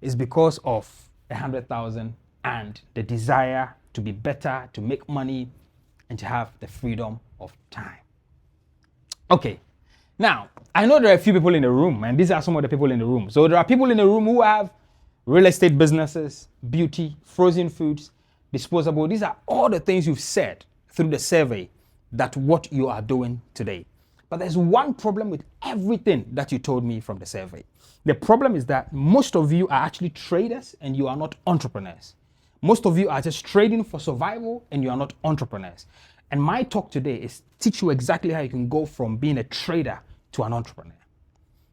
It's because of 100,000 and the desire to be better, to make money, and to have the freedom of time. Okay, now, I know there are a few people in the room, and these are some of the people in the room. So there are people in the room who have real estate businesses, beauty, frozen foods, disposable. These are all the things you've said through the survey that what you are doing today. But there's one problem with everything that you told me from the survey. The problem is that most of you are actually traders and you are not entrepreneurs. Most of you are just trading for survival and you are not entrepreneurs. And my talk today is teach you exactly how you can go from being a trader to an entrepreneur.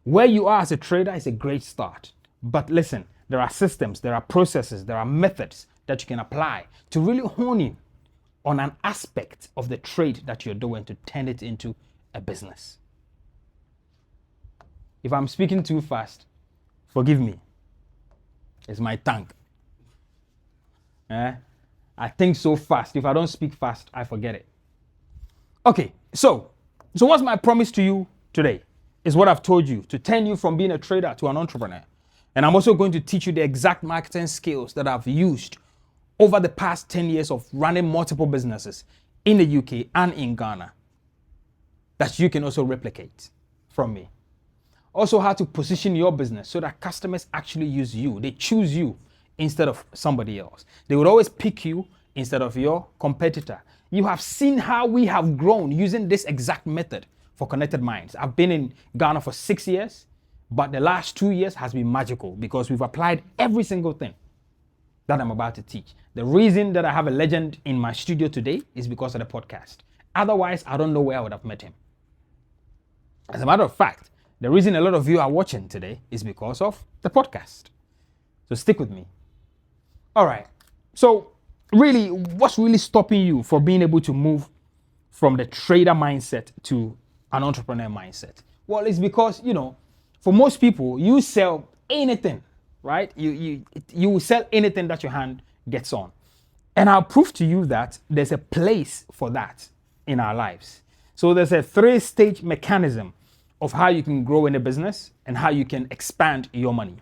Where you are as a trader is a great start. But listen, there are systems, there are processes, there are methods that you can apply to really hone in on an aspect of the trade that you're doing to turn it into a business. If I'm speaking too fast, forgive me. It's my tongue. I think so fast. If I don't speak fast, I forget it. Okay, so what's my promise to you today? Is what I've told you, to turn you from being a trader to an entrepreneur. And I'm also going to teach you the exact marketing skills that I've used over the past 10 years of running multiple businesses in the UK and in Ghana that you can also replicate from me. Also, how to position your business so that customers actually use you. They choose you instead of somebody else. They would always pick you instead of your competitor. You have seen how we have grown using this exact method for Konnected Minds. I've been in Ghana for 6 years, but the last 2 years has been magical because we've applied every single thing that I'm about to teach. The reason that I have a legend in my studio today is because of the podcast. Otherwise, I don't know where I would have met him. As a matter of fact, the reason a lot of you are watching today is because of the podcast. So stick with me. All right. So really, what's really stopping you from being able to move from the trader mindset to an entrepreneur mindset? Well, it's because, for most people, you sell anything, right? You will sell anything that your hand gets on. And I'll prove to you that there's a place for that in our lives. So there's a 3-stage mechanism of how you can grow in a business and how you can expand your money.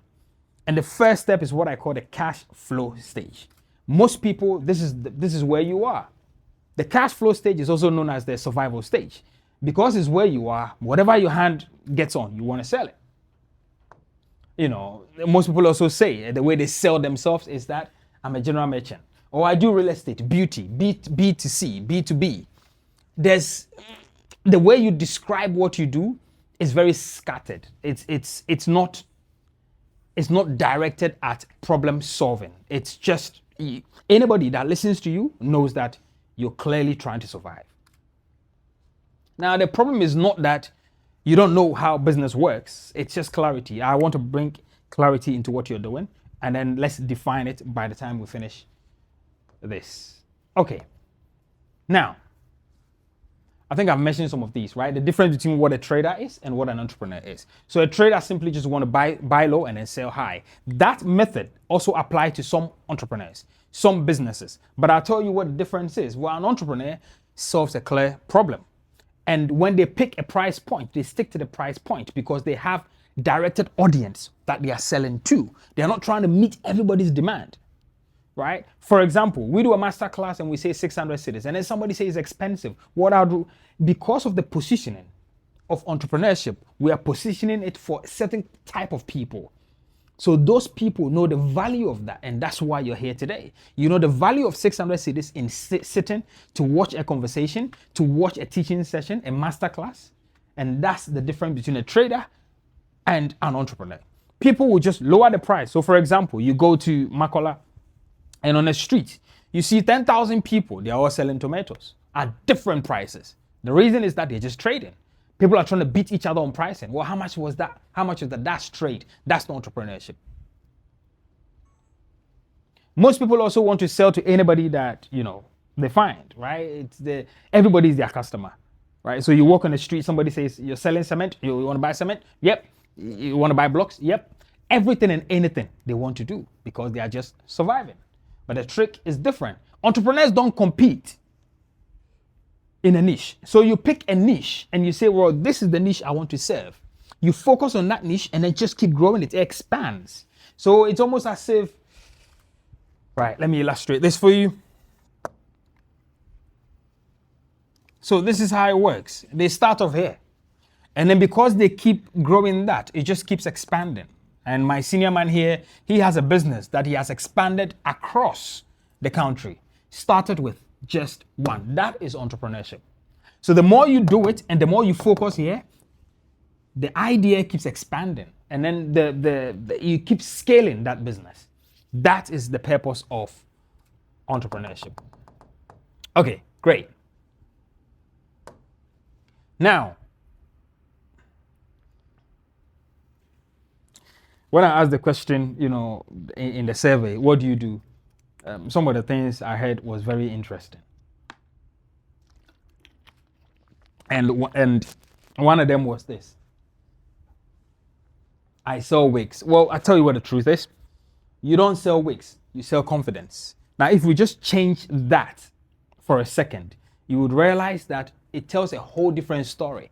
And the first step is what I call the cash flow stage. Most people, this is where you are. The cash flow stage is also known as the survival stage. Because it's where you are, whatever your hand gets on, you want to sell it. Most people also say the way they sell themselves is that I'm a general merchant, or I do real estate, beauty, B2C, B2B. there's the way you describe what you do is very scattered. It's not directed at problem solving. It's just anybody that listens to you knows that you're clearly trying to survive. Now, the problem is not that you don't know how business works. It's just clarity. I want to bring clarity into what you're doing, and then let's define it by the time we finish this. Okay. Now, I think I've mentioned some of these, right? The difference between what a trader is and what an entrepreneur is. So a trader simply just want to buy low and then sell high. That method also applies to some entrepreneurs, some businesses. But I'll tell you what the difference is. Well, an entrepreneur solves a clear problem. And when they pick a price point, they stick to the price point because they have directed audience that they are selling to. They're not trying to meet everybody's demand, right? For example, we do a masterclass and we say 600 cedis, and then somebody says it's expensive. What I'll do, because of the positioning of entrepreneurship, we are positioning it for a certain type of people. So those people know the value of that, and that's why you're here today. You know the value of 600 cedis in sitting to watch a conversation, to watch a teaching session, a masterclass, and that's the difference between a trader and an entrepreneur. People will just lower the price. So for example, you go to Makola and on the street, you see 10,000 people, they're all selling tomatoes at different prices. The reason is that they're just trading. People are trying to beat each other on pricing. Well, how much was that? How much is that? That's trade. That's not entrepreneurship. Most people also want to sell to anybody that, they find, right? Everybody is their customer, right? So you walk on the street, somebody says, you're selling cement. You want to buy cement? Yep. You want to buy blocks? Yep. Everything and anything they want to do because they are just surviving. But the trick is different. Entrepreneurs don't compete in a niche. So you pick a niche and you say, well, this is the niche I want to serve. You focus on that niche and then just keep growing it. It expands. So it's almost as if, right, let me illustrate this for you. So this is how it works. They start off here. And then because they keep growing that, it just keeps expanding. And my senior man here, he has a business that he has expanded across the country. Started with just one. That is entrepreneurship. So the more you do it and the more you focus here, the idea keeps expanding. And then you keep scaling that business. That is the purpose of entrepreneurship. Okay, great. Now, when I asked the question, in the survey, what do you do? Some of the things I heard was very interesting. And one of them was this. I sell wigs. Well, I tell you what the truth is. You don't sell wigs, you sell confidence. Now, if we just change that for a second, you would realize that it tells a whole different story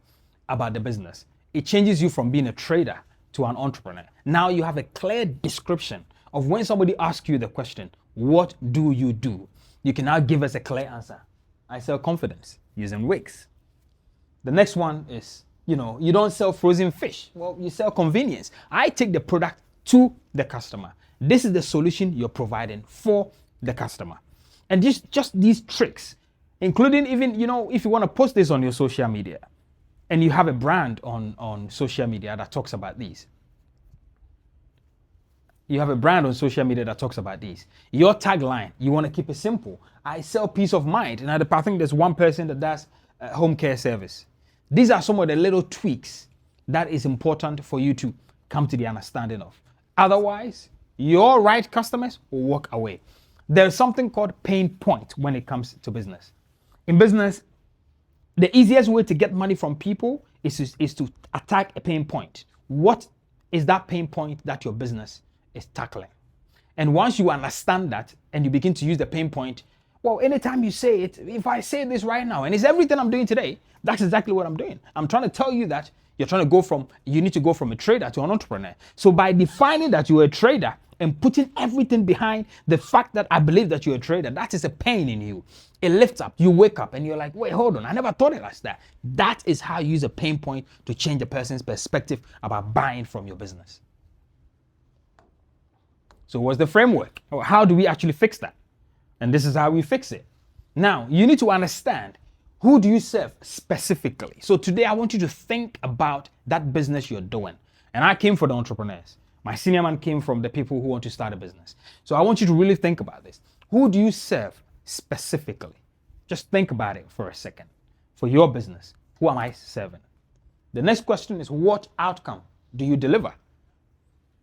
about the business. It changes you from being a trader to an entrepreneur. Now you have a clear description of when somebody asks you the question, what do you do? You can now give us a clear answer. I sell confidence using wigs. The next one is, you don't sell frozen fish. Well, you sell convenience. I take the product to the customer. This is the solution you're providing for the customer. And just these tricks, including even, if you want to post this on your social media, and you have a brand on social media that talks about these. You have a brand on social media that talks about these. Your tagline, you want to keep it simple. I sell peace of mind. And I think there's one person that does home care service. These are some of the little tweaks that is important for you to come to the understanding of. Otherwise, your right customers will walk away. There's something called pain point when it comes to business. In business, the easiest way to get money from people is to attack a pain point. What is that pain point that your business is tackling? And once you understand that and you begin to use the pain point, well, anytime you say it, if I say this right now, and it's everything I'm doing today, that's exactly what I'm doing. I'm trying to tell you that you need to go from a trader to an entrepreneur. So by defining that you're a trader and putting everything behind the fact that I believe that you're a trader, that is a pain in you. It lifts up, you wake up and you're like, wait, hold on, I never thought it like that. That is how you use a pain point to change a person's perspective about buying from your business. So what's the framework? How do we actually fix that? And this is how we fix it. Now, you need to understand Who do you serve specifically? So today I want you to think about that business you're doing. And I came for the entrepreneurs. My senior man came from the people who want to start a business. So I want you to really think about this. Who do you serve specifically? Just think about it for a second. For your business, who am I serving? The next question is, what outcome do you deliver?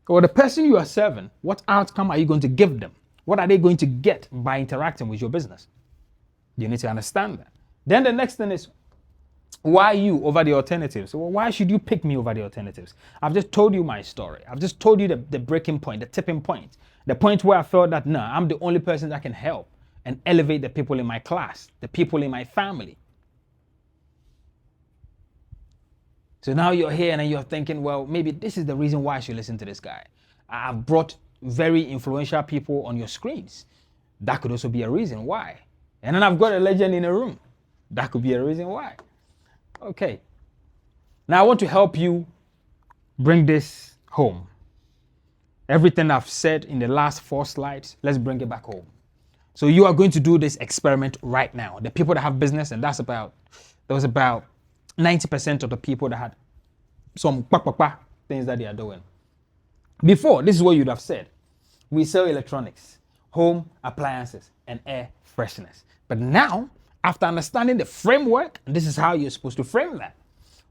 Or the person you are serving, what outcome are you going to give them? What are they going to get by interacting with your business? You need to understand that. Then the next thing is, why you over the alternatives? Well, why should you pick me over the alternatives? I've just told you my story. I've just told you the breaking point, the tipping point, the point where I felt that, no, I'm the only person that can help and elevate the people in my class, the people in my family. So now you're here and you're thinking, well, maybe this is the reason why I should listen to this guy. I've brought very influential people on your screens. That could also be a reason why. And then I've got a legend in a room. That could be a reason why. Okay. Now I want to help you bring this home. Everything I've said in the last 4 slides, let's bring it back home. So you are going to do this experiment right now. The people that have business, and there was about 90% of the people that had some things that they are doing. Before, this is what you'd have said. We sell electronics, home appliances, and air fresheners. But now, after understanding the framework, and this is how you're supposed to frame that,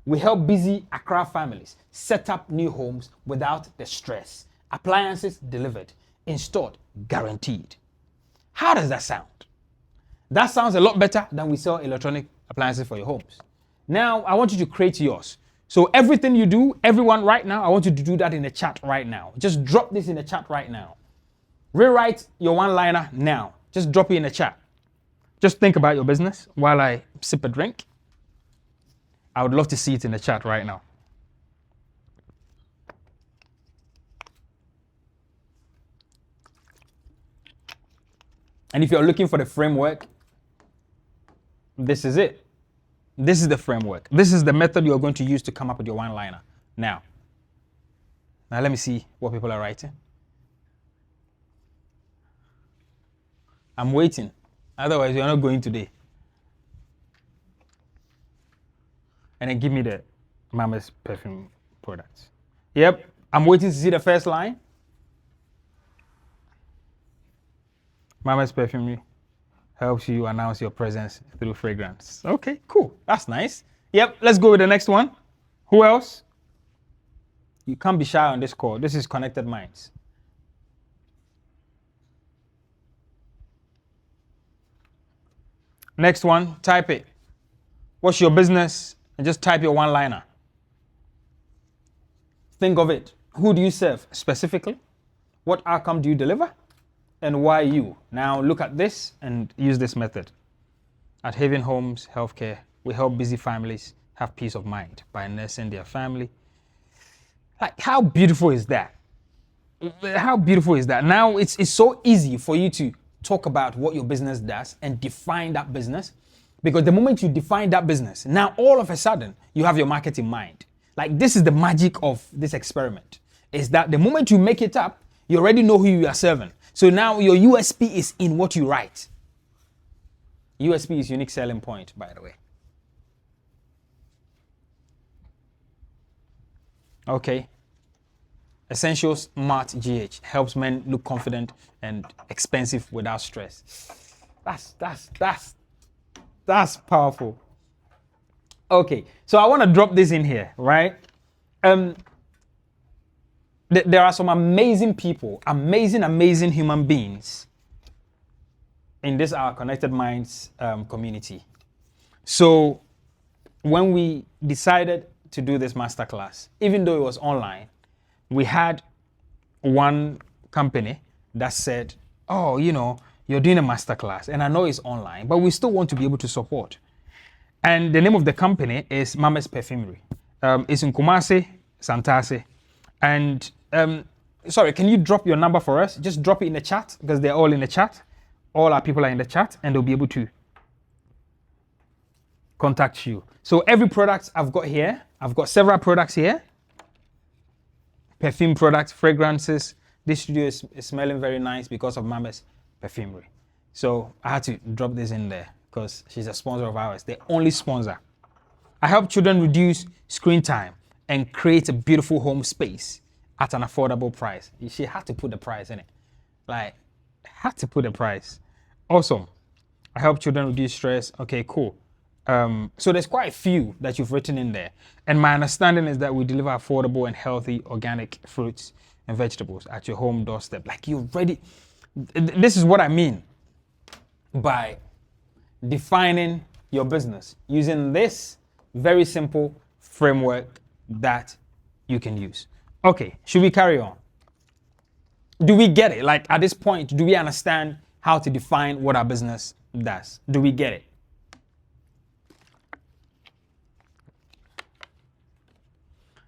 we help busy Accra families set up new homes without the stress. Appliances delivered, installed, guaranteed. How does that sound? That sounds a lot better than we sell electronic appliances for your homes. Now, I want you to create yours. So everything you do, everyone right now, I want you to do that in the chat right now. Just drop this in the chat right now. Rewrite your one-liner now. Just drop it in the chat. Just think about your business while I sip a drink. I would love to see it in the chat right now. And if you're looking for the framework, this is it. This is the framework. This is the method you're going to use to come up with your one-liner. Now let me see what people are writing. I'm waiting. Otherwise, you're not going today. And then give me the Mama's perfume products. Yep, I'm waiting to see the first line. Mama's perfume helps you announce your presence through fragrance. Okay, cool. That's nice. Yep, let's go with the next one. Who else? You can't be shy on this call. This is Konnected Minds. Next one, type it. What's your business? And just type your one-liner. Think of it. Who do you serve specifically? What outcome do you deliver? And why you? Now look at this and use this method. At Haven Homes Healthcare, we help busy families have peace of mind by nursing their family. Like, how beautiful is that? How beautiful is that? Now it's so easy for you to talk about what your business does and define that business, because the moment you define that business, now all of a sudden you have your market in mind. Like, this is the magic of this experiment, is that the moment you make it up, you already know who you are serving. So now your USP is in what you write. USP is unique selling point, by the way. Okay. Essential Smart GH helps men look confident and expensive without stress. That's powerful. Okay, so I want to drop this in here, right? There are some amazing people, amazing human beings in this our Konnected Minds community. So when we decided to do this masterclass, even though it was online, we had one company that said, oh, you know, you're doing a masterclass, and I know it's online, but we still want to be able to support. And the name of the company is Mama's Perfumery. It's in Kumasi, Santase. And sorry, can you drop your number for us? Just drop it in the chat, because they're all in the chat. All our people are in the chat, and they'll be able to contact you. So every product I've got here, I've got several products here. Perfume products, fragrances. This studio is smelling very nice because of Mama's Perfumery. So I had to drop this in there. because she's a sponsor of ours, the only sponsor. I help children reduce screen time and create a beautiful home space at an affordable price. She had to put the price in it. Like, had to put the price. Awesome. I help children reduce stress. Okay, cool. So there's quite a few that you've written in there. And my understanding is that we deliver affordable and healthy organic fruits and vegetables at your home doorstep. Like, you're ready. This is what I mean by defining your business using this very simple framework that you can use. Okay, should we carry on? Do we get it? Like, at this point, do we understand how to define what our business does? Do we get it?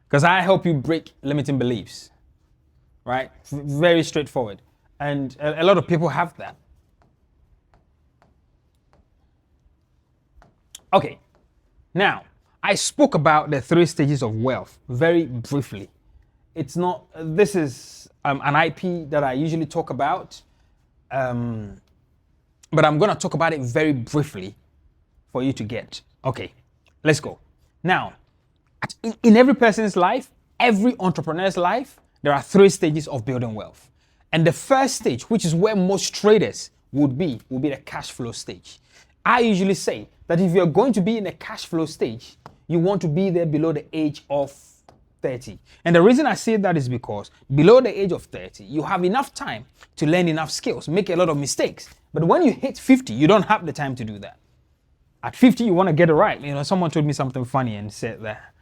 Because I help you break limiting beliefs, right? Very straightforward. And a lot of people have that. Okay, now, I spoke about the 3 stages of wealth very briefly. It's not, this is an IP that I usually talk about, but I'm going to talk about it very briefly for you to get. Okay, let's go. Now, in every person's life, every entrepreneur's life, there are 3 stages of building wealth. And the first stage, which is where most traders would be the cash flow stage. I usually say that if you're going to be in a cash flow stage, you want to be there below the age of 30. And the reason I say that is because below the age of 30, you have enough time to learn enough skills, make a lot of mistakes. But when you hit 50, you don't have the time to do that. At 50, you want to get it right. You know, someone told me something funny and said that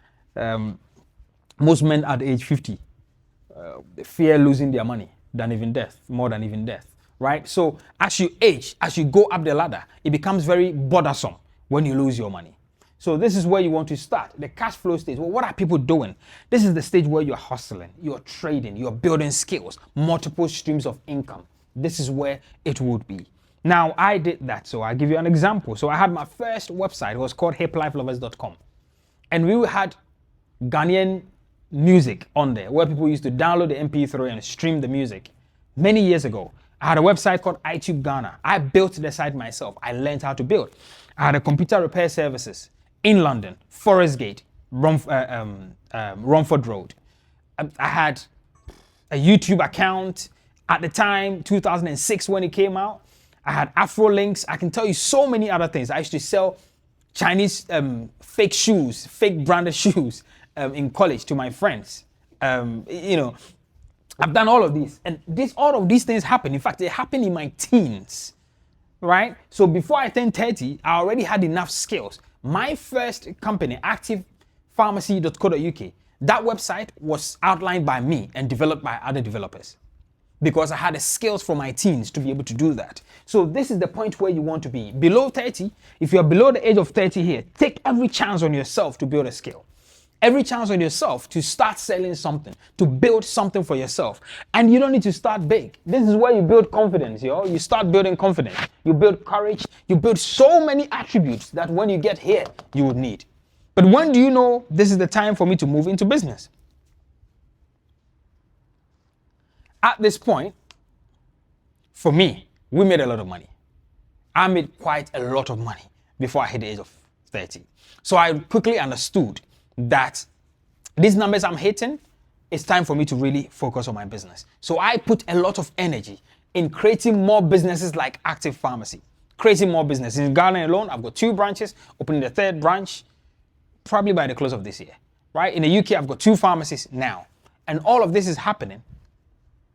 most men at age 50 fear losing their money than even death, more than even death, right? So as you age, as you go up the ladder, it becomes very bothersome when you lose your money. So this is where you want to start, the cash flow stage. Well, what are people doing? This is the stage where you're hustling, you're trading, you're building skills, multiple streams of income. This is where it would be. Now, I did that, so I'll give you an example. So I had my first website. It was called hiplifelovers.com. And we had Ghanaian music on there where people used to download the MP3 and stream the music. Many years ago, I had a website called iTube Ghana. I built the site myself. I learned how to build. I had a computer repair services in London, Forest Gate, Romford Road. I had a YouTube account at the time, 2006 when it came out. I had Afro links. I can tell you so many other things. I used to sell Chinese fake shoes, fake branded shoes in college to my friends. You know, I've done all of these. And all of these things happen. In fact, they happened in my teens, right? So before I turned 30, I already had enough skills. My first company, activepharmacy.co.uk, that website was outlined by me and developed by other developers because I had the skills from my teens to be able to do that. So this is the point where you want to be. Below 30, if you're below the age of 30 here, take every chance on yourself to build a skill. Every chance on yourself to start selling something, to build something for yourself. And you don't need to start big. This is where you build confidence, yo. You start building confidence. You build courage. You build so many attributes that when you get here, you would need. But when do you know this is the time for me to move into business? At this point, for me, we made a lot of money. I made quite a lot of money before I hit the age of 30. So I quickly understood that these numbers I'm hitting, it's time for me to really focus on my business. So I put a lot of energy in creating more businesses like Active Pharmacy, creating more business. In Ghana alone, I've got 2 branches, opening the 3rd branch, probably by the close of this year, right? In the UK, I've got 2 pharmacies now. And all of this is happening.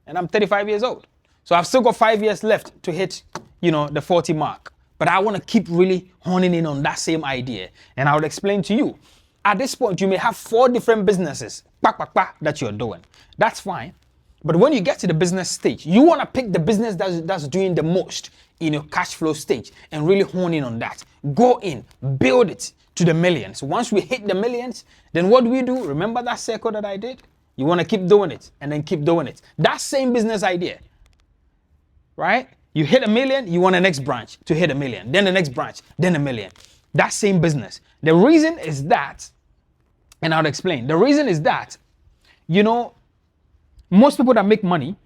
And I'm 35 years old. So I've still got 5 years left to hit, the 40 mark. But I want to keep really honing in on that same idea. And I will explain to you. At this point, you may have 4 different businesses that you're doing. That's fine. But when you get to the business stage, you want to pick the business that's doing the most in your cash flow stage and really hone in on that. Go in, build it to the millions. Once we hit the millions, then what do we do? Remember that circle that I did? You want to keep doing it and then keep doing it. That same business idea, right? You hit 1 million, you want the next branch to hit 1 million, then the next branch, then 1 million. That same business. The reason is that, and I'll explain. The reason is that, most people that make money,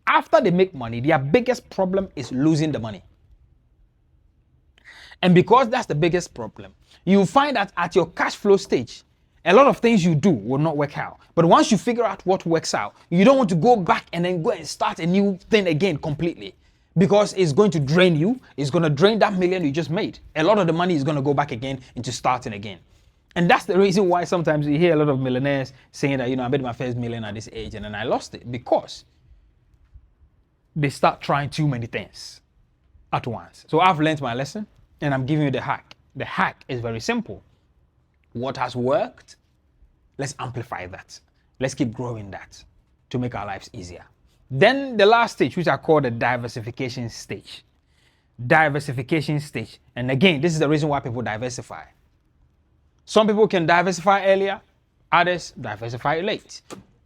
after they make money, their biggest problem is losing the money. And because that's the biggest problem, you find that at your cash flow stage, a lot of things you do will not work out. But once you figure out what works out, you don't want to go back and then go and start a new thing again completely, because it's going to drain you. It's going to drain that million you just made. A lot of the money is going to go back again into starting again. And that's the reason why sometimes you hear a lot of millionaires saying that, I made my first million at this age and then I lost it, because they start trying too many things at once. So I've learned my lesson and I'm giving you the hack. The hack is very simple. What has worked, let's amplify that. Let's keep growing that to make our lives easier. Then the last stage, which I call the diversification stage. Diversification stage. And again, this is the reason why people diversify. Some people can diversify earlier, others diversify late.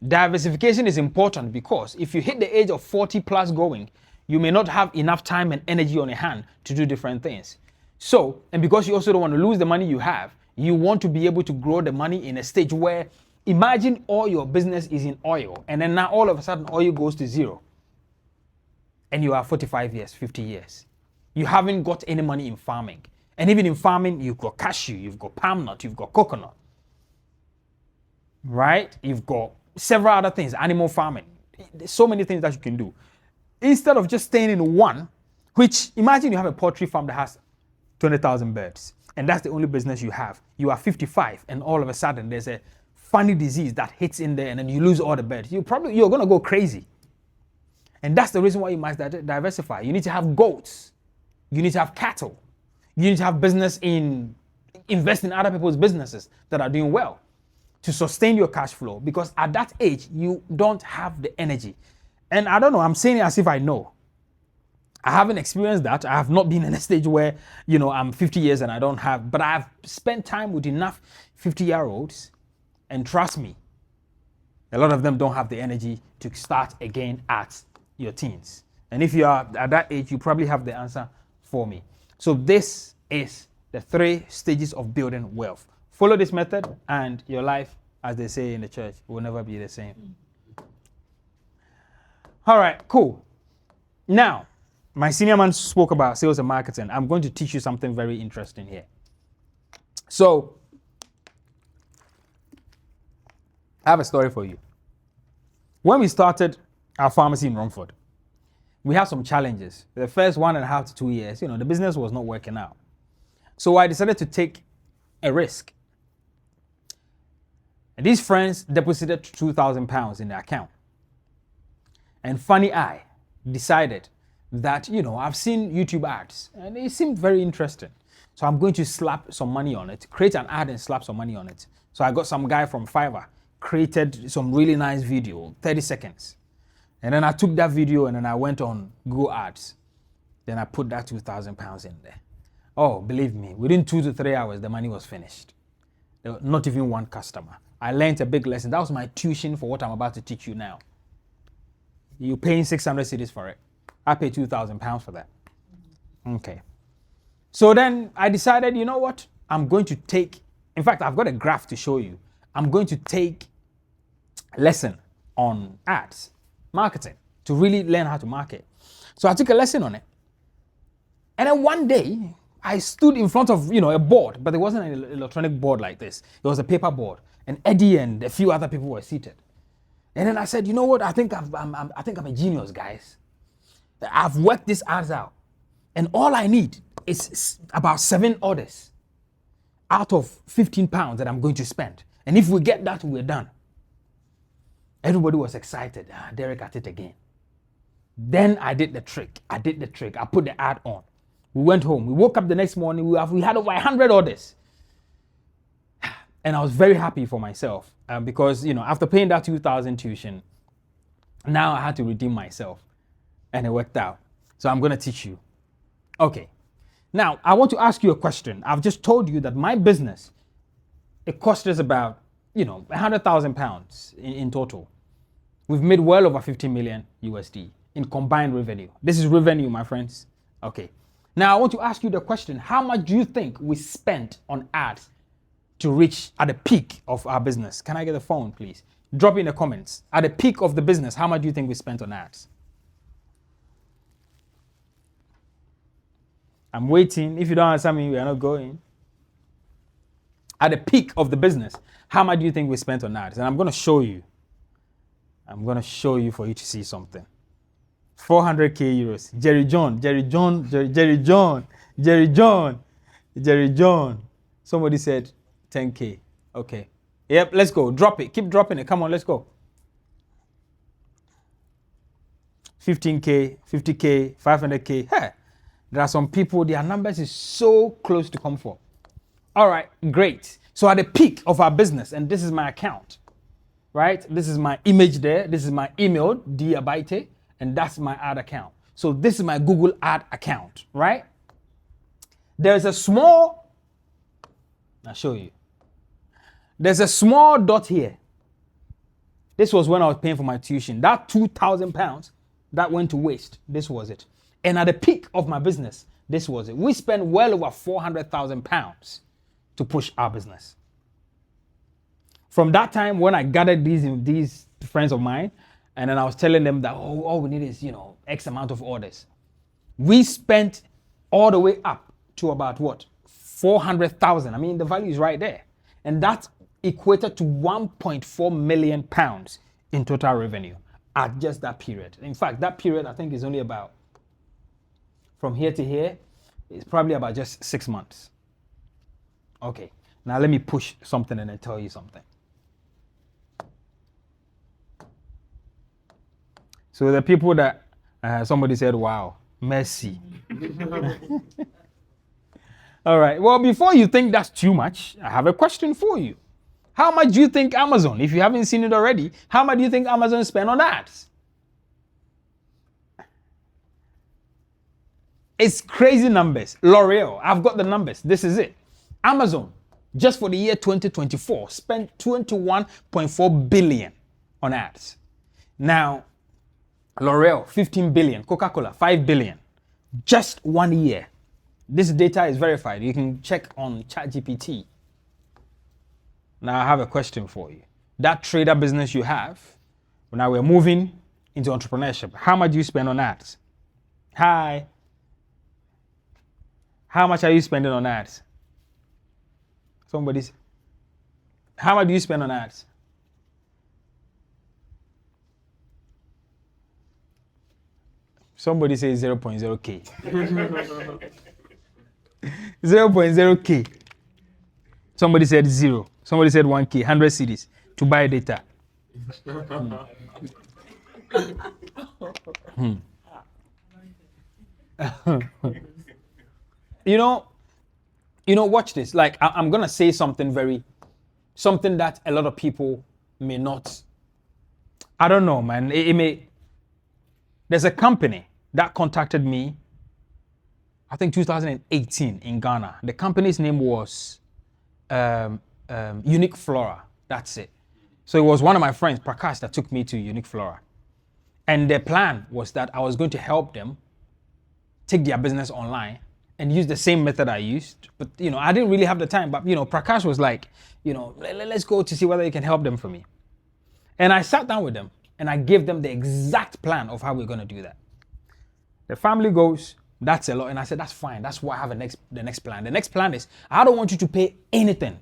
Diversification is important because if you hit the age of 40 plus going, you may not have enough time and energy on your hand to do different things. So, and because you also don't want to lose the money you have, you want to be able to grow the money in a stage where, imagine all your business is in oil, and then now all of a sudden oil goes to zero. And you are 45 years, 50 years. You haven't got any money in farming. And even in farming, you've got cashew, you've got palm nut, you've got coconut. Right? You've got several other things, animal farming. There's so many things that you can do. Instead of just staying in one, which imagine you have a poultry farm that has 20,000 birds, and that's the only business you have. You are 55, and all of a sudden there's a funny disease that hits in there, and then you lose all the birds. You're going to go crazy. And that's the reason why you must diversify. You need to have goats. You need to have cattle. You need to have invest in other people's businesses that are doing well to sustain your cash flow, because at that age, you don't have the energy. And I don't know, I'm saying it as if I know. I haven't experienced that. I have not been in a stage where, I'm 50 years and I don't have, but I've spent time with enough 50-year-olds, and trust me, a lot of them don't have the energy to start again at your teens. And if you are at that age, you probably have the answer for me. So this is the 3 stages of building wealth. Follow this method and your life, as they say in the church, will never be the same. All right, cool. Now, my senior man spoke about sales and marketing. I'm going to teach you something very interesting here. So, I have a story for you. When we started our pharmacy in Romford, we had some challenges. The first 1.5 to 2 years, the business was not working out. So I decided to take a risk. And these friends deposited £2,000 in their account. And funny I decided that, I've seen YouTube ads and it seemed very interesting. So I'm going to slap some money on it, create an ad and slap some money on it. So I got some guy from Fiverr, created some really nice video, 30 seconds. And then I took that video and then I went on Google Ads. Then I put that £2,000 in there. Oh, believe me, within 2 to 3 hours, the money was finished. There was not even one customer. I learned a big lesson. That was my tuition for what I'm about to teach you now. You're paying 600 cedis for it. I paid £2,000 for that. Okay. So then I decided, you know what? I'm going to take, in fact, I've got a graph to show you. I'm going to take a lesson on ads, marketing, to really learn how to market. So I took a lesson on it. And then one day, I stood in front of, a board, but it wasn't an electronic board like this. It was a paper board. And Eddie and a few other people were seated. And then I said, you know what? I think I'm a genius, guys. I've worked these ads out. And all I need is about 7 orders out of £15 that I'm going to spend. And if we get that, we're done. Everybody was excited. Derrick at it again. Then I did the trick. I put the ad on. We went home. We woke up the next morning. We had over 100 orders. And I was very happy for myself because, after paying that 2,000 tuition, now I had to redeem myself. And it worked out. So I'm going to teach you. Okay. Now, I want to ask you a question. I've just told you that my business, it cost us about, £100,000 in total. We've made well over 50 million USD in combined revenue. This is revenue, my friends. Okay. Now, I want to ask you the question, how much do you think we spent on ads to reach at the peak of our business? Can I get a phone, please? Drop in the comments. At the peak of the business, how much do you think we spent on ads? I'm waiting. If you don't answer me, we are not going. At the peak of the business, how much do you think we spent on ads? And I'm going to show you. I'm going to show you for you to see something. 400k euros. Jerry John. Somebody said 10k. Okay. Yep, let's go. Drop it. Keep dropping it. Come on, let's go. 15k, 50k, 500k. Hey, there are some people, their numbers is so close to come for. All right, great. So at the peak of our business, and this is my account, right? This is my image there. This is my email, Derrick Abaitey, and that's my ad account. So this is my Google ad account, right? There's a small, I'll show you. There's a small dot here. This was when I was paying for my tuition. That £2,000, that went to waste. This was it. And at the peak of my business, this was it. We spent well over £400,000 to push our business. From that time when I gathered these friends of mine, and then I was telling them that, oh, all we need is, X amount of orders. We spent all the way up to about what? 400,000. I mean, the value is right there. And that equated to 1.4 million pounds in total revenue at just that period. In fact, that period I think is only about, from here to here, it's probably about just 6 months. Okay, now let me push something and then tell you something. So the people that, somebody said, wow, mercy. All right, well, before you think that's too much, I have a question for you. How much do you think Amazon, if you haven't seen it already, how much do you think Amazon spend on ads? It's crazy numbers. L'Oreal, I've got the numbers. This is it. Amazon, just for the year 2024, spent 21.4 billion on ads. Now, L'Oreal, 15 billion. Coca-Cola, 5 billion. Just 1 year. This data is verified. You can check on ChatGPT. Now, I have a question for you. That trader business you have, now we're moving into entrepreneurship. How much do you spend on ads? Hi. How much are you spending on ads? How much do you spend on ads? Somebody says 0.0k. 0.0k. Somebody said 0. Somebody said 1k, 100 cedis to buy data. Watch this. Like, I'm going to say something that a lot of people may not, I don't know, man. There's a company that contacted me, I think 2018 in Ghana. The company's name was Unique Flora. That's it. So it was one of my friends, Prakash, that took me to Unique Flora. And their plan was that I was going to help them take their business online and use the same method I used. But, I didn't really have the time. But, Prakash was like, let's go to see whether you can help them for me. And I sat down with them and I gave them the exact plan of how we're going to do that. The family goes, that's a lot. And I said, that's fine. That's why I have the next plan. The next plan is, I don't want you to pay anything.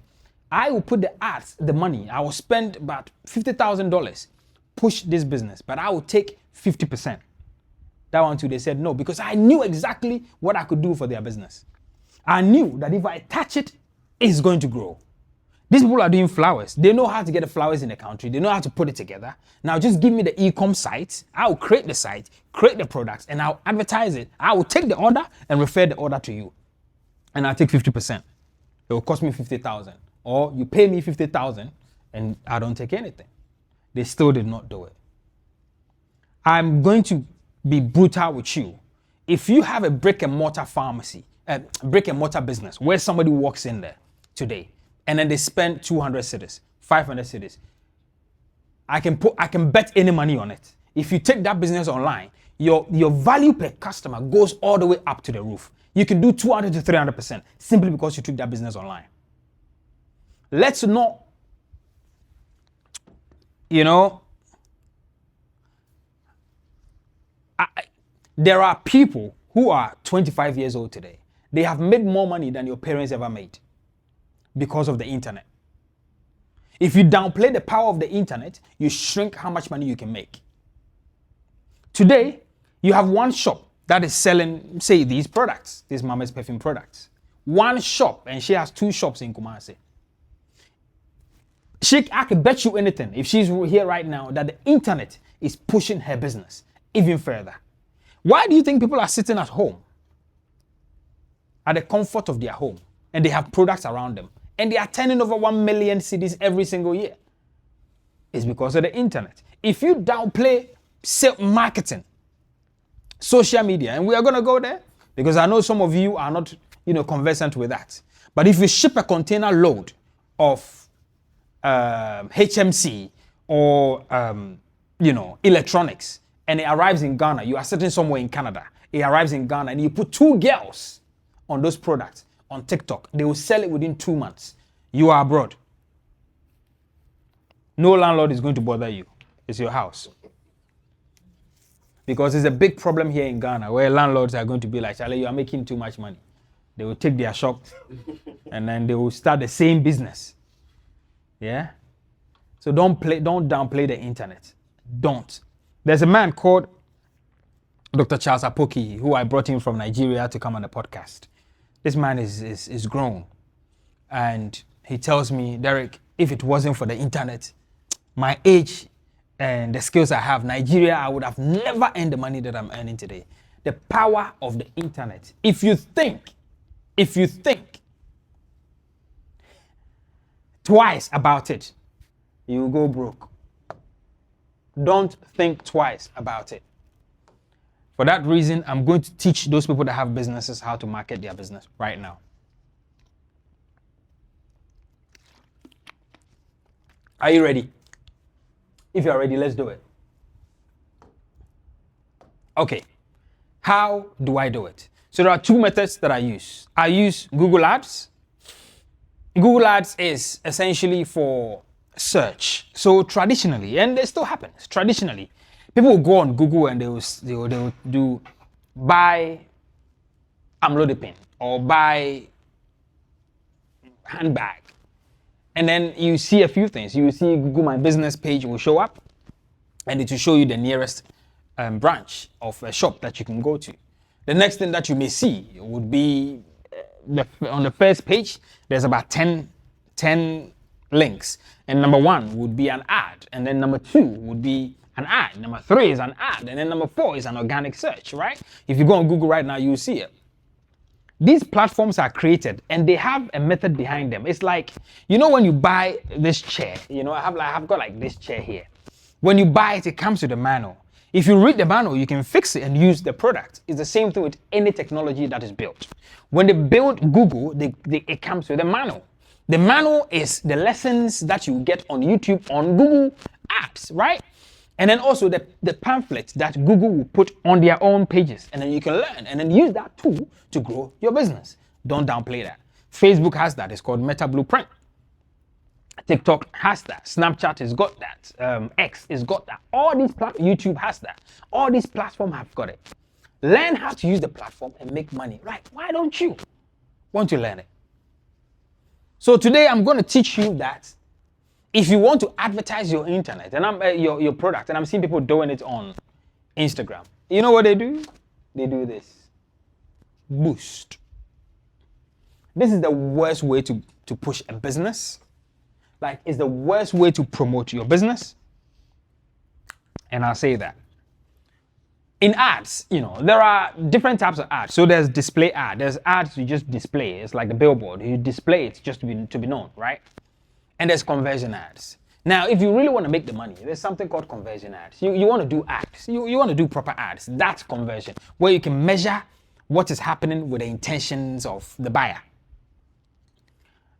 I will put the ads, the money. I will spend about $50,000, push this business, but I will take 50%. That one too, they said no, because I knew exactly what I could do for their business. I knew that if I touch it, it's going to grow. These people are doing flowers. They know how to get the flowers in the country. They know how to put it together. Now just give me the e-com site. I will create the site, create the products, and I'll advertise it. I will take the order and refer the order to you. And I'll take 50%. It will cost me 50,000. Or you pay me 50,000 and I don't take anything. They still did not do it. I'm going to be brutal with you. If you have a brick and mortar pharmacy, a brick and mortar business where somebody walks in there today and then they spend 200 cedis, 500 cedis, I can bet any money on it. If you take that business online, your value per customer goes all the way up to the roof. You can do 200 to 300% simply because you took that business online. Let's not, there are people who are 25 years old today They have made more money than your parents ever made because of the internet. If you downplay the power of the internet, you shrink how much money you can make. Today, you have one shop that is selling, say, these products, these Mama's perfume products. One shop, and she has 2 shops in Kumasi. I can bet you anything, if she's here right now, that the internet is pushing her business even further. Why do you think people are sitting at home, at the comfort of their home, and they have products around them, and they are turning over 1 million cedis every single year? It's because of the internet. If you downplay marketing, social media, and we are going to go there because I know some of you are not, conversant with that. But if you ship a container load of HMC or, electronics, and it arrives in Ghana, you are sitting somewhere in Canada, it arrives in Ghana, and you put 2 girls on those products on TikTok, they will sell it within 2 months. You are abroad. No landlord is going to bother you. It's your house. Because it's a big problem here in Ghana where landlords are going to be like, Charlie, you are making too much money. They will take their shop and then they will start the same business. Yeah? So don't downplay the internet. Don't. There's a man called Dr. Charles Apoki, who I brought in from Nigeria to come on the podcast. This man is grown. And he tells me, Derrick, if it wasn't for the internet, my age and the skills I have, Nigeria, I would have never earned the money that I'm earning today. The power of the internet. If you think twice about it, you will go broke. Don't think twice about it. For that reason, I'm going to teach those people that have businesses how to market their business right now. Are you ready? If you're ready, let's do it. Okay. How do I do it? So there are 2 methods that I use. I use Google Ads. Google Ads is essentially for search. So traditionally, and it still happens, traditionally, people will go on Google and they will do buy amlodipine or buy handbag. And then you see a few things. You will see Google My Business page will show up and it will show you the nearest branch of a shop that you can go to. The next thing that you may see would be on the first page, there's about 10 links. And number 1 would be an ad. And then number 2 would be an ad. Number 3 is an ad. And then number 4 is an organic search, right? If you go on Google right now, you'll see it. These platforms are created and they have a method behind them. It's like, when you buy this chair, I've got like this chair here. When you buy it, it comes with a manual. If you read the manual, you can fix it and use the product. It's the same thing with any technology that is built. When they build Google, it comes with a manual. The manual is the lessons that you get on YouTube, on Google apps, right? And then also the pamphlets that Google will put on their own pages. And then you can learn and then use that tool to grow your business. Don't downplay that. Facebook has that. It's called Meta Blueprint. TikTok has that. Snapchat has got that. X has got that. All these YouTube has that. All these platforms have got it. Learn how to use the platform and make money. Right? Why don't you want to learn it? So today I'm going to teach you that if you want to advertise your internet and your product, and I'm seeing people doing it on Instagram. You know what they do? They do this. Boost. This is the worst way to push a business. Like, it's the worst way to promote your business. And I'll say that. In ads, there are different types of ads. So there's display ad. There's ads you just display. It's like the billboard. You display it just to be known, right? And there's conversion ads. Now, if you really want to make the money, there's something called conversion ads. You want to do ads. You want to do proper ads. That's conversion, where you can measure what is happening with the intentions of the buyer.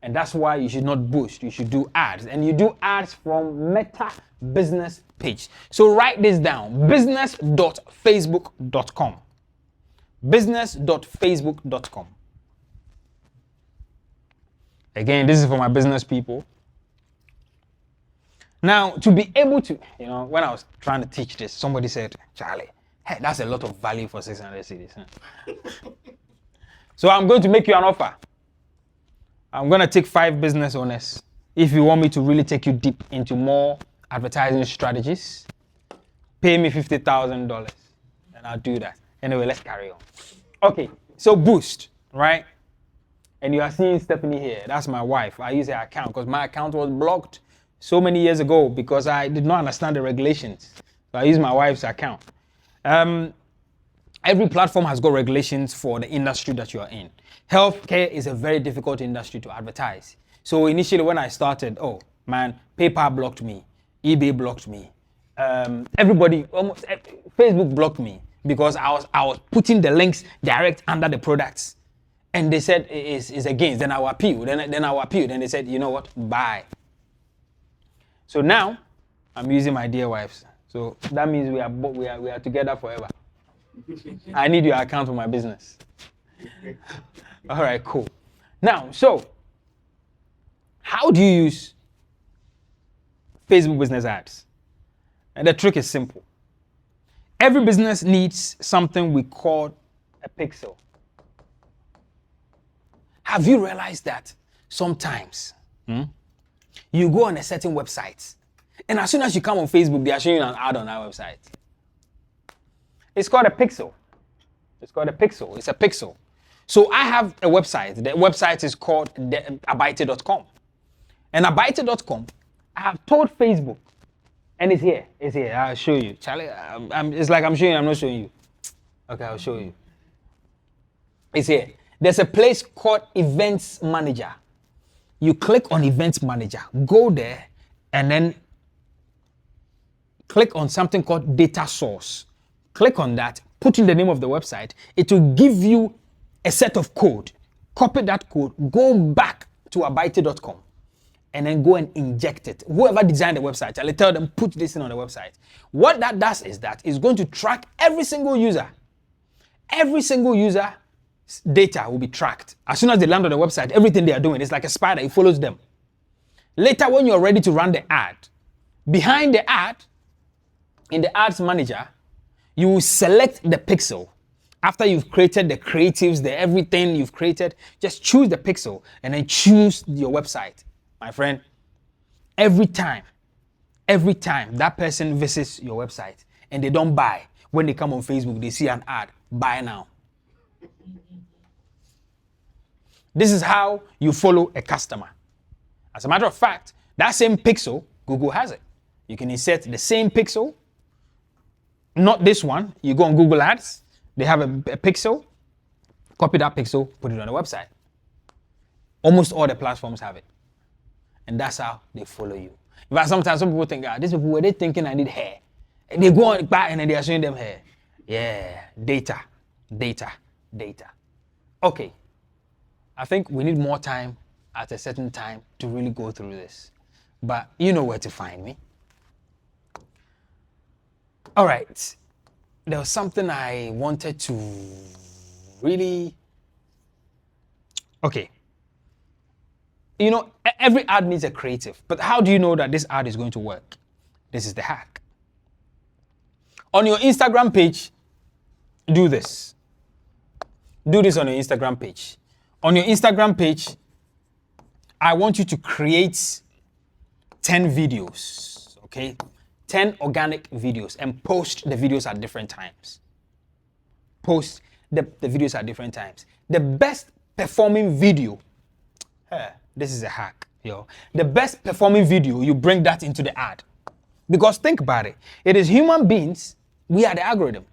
And that's why you should not boost. You should do ads. And you do ads from Meta Business page. So write this down. business.facebook.com. business.facebook.com. Again, this is for my business people. Now, to be able to, when I was trying to teach this, somebody said, Charlie, hey, that's a lot of value for 600 cedis. Huh? So I'm going to make you an offer. I'm going to take 5 business owners. If you want me to really take you deep into more advertising strategies, pay me $50,000 and I'll do that. Anyway, let's carry on. Okay, so Boost, right? And you are seeing Stephanie here. That's my wife. I use her account because my account was blocked so many years ago because I did not understand the regulations. So I use my wife's account. Every platform has got regulations for the industry that you are in. Healthcare is a very difficult industry to advertise. So initially when I started, oh man, PayPal blocked me, eBay blocked me, everybody, almost Facebook blocked me because I was putting the links direct under the products. And they said it's against, then I will appeal, then I will appeal. Then they said, you know what, bye. So now I'm using my dear wives. So that means we are together forever. I need your account for my business. All right, cool. Now, so how do you use Facebook business ads? And the trick is simple. Every business needs something we call a pixel. Have you realized that sometimes you go on a certain website and as soon as you come on Facebook, they are showing you an ad on our website? It's called a pixel. It's called a pixel. It's a pixel. So I have a website. The website is called Abaitey.com. And Abaitey.com, I have told Facebook, and it's here. It's here. I'll show you. Charlie, it's like I'm showing you, I'm not showing you. Okay, I'll show you. It's here. There's a place called Events Manager. You click on Events Manager, go there, and then click on something called Data Source. Click on that, put in the name of the website. It will give you a set of code. Copy that code, go back to Abaitey.com, and then go and inject it. Whoever designed the website, I'll tell them, put this in on the website. What that does is that it's going to track every single user. Every single user data will be tracked. As soon as they land on the website, everything they are doing, it's like a spider, it follows them. Later, when you're ready to run the ad, behind the ad, in the ads manager, you will select the pixel. After you've created the creatives, the everything you've created, just choose the pixel and then choose your website. My friend, every time that person visits your website and they don't buy, when they come on Facebook, they see an ad, buy now. This is how you follow a customer. As a matter of fact, that same pixel, Google has it. You can insert the same pixel, not this one. You go on Google Ads, they have a pixel, copy that pixel, put it on the website. Almost all the platforms have it. And that's how they follow you. In fact, sometimes some people think, these people, were they thinking I need hair? And they go on back and then they are showing them hair. Yeah, data. Okay. I think we need more time at a certain time to really go through this. But you know where to find me. All right. There was something I wanted to really... Okay. You know, every ad needs a creative. But how do you know that this ad is going to work? This is the hack. On your Instagram page, do this. Do this on your Instagram page. On your Instagram page, I want you to create 10 videos, okay? 10 organic videos and post the videos at different times. Post the videos at different times. The best performing video, this is a hack, yo. The best performing video, you bring that into the ad. Because think about it. It is human beings, we are the algorithm.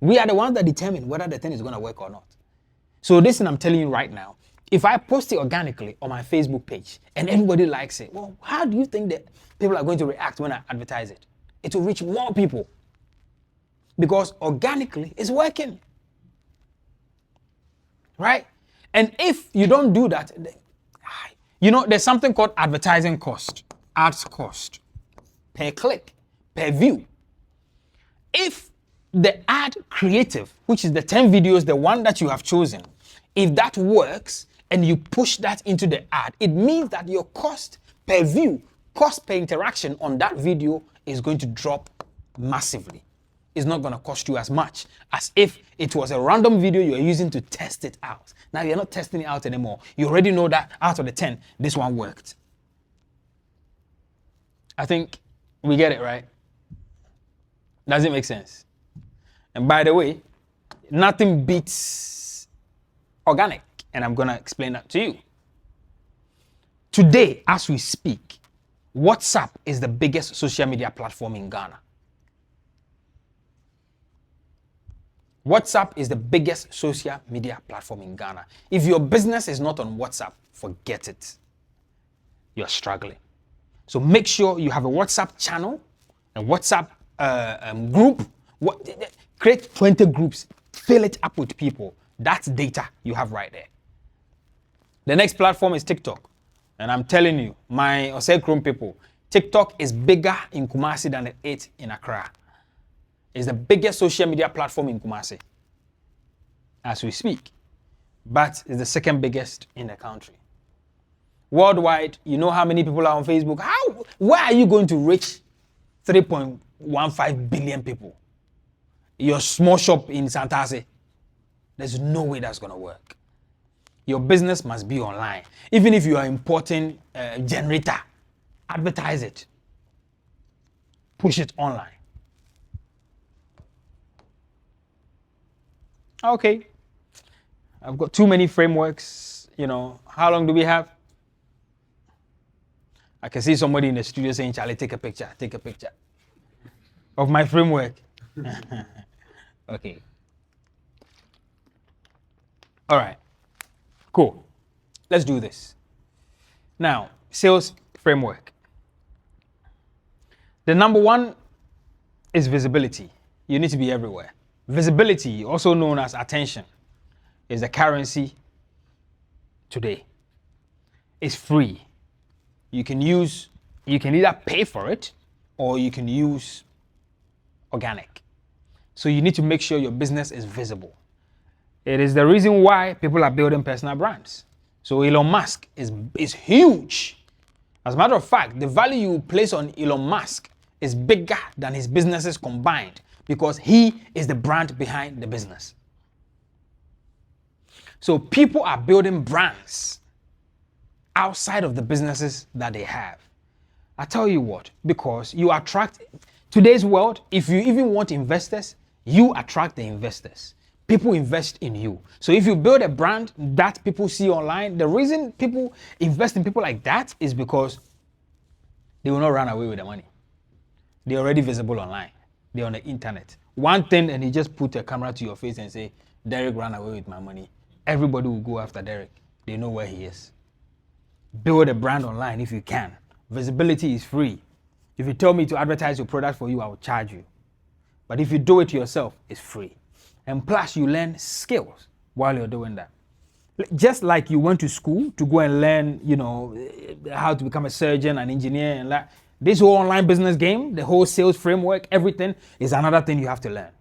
We are the ones that determine whether the thing is going to work or not. So this thing I'm telling you right now, if I post it organically on my Facebook page and everybody likes it, well, how do you think that people are going to react when I advertise it? It will reach more people because organically it's working, right? And if you don't do that, you know, there's something called advertising cost, ads cost, per click, per view. If the ad creative, which is the 10 videos, the one that you have chosen, if that works and you push that into the ad, it means that your cost per view, cost per interaction on that video is going to drop massively. is not going to cost you as much as if it was a random video you're using to test it out. Now you're not testing it out anymore. You already know that out of the 10, this one worked. I think we get it, right? Does it make sense? And by the way, nothing beats organic, and I'm going to explain that to you. Today, as we speak, WhatsApp is the biggest social media platform in Ghana. WhatsApp is the biggest social media platform in Ghana. If your business is not on WhatsApp, forget it. You're struggling. So make sure you have a WhatsApp channel, a WhatsApp group. Create 20 groups, fill it up with people. That's data you have right there. The next platform is TikTok. And I'm telling you, my Osekrum people, TikTok is bigger in Kumasi than it is in Accra. It's the biggest social media platform in Kumasi as we speak, but it's the second biggest in the country. Worldwide, you know how many people are on Facebook? Where are you going to reach 3.15 billion people? Your small shop in Santase, there's no way that's going to work. Your business must be online. Even if you are importing a generator, advertise it. Push it online. Okay. I've got too many frameworks. You know, how long do we have? I can see somebody in the studio saying, Charlie, take a picture of my framework. Okay. All right. Cool. Let's do this. Now, sales framework. The number one is visibility. You need to be everywhere. Visibility, also known as attention, is the currency today. It's free. You can either pay for it or you can use organic. So you need to make sure your business is visible. It is the reason why people are building personal brands. So Elon Musk is huge. As a matter of fact, the value you place on Elon Musk is bigger than his businesses combined because he is the brand behind the business. So people are building brands outside of the businesses that they have. I tell you what, because you attract, today's world, if you even want investors, you attract the investors. People invest in you. So if you build a brand that people see online, the reason people invest in people like that is because they will not run away with the money. They're already visible online. They're on the internet. One thing, and he just put a camera to your face and say, Derrick ran away with my money. Everybody will go after Derrick. They know where he is. Build a brand online if you can. Visibility is free. If you tell me to advertise your product for you, I will charge you. But if you do it yourself, it's free. And plus, you learn skills while you're doing that. Just like you went to school to go and learn, how to become a surgeon, an engineer, and that. This whole online business game, the whole sales framework, everything is another thing you have to learn.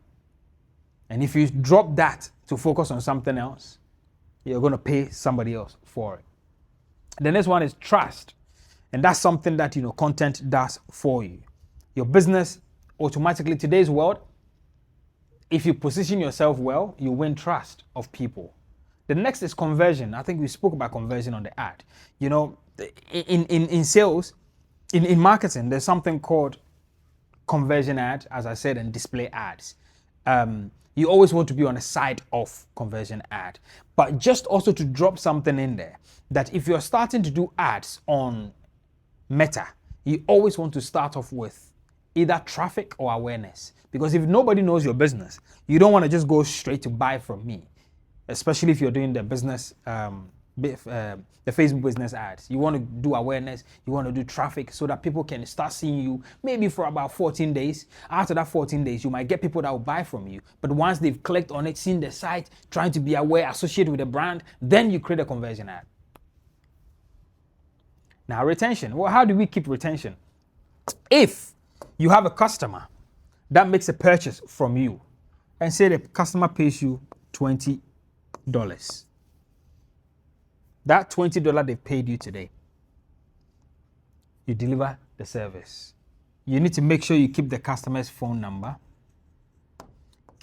And if you drop that to focus on something else, you're going to pay somebody else for it. The next one is trust. And that's something that, content does for you. Your business automatically, today's world, if you position yourself well, you win trust of people. The next is conversion. I think we spoke about conversion on the ad. In sales, in marketing, there's something called conversion ad, as I said, and display ads. You always want to be on the side of conversion ad. But just also to drop something in there, that if you're starting to do ads on Meta, you always want to start off with either traffic or awareness. Because if nobody knows your business, you don't want to just go straight to buy from me, especially if you're doing the business, the Facebook business ads. You want to do awareness, you want to do traffic so that people can start seeing you maybe for about 14 days. After that 14 days, you might get people that will buy from you. But once they've clicked on it, seen the site, trying to be aware, associated with the brand, then you create a conversion ad. Now, retention. Well, how do we keep retention? If you have a customer that makes a purchase from you and say the customer pays you $20. That $20 they paid you today, you deliver the service. You need to make sure you keep the customer's phone number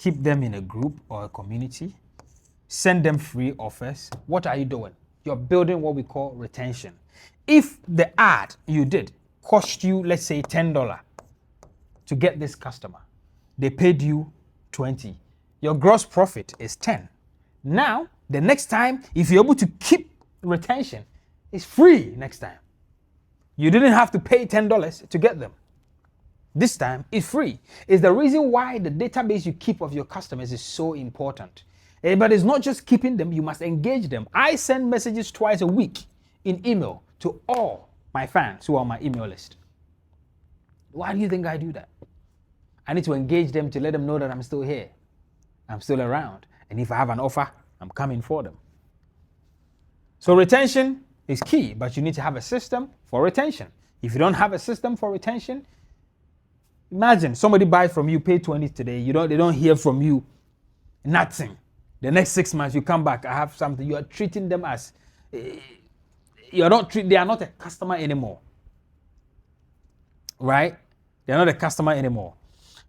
keep them in a group or a community, send them free offers. What are you doing? You're building what we call retention. If the ad you did cost you, let's say $10 to get this customer, they paid you 20. Your gross profit is 10. Now, the next time, if you're able to keep retention, it's free next time. You didn't have to pay $10 to get them. This time, it's free. It's the reason why the database you keep of your customers is so important. But it's not just keeping them, you must engage them. I send messages twice a week in email to all my fans who are on my email list. Why do you think I do that? I need to engage them to let them know that I'm still here. I'm still around. And if I have an offer, I'm coming for them. So retention is key, but you need to have a system for retention. If you don't have a system for retention, imagine somebody buys from you, pay 20 today, they don't hear from you, nothing. The next 6 months you come back, I have something. You are treating them as, they are not a customer anymore. Right? They're not a customer anymore.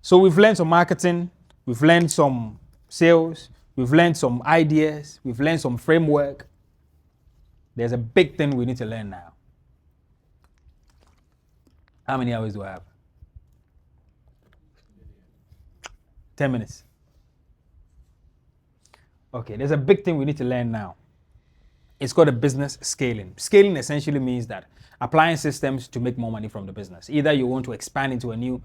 So we've learned some marketing, we've learned some sales, we've learned some ideas, we've learned some framework. There's a big thing we need to learn now. How many hours do I have? 10 minutes. Okay, there's a big thing we need to learn now. It's called a business scaling. Scaling essentially means that applying systems to make more money from the business. Either you want to expand into a new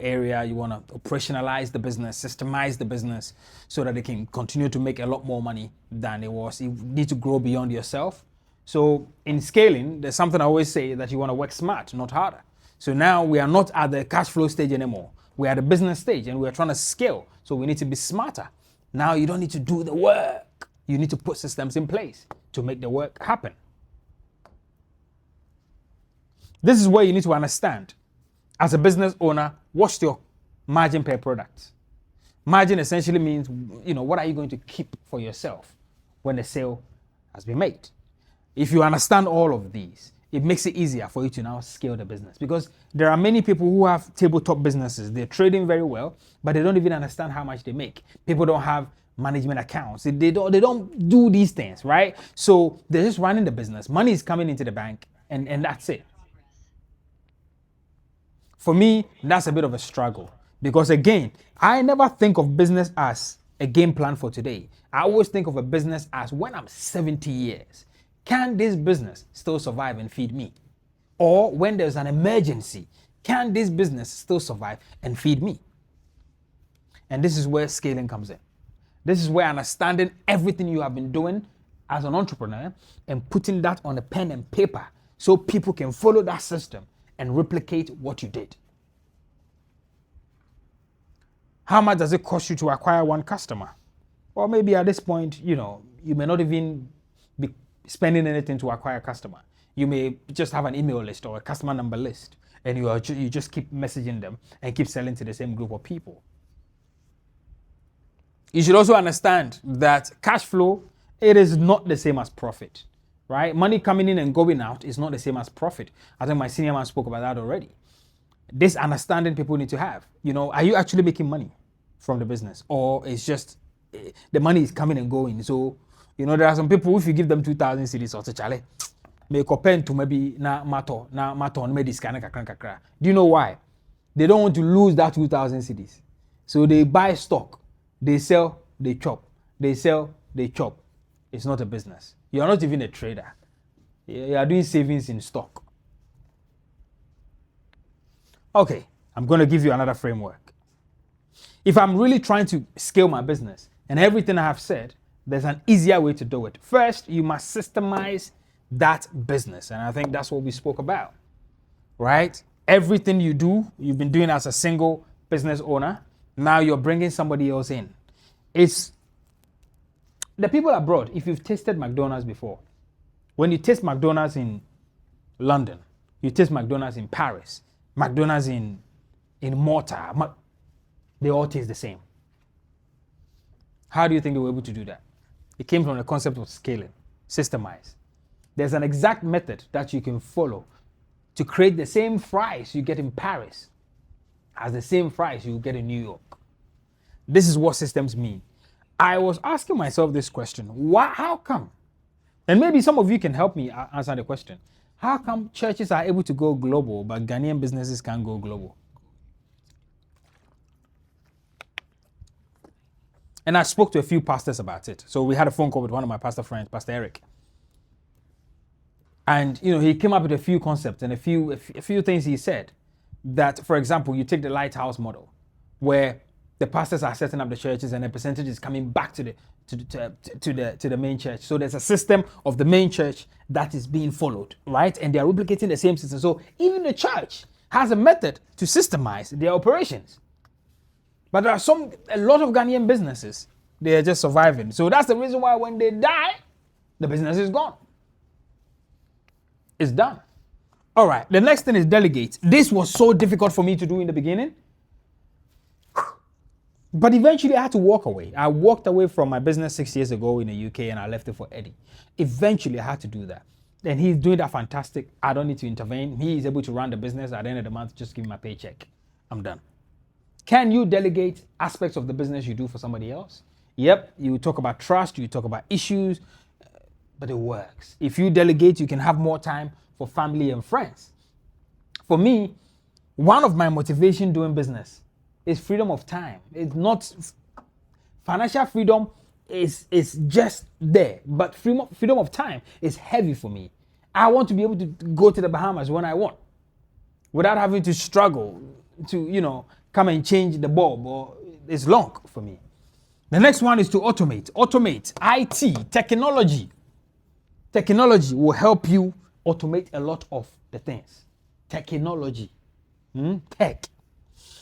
area, you want to operationalize the business, systemize the business so that they can continue to make a lot more money than it was. You need to grow beyond yourself. So in scaling, there's something I always say that you want to work smart, not harder. So now we are not at the cash flow stage anymore. We're at the business stage and we're trying to scale. So we need to be smarter. Now you don't need to do the work. You need to put systems in place to make the work happen. This is where you need to understand, as a business owner, what's your margin per product? Margin essentially means, what are you going to keep for yourself when the sale has been made? If you understand all of these, it makes it easier for you to now scale the business, because there are many people who have tabletop businesses. They're trading very well, but they don't even understand how much they make. People don't have management accounts. They don't do these things, right? So they're just running the business. Money is coming into the bank, and that's it. For me, that's a bit of a struggle, because again, I never think of business as a game plan for today. I always think of a business as, when I'm 70 years, can this business still survive and feed me? Or when there's an emergency, can this business still survive and feed me? And this is where scaling comes in. This is where understanding everything you have been doing as an entrepreneur and putting that on a pen and paper so people can follow that system and replicate what you did. How much does it cost you to acquire one customer? Well, maybe at this point, you may not even be spending anything to acquire a customer. You may just have an email list or a customer number list, and you just keep messaging them and keep selling to the same group of people. You should also understand that cash flow, it is not the same as profit, right? Money coming in and going out is not the same as profit. I think my senior man spoke about that already. This understanding people need to have. Are you actually making money from the business, or it's just the money is coming and going? So, there are some people, if you give them 2,000 cedis or chale, may compare to maybe na mato maybe kakra. Do you know why? They don't want to lose that 2,000 cedis. So they buy stock, they sell, they chop. They sell, they chop. It's not a business. You are not even a trader. You are doing savings in stock. Okay, I'm going to give you another framework. If I'm really trying to scale my business and everything I have said, there's an easier way to do it. First, you must systemize that business. And I think that's what we spoke about, right? Everything you do, you've been doing as a single business owner. Now you're bringing somebody else in. It's the people abroad. If you've tasted McDonald's before, when you taste McDonald's in London, you taste McDonald's in Paris, McDonald's in Malta, they all taste the same. How do you think they were able to do that? It came from the concept of scaling, systemize. There's an exact method that you can follow to create the same fries you get in Paris as the same fries you get in New York. This is what systems mean. I was asking myself this question. Why, how come? And maybe some of you can help me answer the question. How come churches are able to go global, but Ghanaian businesses can't go global? And I spoke to a few pastors about it. So we had a phone call with one of my pastor friends, Pastor Eric. And he came up with a few concepts and a few things he said. That, for example, you take the lighthouse model, where the pastors are setting up the churches and a percentage is coming back to the main church. So there's a system of the main church that is being followed, right? And they are replicating the same system. So even the church has a method to systemize their operations. But there are a lot of Ghanaian businesses, they are just surviving. So that's the reason why when they die, the business is gone. It's done. All right, the next thing is Delegate. This was so difficult for me to do in the beginning. But eventually I had to walk away. I walked away from my business 6 years ago in the UK and I left it for Eddie. Eventually I had to do that. And he's doing that fantastic. I don't need to intervene. He is able to run the business at the end of the month. Just give me my paycheck. I'm done. Can you delegate aspects of the business you do for somebody else? Yep, you talk about trust, you talk about issues, but it works. If you delegate, you can have more time for family and friends. For me, one of my motivation doing business is freedom of time. It's not financial freedom is just there, but freedom of time is heavy for me. I want to be able to go to the Bahamas when I want, without having to struggle to come and change the bulb, or it's long for me. The next one is to automate. Automate. IT, technology. Technology will help you automate a lot of the things. Technology. Tech.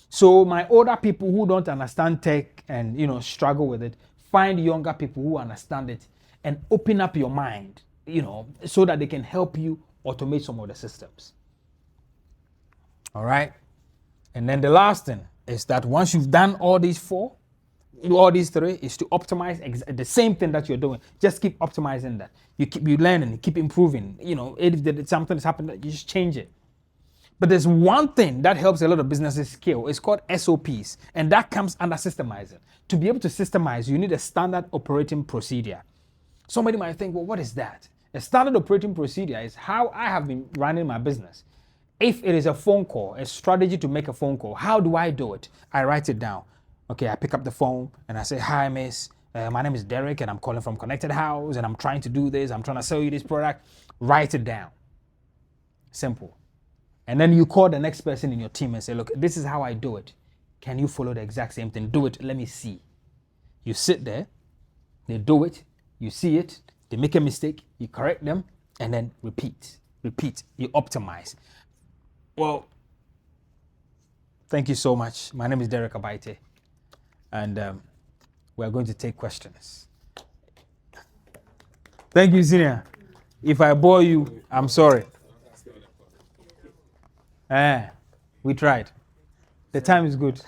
So my older people who don't understand tech and struggle with it, find younger people who understand it and open up your mind, so that they can help you automate some of the systems. All right. And then the last thing is that once you've done all these three, is to optimize the same thing that you're doing. Just keep optimizing that. You learning, you keep improving. If something has happened, you just change it. But there's one thing that helps a lot of businesses scale. It's called SOPs, and that comes under systemizing. To be able to systemize, you need a standard operating procedure. Somebody might think, well, what is that? A standard operating procedure is how I have been running my business. If it is a phone call, a strategy to make a phone call, how do I do it? I write it down. Okay, I pick up the phone and I say, hi, miss. My name is Derrick and I'm calling from Connected House and I'm trying to do this. I'm trying to sell you this product. Write it down. Simple. And then you call the next person in your team and say, look, this is how I do it. Can you follow the exact same thing? Do it. Let me see. You sit there. They do it. You see it. They make a mistake. You correct them and then repeat. You optimize. Well, thank you so much. My name is Derrick Abaitey, and we're going to take questions. Thank you, Senior. If I bore you, I'm sorry. We tried. The time is good.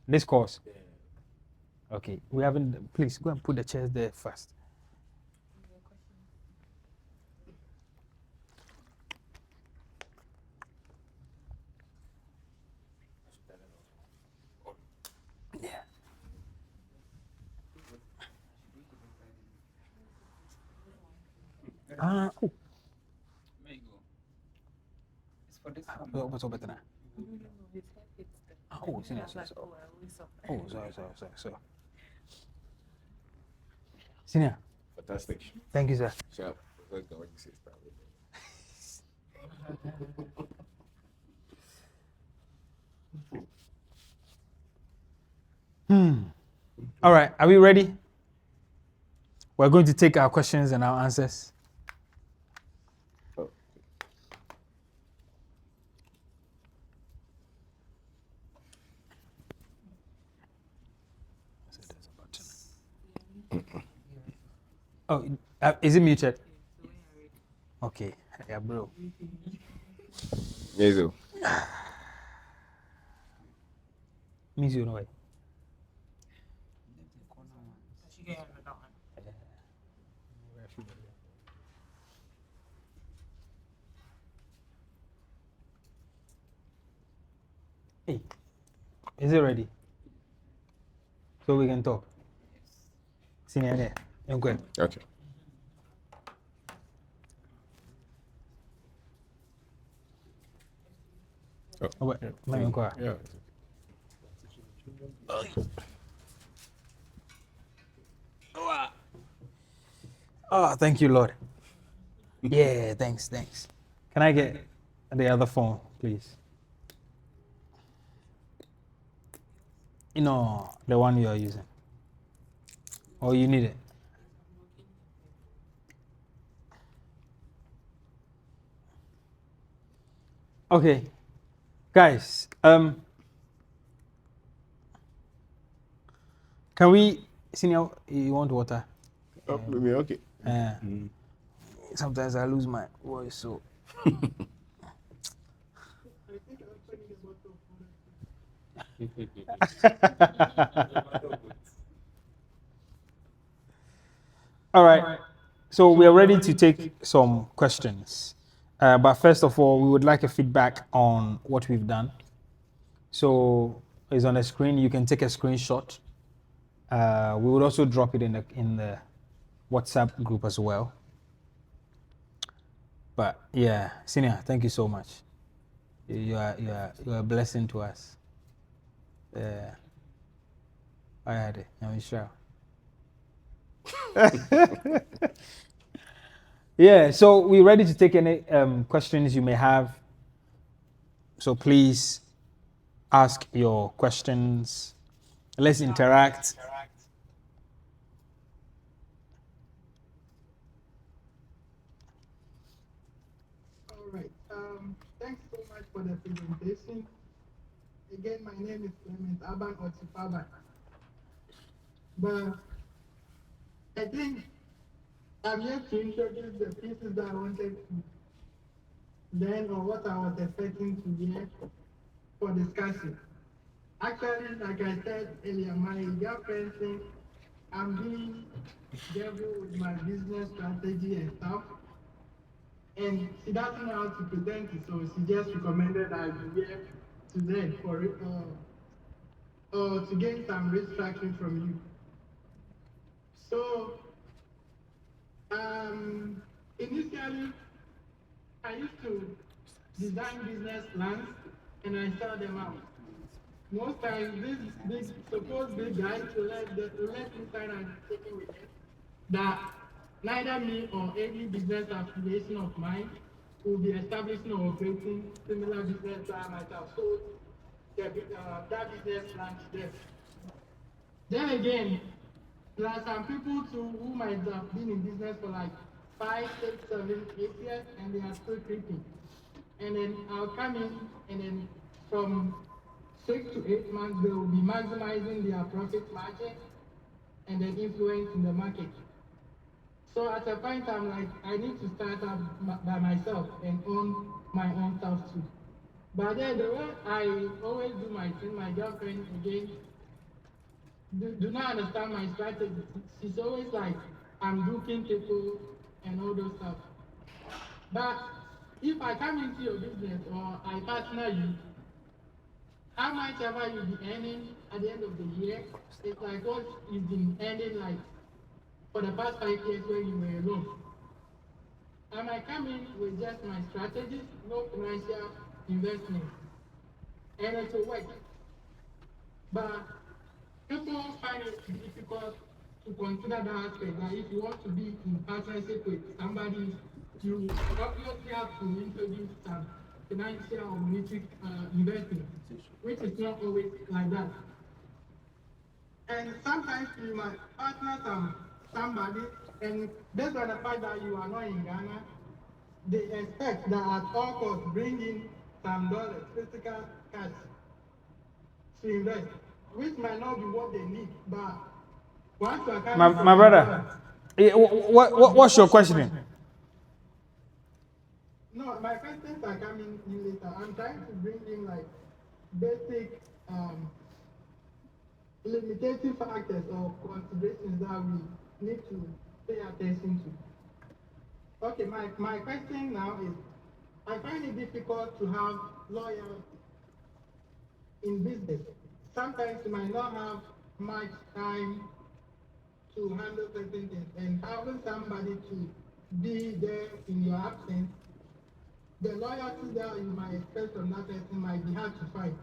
This course. Okay, we haven't. Please go and put the chairs there first. Oh. What's better now? Oh, Senior. Oh, sorry. Senior. Fantastic. Thank you, sir. Sharp. All right, are we ready? We're going to take our questions and our answers. Oh, is it muted? Okay, yeah, bro. Yes, Means you know it. Hey, is it ready? So we can talk. Senior there. Okay. Okay. Oh, wait, let me go. Yeah. Oh, thank you, Lord. Yeah, thanks. Can I get the other phone, please? No, the one you are using. Or you need it? Okay, guys. Can we? Senior, you want water? Oh, maybe okay. Sometimes I lose my voice, so. All right. So we are ready to take some questions. But first of all, we would like a feedback on what we've done. So it's on the screen. You can take a screenshot. We would also drop it in the WhatsApp group as well. But yeah, Senior, thank you so much. You are a blessing to us. I had it. I'm sure. Yeah, so we're ready to take any questions you may have. So please ask your questions. Let's interact. All right. Thanks so much for the presentation. Again, my name is Clement Aban Otsifaba. But I think I'm yet to introduce the pieces that I wanted to learn or what I was expecting to hear for discussion. Actually, like I said earlier, my girlfriend thinks I'm being devil with my business strategy and stuff. And she doesn't know how to present it, so she just recommended I be here to learn for it, to gain some restructuring from you. So, initially, I used to design business plans and I sell them out. Most times, these big, supposed big guys will let me sign an taking with them that neither me or any business affiliation of mine will be establishing or operating similar business that I might have sold that business plan to them. Then again, there are some people too who might have been in business for like 5, 6, 7, 8 years and they are still creeping. And then I'll come in and then from 6 to 8 months they will be maximizing their profit margin and then influencing the market. So at a point I'm like, I need to start up by myself and own my own stuff too. But then the way I always do my thing, my girlfriend again do not understand my strategy. She's always like, I'm duping people and all those stuff. But if I come into your business or I partner you, how much ever you be earning at the end of the year, it's like what you've been earning like for the past 5 years when you were alone. I might come in with just my strategies, no financial investment, and it will work. But people find it difficult to consider that aspect that if you want to be in partnership with somebody, you obviously have to introduce some financial or monetary investment, which is not always like that. And sometimes you might partner somebody, and based on the fact that you are not in Ghana, they expect that at all costs bring in some dollars, physical cash, to invest, which might not be what they need, but once you are coming from My brother, what's your question? No, my questions are coming in later. I'm trying to bring in like basic limiting factors or considerations that we need to pay attention to. Okay, my question now is, I find it difficult to have loyalty in business. Sometimes you might not have much time to handle certain things, and having somebody to be there in your absence, the loyalty that you might expect from that person might be hard to find.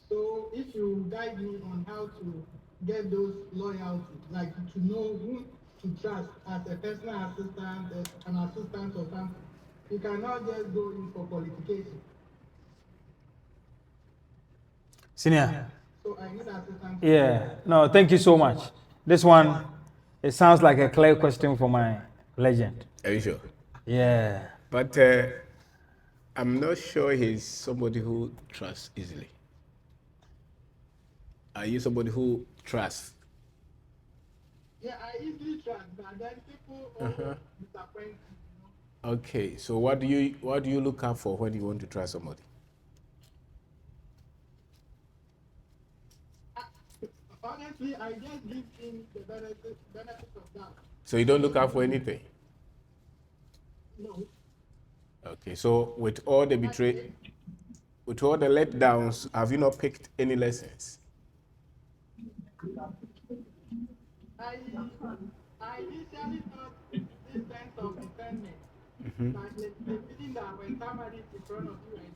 So if you guide me on how to get those loyalties, like to know whom to trust as a personal assistant, as an assistant or something, you cannot just go in for qualification. Senior. So I need assistance. Yeah. No, thank you so much. This one, it sounds like a clear question for my legend. Are you sure? Yeah. But I'm not sure he's somebody who trusts easily. Are you somebody who trusts? Yeah, I easily trust, but then people always disappoint me. Okay, so what do you look out for when you want to trust somebody? Honestly, I just give him the benefit of that. So you don't look out for anything? No. Okay, so with all the letdowns, have you not picked any lessons? I initially thought this sense of discernment, like the feeling that when somebody is in front of you and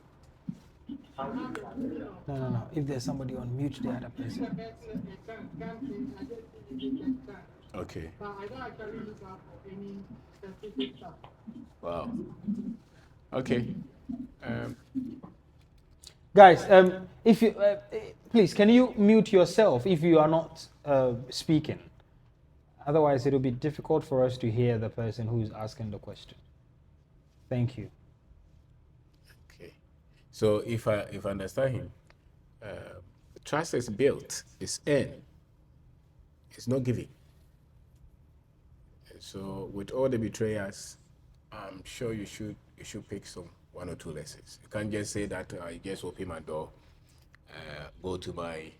No. If there's somebody on mute, the other person. Okay. But I don't actually look out for any specific stuff. Wow. Okay. Guys, if you please, can you mute yourself if you are not speaking? Otherwise, it will be difficult for us to hear the person who is asking the question. Thank you. Okay. So if I understand him, trust is built, it's earned, it's not given. So with all the betrayers, I'm sure you should pick some 1 or 2 lessons. You can't just say that I just open my door, go to my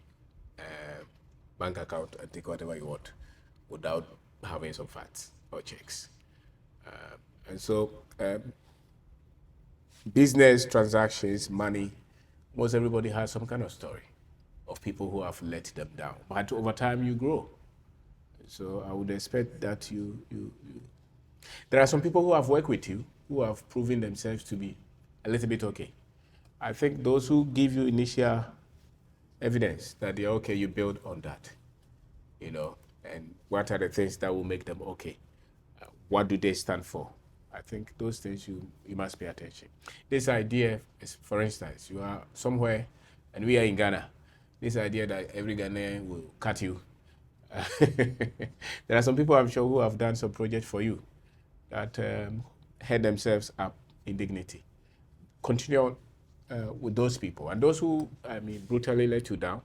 bank account and take whatever you want without having some facts or checks. And so business transactions, money, most everybody has some kind of story of people who have let them down. But over time you grow. So I would expect that you there are some people who have worked with you who have proven themselves to be a little bit okay. I think those who give you initial evidence that they're okay, you build on that, and what are the things that will make them okay? What do they stand for? I think those things you must pay attention. This idea is, for instance, you are somewhere and we are in Ghana. This idea that every Ghanaian will cut you. There are some people I'm sure who have done some project for you that held themselves up in dignity. Continue with those people. And those who, brutally let you down,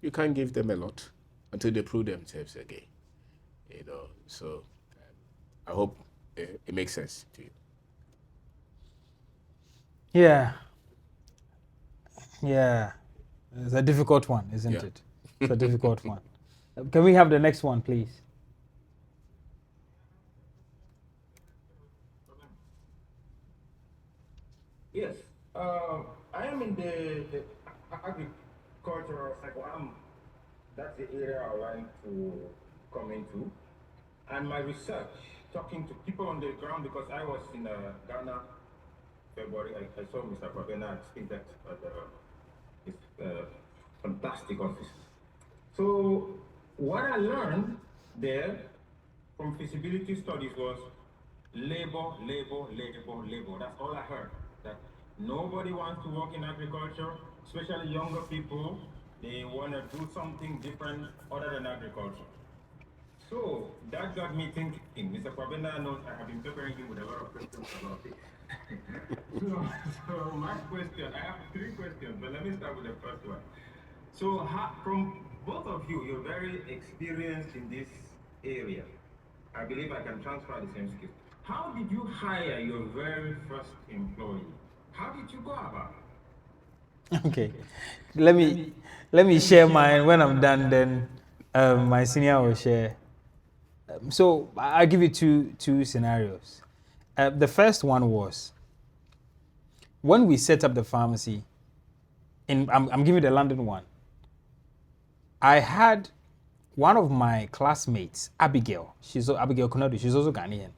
you can't give them a lot until they prove themselves again. So I hope it makes sense to you. Yeah. It's a difficult one, isn't it? It's a difficult one. Can we have the next one, please? Yes. I am in the agricultural cycle. That's the area I like to come into. And my research, talking to people on the ground, because I was in Ghana February, I saw Mr. Kwabena speak at his fantastic office. So what I learned there from feasibility studies was labor. That's all I heard. That nobody wants to work in agriculture, especially younger people. They want to do something different other than agriculture. So that got me thinking. Mr. Kwabena knows I have been preparing him with a lot of questions about it. so my question, I have 3 questions, but let me start with the first one. So from both of you, you're very experienced in this area. I believe I can transfer the same skills. How did you hire your very first employee? How did you go about it? Okay, let me share mine. When I'm done, then my senior will share. So I'll give you two scenarios. The first one was when we set up the pharmacy, I'm giving you the London one. I had one of my classmates, Abigail. Abigail Konadu. She's also Ghanaian.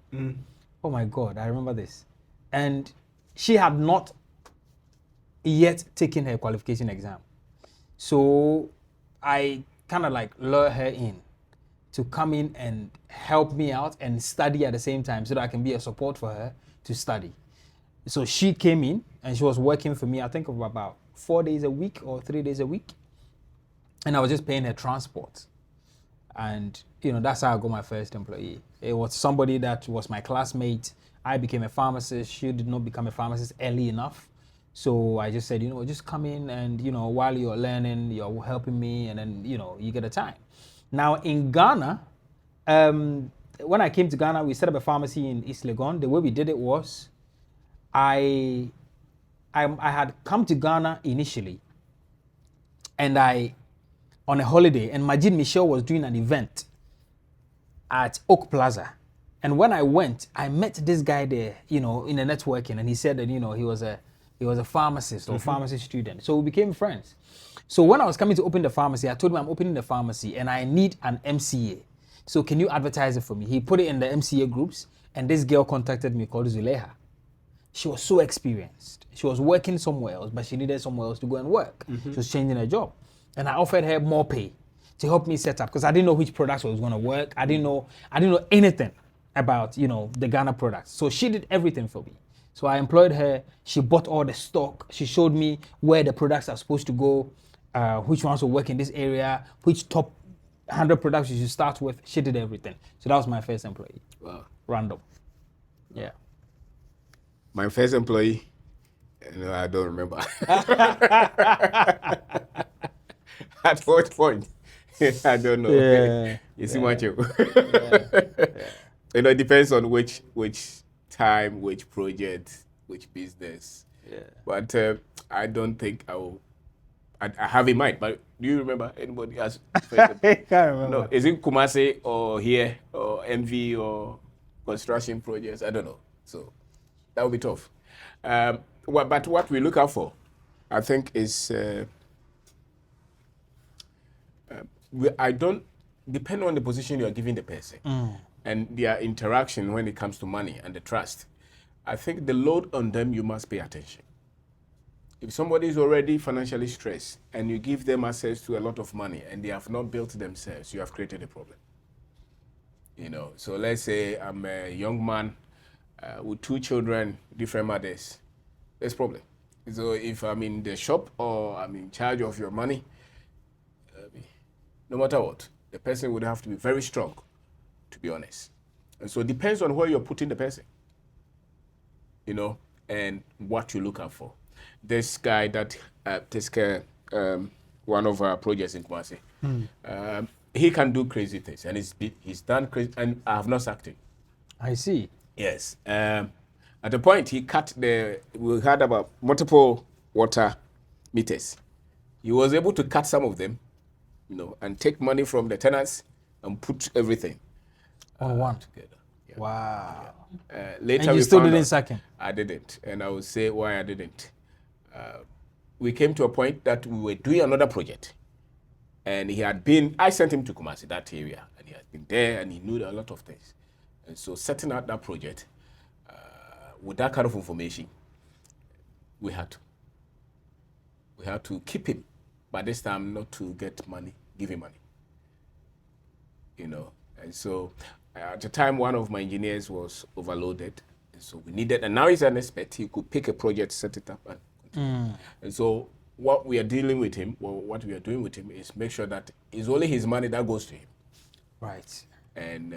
Oh my God, I remember this. And she had not yet taken her qualification exam. So I kind of like lure her in to come in and help me out and study at the same time so that I can be a support for her to study. So she came in and she was working for me, I think of about 4 days a week or 3 days a week. And I was just paying her transport. And, that's how I got my first employee. It was somebody that was my classmate. I became a pharmacist. She did not become a pharmacist early enough. So I just said, just come in and, while you're learning, you're helping me, and then, you get a time. Now in Ghana, when I came to Ghana, we set up a pharmacy in East Legon. The way we did it was, I had come to Ghana initially, and on a holiday, and Majid Michel was doing an event at Oak Plaza. And when I went, I met this guy there, in a networking, and he said that, he was a pharmacist or pharmacy student. So we became friends. So when I was coming to open the pharmacy, I told him I'm opening the pharmacy and I need an MCA. So can you advertise it for me? He put it in the MCA groups, and this girl contacted me called Zuleha. She was so experienced. She was working somewhere else, but she needed somewhere else to go and work. She was changing her job. And I offered her more pay to help me set up, because I didn't know which products was going to work. I didn't know anything about, the Ghana products. So she did everything for me. So I employed her. She bought all the stock. She showed me where the products are supposed to go, which ones will work in this area, which top 100 products you should start with. She did everything. So that was my first employee. Wow. Random. Yeah. My first employee, I don't remember. At what point? I don't know. Yeah. You see what you. It depends on which time, which project, which business. Yeah. But I don't think I have in mind. But do you remember anybody has? I can't remember. No, is it Kumasi or here or MV or construction projects? I don't know. So that would be tough. But what we look out for, I think, is I don't depend on the position you are giving the person and their interaction when it comes to money and the trust. I think the load on them, you must pay attention. If somebody is already financially stressed and you give them access to a lot of money and they have not built themselves, you have created a problem. So let's say I'm a young man with 2 children, different mothers. There's a problem. So if I'm in the shop or I'm in charge of your money, no matter what, the person would have to be very strong, to be honest. And so it depends on where you're putting the person, and what you look out for. This guy that takes care one of our projects in Kumasi, he can do crazy things, and he's done crazy, and I have not sacked him. I see. Yes. At the point, we had about multiple water meters. He was able to cut some of them, and take money from the tenants and put everything on one together. Yeah. Wow. Yeah. Later, and you still didn't sack him? I didn't, and I will say why I didn't. We came to a point that we were doing another project, and I sent him to Kumasi, that area, and he had been there, and he knew a lot of things. And so setting out that project with that kind of information, we had to keep him. But this time, not to get money, give him money. And so at the time, one of my engineers was overloaded. And so we needed, and now he's an expert. He could pick a project, set it up, and continue. And so what we are doing with him is make sure that it's only his money that goes to him. Right. And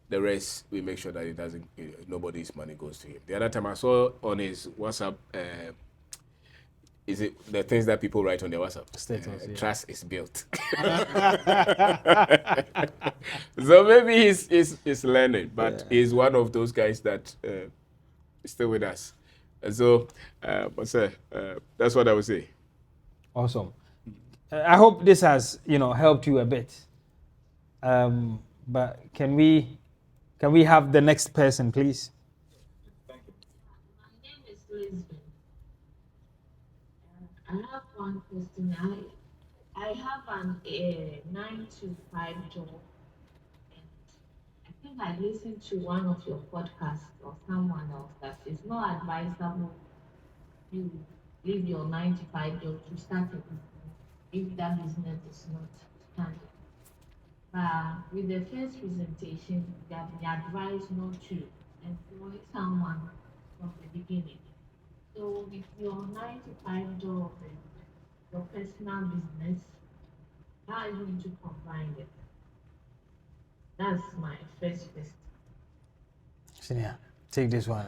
the rest, we make sure that it doesn't, nobody's money goes to him. The other time I saw on his WhatsApp, is it the things that people write on their WhatsApp? Status, yeah. Trust is built. So maybe he's learning, but he's one of those guys that is still with us. And so, that's what I would say. Awesome. I hope this has, helped you a bit. But can we have the next person, please? My name is Lisbon. have one question. I have an 9 to 5 job, and I think I listened to one of your podcasts or someone else that it's not advisable you leave your 9 to 5 job to start a business if that business is not standing. With the first presentation, you have been advised not to employ someone from the beginning. So with your 9 to 5 job and your personal business, how are you going to combine it? That's my first question. Senior, take this one.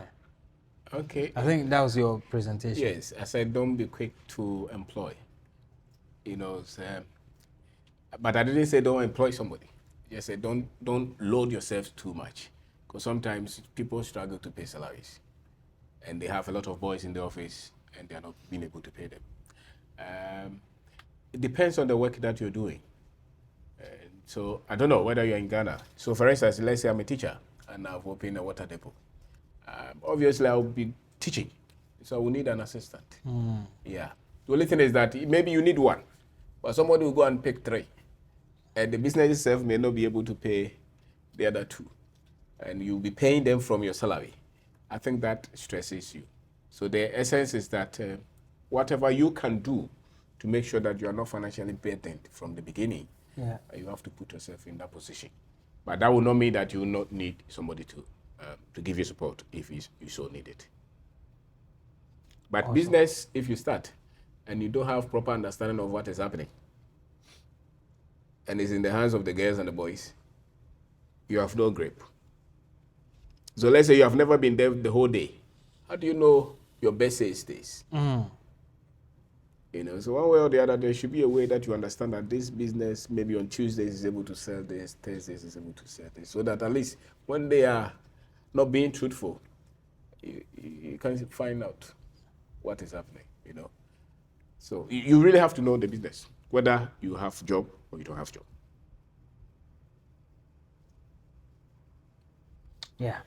Okay. I think that was your presentation. Yes, I said don't be quick to employ. You know, but I didn't say don't employ somebody. I said don't load yourself too much, because sometimes people struggle to pay salaries, and they have a lot of boys in the office, and they are not being able to pay them. It depends on the work that you're doing. So I don't know whether you're in Ghana. So for instance, let's say I'm a teacher and I've opened a water depot. Obviously, I'll be teaching, so I will need an assistant. Yeah. The only thing is that maybe you need one, but somebody will go and pick 3. And the business itself may not be able to pay the other 2. And you'll be paying them from your salary. I think that stresses you. So the essence is that whatever you can do to make sure that you are not financially burdened from the beginning, you have to put yourself in that position. But that will not mean that you will not need somebody to give you support if you so need it. But awesome. Business, if you start and you don't have proper understanding of what is happening, and it's in the hands of the girls and the boys, you have no grip. So let's say you have never been there the whole day. How do you know your best sales days? You know, so one way or the other, there should be a way that you understand that this business, maybe on Tuesdays is able to sell this, Thursdays is able to sell this, so that at least when they are not being truthful, you can find out what is happening, you know. So you really have to know the business, whether you have job or you don't have job. Yeah.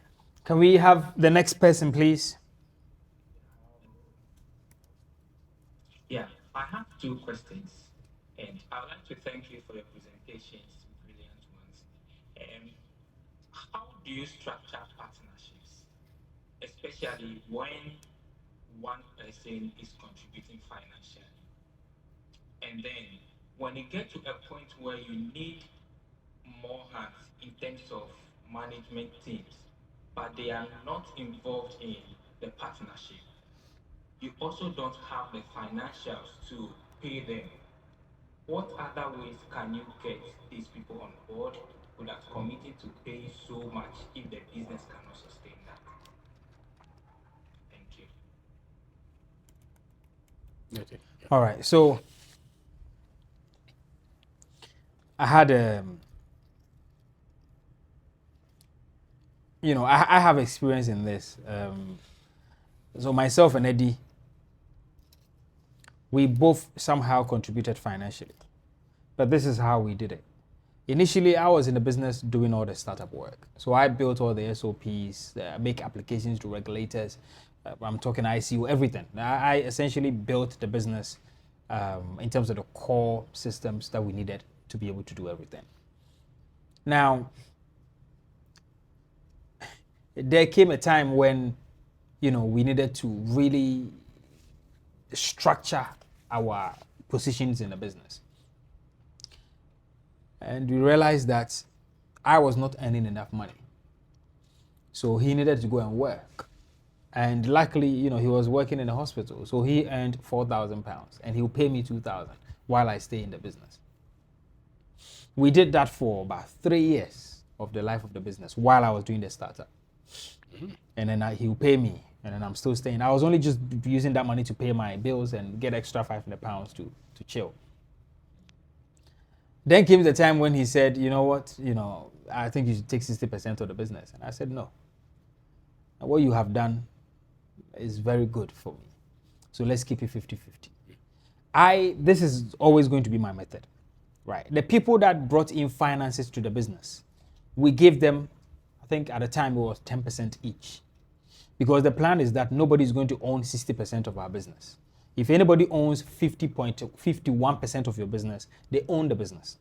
Can we have the next person, please? Yeah, I have 2 questions, and I would like to thank you for your presentations, brilliant ones. How do you structure partnerships, especially when one person is contributing financially? And then when you get to a point where you need more hands in terms of management teams, but they are not involved in the partnership, you also don't have the financials to pay them. What other ways can you get these people on board without committing to pay so much if the business cannot sustain that? Thank you. Okay. Yeah. All right. So I had I have experience in this. So myself and Eddie, we both somehow contributed financially, but this is how we did it. Initially, I was in the business doing all the startup work. So I built all the SOPs, make applications to regulators. I'm talking ICU, everything. I essentially built the business in terms of the core systems that we needed to be able to do everything. Now, there came a time when, we needed to really structure our positions in the business. And we realized that I was not earning enough money. So he needed to go and work. And luckily, he was working in a hospital. So he earned £4,000 and he'll pay me $2,000 while I stay in the business. We did that for about 3 years of the life of the business while I was doing the startup. And then he'll pay me, and then I'm still staying. I was only just using that money to pay my bills and get extra £500 to chill. Then came the time when he said, you know what, I think you should take 60% of the business. And I said, no. And what you have done is very good for me. So let's keep it 50-50. This is always going to be my method, right? The people that brought in finances to the business, we gave them, I think at the time it was 10% each. Because the plan is that nobody is going to own 60% of our business. If anybody owns 51% of your business, they own the business.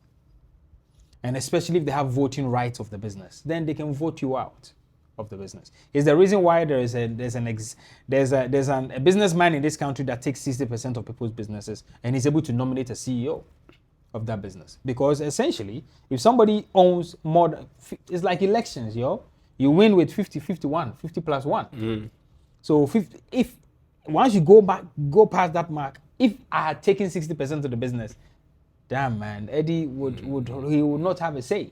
And especially if they have voting rights of the business, then they can vote you out of the business. It's the reason why there's a businessman in this country that takes 60% of people's businesses and is able to nominate a CEO of that business. Because essentially, if somebody owns more than, it's like elections, yo. You win with 50, 51, 50 plus 1. So 50, if once you go past that mark, if I had taken 60% of the business, damn man, Eddie would not have a say,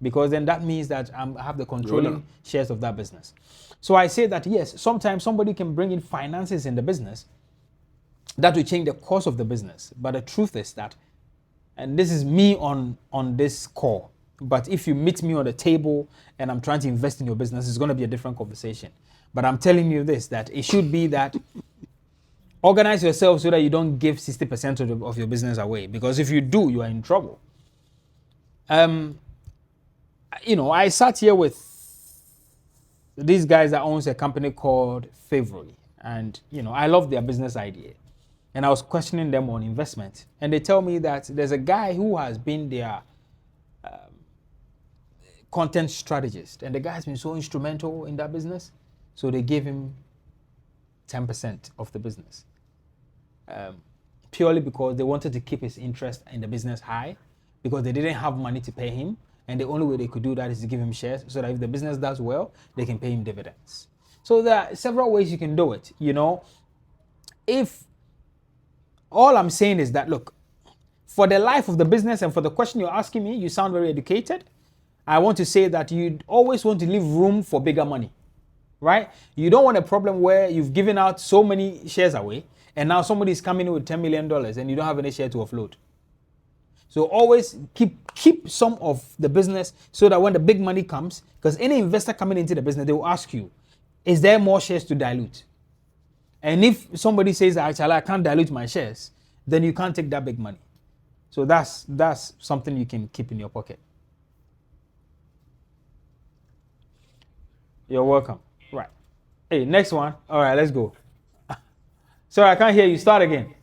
because then that means that I have the controlling shares of that business. So I say that yes, sometimes somebody can bring in finances in the business that will change the course of the business. But the truth is that, and this is me on this call, but if you meet me on the table and I'm trying to invest in your business, it's going to be a different conversation. But I'm telling you this, that it should be that organize yourself so that you don't give 60% of your business away, because if you do, you are in trouble. I sat here with these guys that owns a company called Favory, and I love their business idea. And I was questioning them on investment, and they tell me that there's a guy who has been their content strategist, and the guy has been so instrumental in that business, so they gave him 10% of the business, purely because they wanted to keep his interest in the business high, because they didn't have money to pay him, and the only way they could do that is to give him shares, so that if the business does well, they can pay him dividends. So there are several ways you can do it. If all I'm saying is that, look, for the life of the business and for the question you're asking me, you sound very educated. I want to say that you always want to leave room for bigger money, right? You don't want a problem where you've given out so many shares away and now somebody is coming in with $10 million and you don't have any share to offload. So always keep some of the business so that when the big money comes, because any investor coming into the business, they will ask you, is there more shares to dilute? And if somebody says, actually, I can't dilute my shares, then you can't take that big money. So that's something you can keep in your pocket. You're welcome. Right. Hey, next one. All right, let's go. Sorry, I can't hear you. Start again.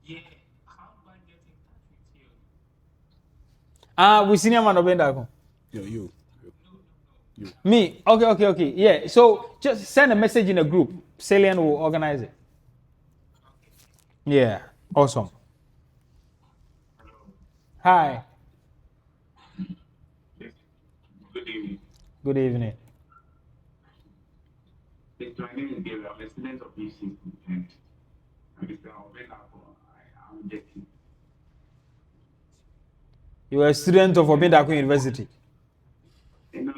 Yeah, how do I get in touch with you? We senior man Obeng Darko. You. Me? Okay. Yeah. So just send a message in a group. Salient will organize it. Yeah. Awesome. Hi. Good evening. Good evening. My name is Gabriel. I'm a student of UC, and Mr. Obeng Darko, I'm getting. You are a student of Obeng Darko University? No,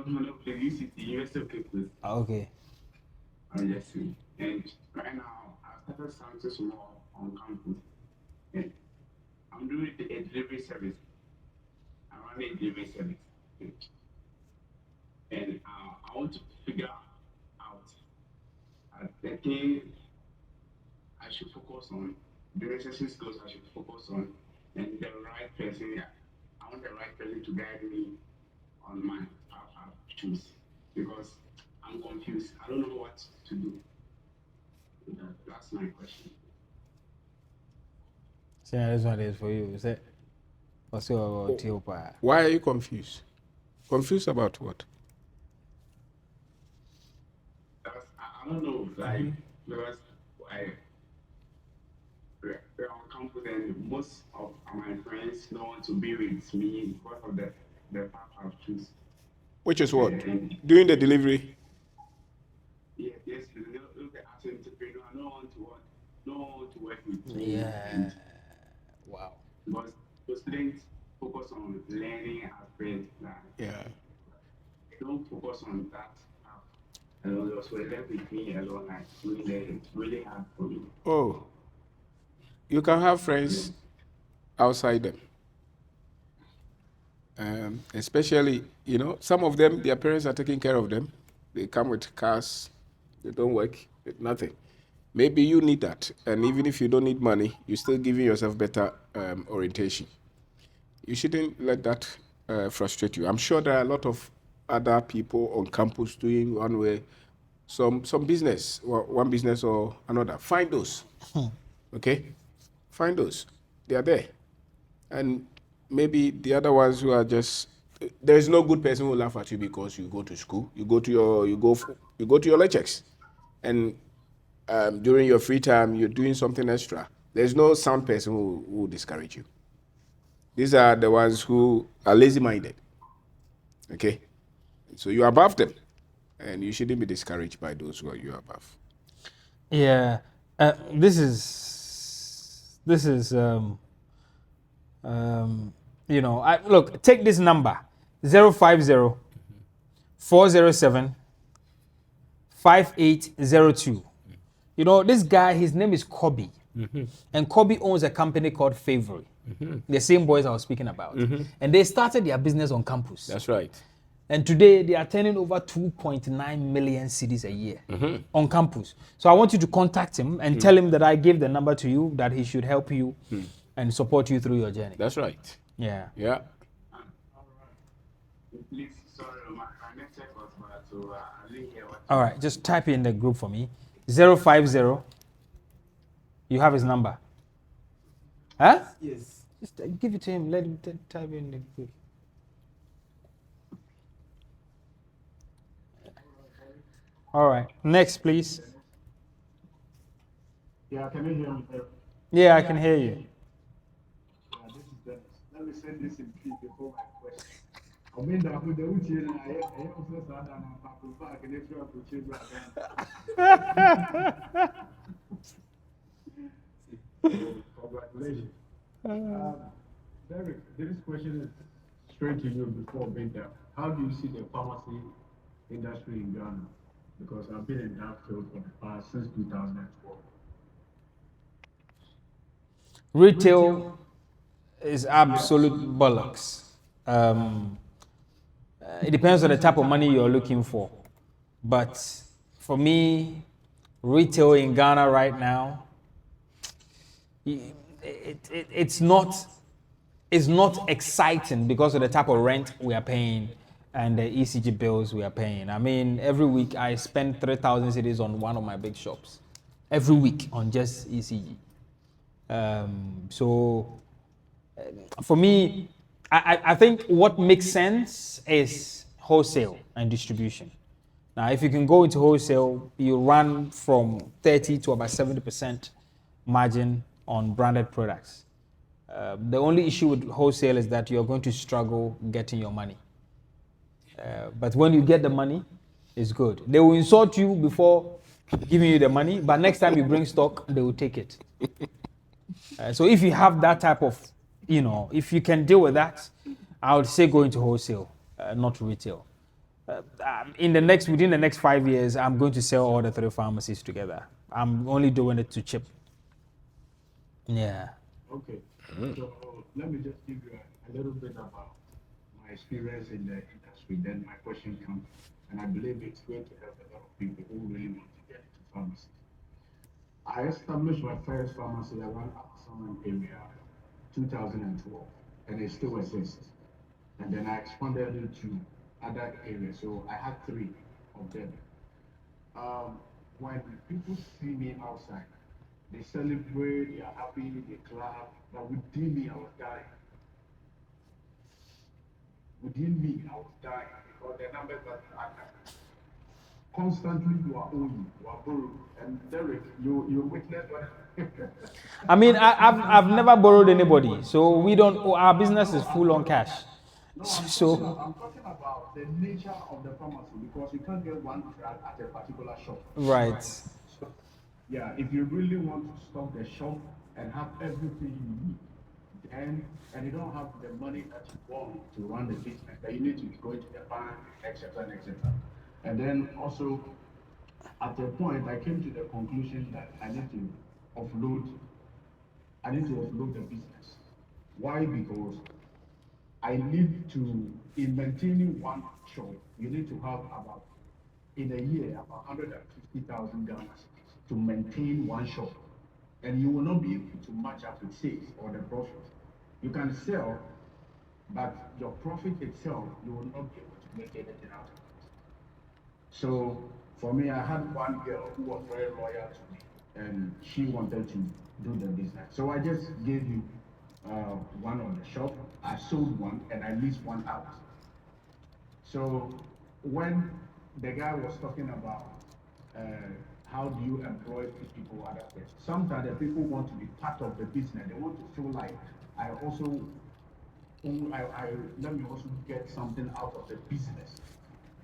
the UCC, University of Cape Coast. Okay. I'm just saying. And right now, I started something small on campus. And I'm doing a delivery service. I'm running a delivery service. And I want to figure out the thing I should focus on, the necessary skills I should focus on, and the right person. I want the right person to guide me on my path I choose, because I'm confused. I don't know what to do. That's my question. See, this one is for you. Why are you confused? Confused about what? I don't know, because we're on campus and most of my friends don't want to be with me because of the path I've choose. Which is what? Doing the delivery? Yes, look at as an entrepreneur, I don't want to work with me. Yeah. Wow. Because the students focus on learning aspect. Yeah. Don't focus on that. And also left with me alone, really hard for me. Oh, you can have friends outside them. Especially, some of them, their parents are taking care of them. They come with cars, they don't work, with nothing. Maybe you need that. And even if you don't need money, you're still giving yourself better orientation. You shouldn't let that frustrate you. I'm sure there are a lot of other people on campus doing one business or another. Find those. Okay? Find those. They are there. And maybe the other ones who are just, there is no good person who will laugh at you because you go to school, you go to your lectures, and during your free time you're doing something extra. There's no sound person who will discourage you. These are the ones who are lazy-minded. Okay, so you're above them, and you shouldn't be discouraged by those who are you above. Yeah, this is look, take this number 050 407 5802. You know, this guy, his name is Kobe. And Kobe owns a company called Favory. The same boys I was speaking about. And they started their business on campus. That's right. And today they are turning over 2.9 million cedis a year on campus. So I want you to contact him and tell him that I gave the number to you, that he should help you and support you through your journey. That's right. Yeah. Yeah. Please, sorry, my network was bad, so I didn't hear what. All right, just type in the group for me. 050. You have his number. Huh? Yes. Just give it to him. Let him type in the group. All right. Next, please. Yeah, can you hear me? Yeah, I can hear you. Yeah, this is Dennis. Let me send this in P before my question. Obeng Darko, the Uchi, and I also said that I'm back and if you have to change congratulations. Derrick, this question is straight to you before Obeng Darko. How do you see the pharmacy industry in Ghana? Because I've been in that field for the past since 2012. Retail is absolute bollocks. It depends on the type of money you're looking for. But for me, retail in Ghana right now, it's not exciting because of the type of rent we are paying and the ECG bills we are paying. I mean, every week I spend 3,000 cedis on one of my big shops. Every week on just ECG. For me, I think what makes sense is wholesale and distribution. Now, if you can go into wholesale, you run from 30 to about 70% margin on branded products. The only issue with wholesale is that you're going to struggle getting your money. But when you get the money, it's good. They will insult you before giving you the money, but next time you bring stock, they will take it. So if you have that type of, if you can deal with that, I would say go into wholesale, not retail. Within the next 5 years, I'm going to sell all the 3 pharmacies together. I'm only doing it to chip. Yeah. Okay. So let me just give you a little bit about my experience in the industry. Then my question comes, and I believe it's going to help a lot of people who really want to get into pharmacy. I established my first pharmacy around Amazon area 2012, and it still exists. And then I expanded it to other areas. So I had 3 of them. When people see me outside, they celebrate, they are happy, they clap. But within me, I was dying. Within me, I was dying because the numbers that I had. Constantly, you are owing, you are borrowing. And Derrick, you witness what. I mean, I've never borrowed anybody, so we don't. Our business is full on cash. No, I'm talking about the nature of the pharmacy because you can't get one drug at a particular shop. Right. So, yeah, if you really want to stock the shop and have everything you need, and you don't have the money that you want to run the business, then you need to go to the bank, etc., etc. And then also, at a point, I came to the conclusion that I need to offload the business. Why? Because I need to, in maintaining one shop, you need to have about, in a year, about 150,000 Ghana cedis to maintain one shop. And you will not be able to match up with sales or the profit. You can sell, but your profit itself, you will not be able to make anything out of it. So, for me, I had one girl who was very loyal to me. and she wanted to do the business. So I just gave you one on the shop. I sold one and I leased one out. So when the guy was talking about how do you employ people, other things, sometimes the people want to be part of the business. They want to feel like I also, let me also get something out of the business.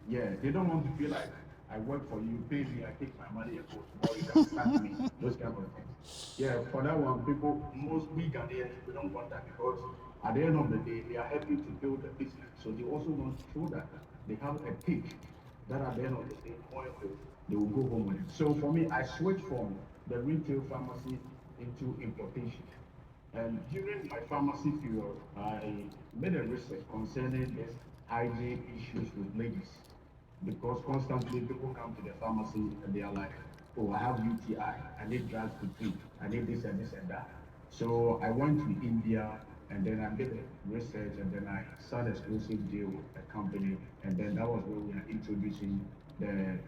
Yeah, they don't want to feel like I work for you, pay me, I take my money and go tomorrow, you can start me, those kind of things. Yeah, for that one, people, most big Ghanaians, we don't want that because at the end of the day, they are happy to build a business. So they also want to show that they have a pick that at the end of the day, they will go home with it. So for me, I switched from the retail pharmacy into importation. And during my pharmacy period, I made a research concerning this hygiene issues with ladies. Because constantly people come to the pharmacy and they are like, oh, I have UTI, I need drugs to treat, I need this and this and that. So I went to India and then I did a research and then I signed an exclusive deal with a company and then that was when we are introducing the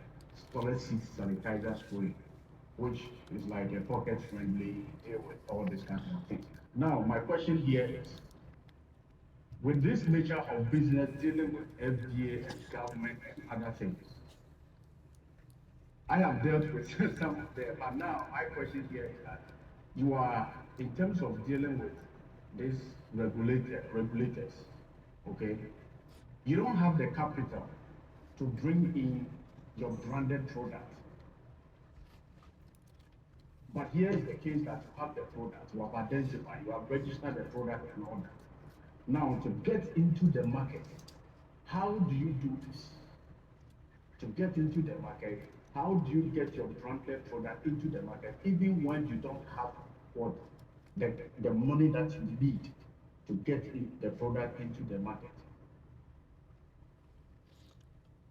toilet seat sanitizer spray, which is like a pocket friendly deal with all this kind of things. Now, my question here is, with this nature of business dealing with FDA and government and other things, I have dealt with some of them, but now my question here is that you are, in terms of dealing with these regulators, okay, you don't have the capital to bring in your branded product. But here is the case that you have the product, you have identified, you have registered the product and all that. Now, to get into the market, how do you do this? To get into the market, how do you get your branded product into the market, even when you don't have what the money that you need to get the product into the market?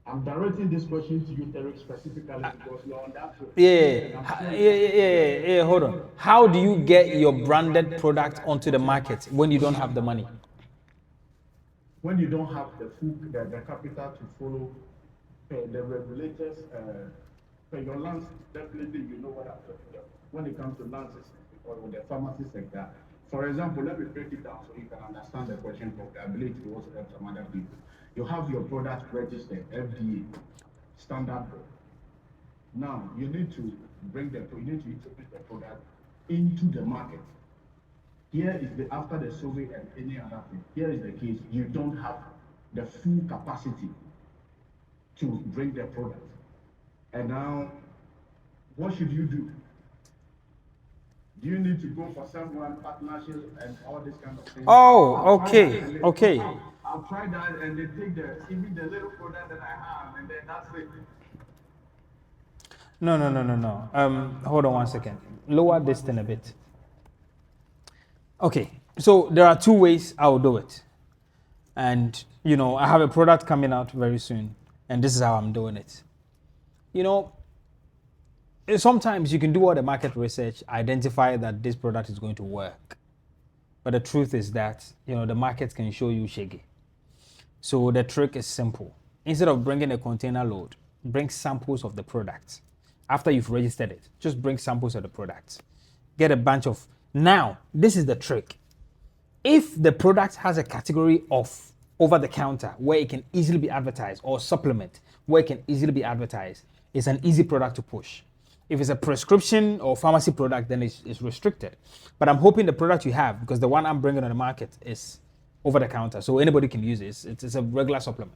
I'm directing this question to you, Derrick, specifically because you're on that field. Yeah. Hold on. How do you get your branded product onto the market when you don't have the money? When you don't have the capital to follow the regulators, your lands, definitely you know what I'm talking about. When it comes to lands or the pharmacy sector, for example, let me break it down so you can understand the question properly. I believe it also help some other people. You have your product registered, FDA, standard. Now you need to introduce the product into the market. Here is after the Soabe and any other thing. Here is the case. You don't have the full capacity to bring the product. And now, what should you do? Do you need to go for someone partnership and all this kind of thing? Oh, okay. I'll try that and they take even the little product that I have and then that's it. No. Hold on 1 second. Lower this thing a bit. Okay, so there are two ways I will do it. And, I have a product coming out very soon, and this is how I'm doing it. Sometimes you can do all the market research, identify that this product is going to work. But the truth is that, the market can show you shaggy. So the trick is simple. Instead of bringing a container load, bring samples of the product. After you've registered it, just bring samples of the product. Get a bunch of... Now, this is the trick. If the product has a category of over-the-counter where it can easily be advertised, or supplement where it can easily be advertised, it's an easy product to push. If it's a prescription or pharmacy product, then it's restricted. But I'm hoping the product you have, because the one I'm bringing on the market is over-the-counter, so anybody can use it. It's a regular supplement.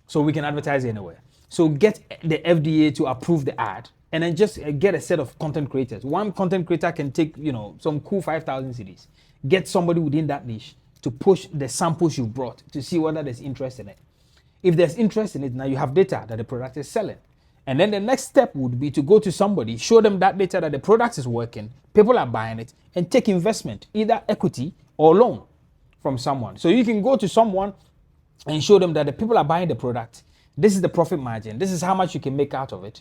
So we can advertise it anywhere. So get the FDA to approve the ad, and then just get a set of content creators. One content creator can take, some cool 5,000 CDs. Get somebody within that niche to push the samples you brought to see whether there's interest in it. If there's interest in it, now you have data that the product is selling. And then the next step would be to go to somebody, show them that data that the product is working, people are buying it, and take investment, either equity or loan from someone. So you can go to someone and show them that the people are buying the product. This is the profit margin. This is how much you can make out of it.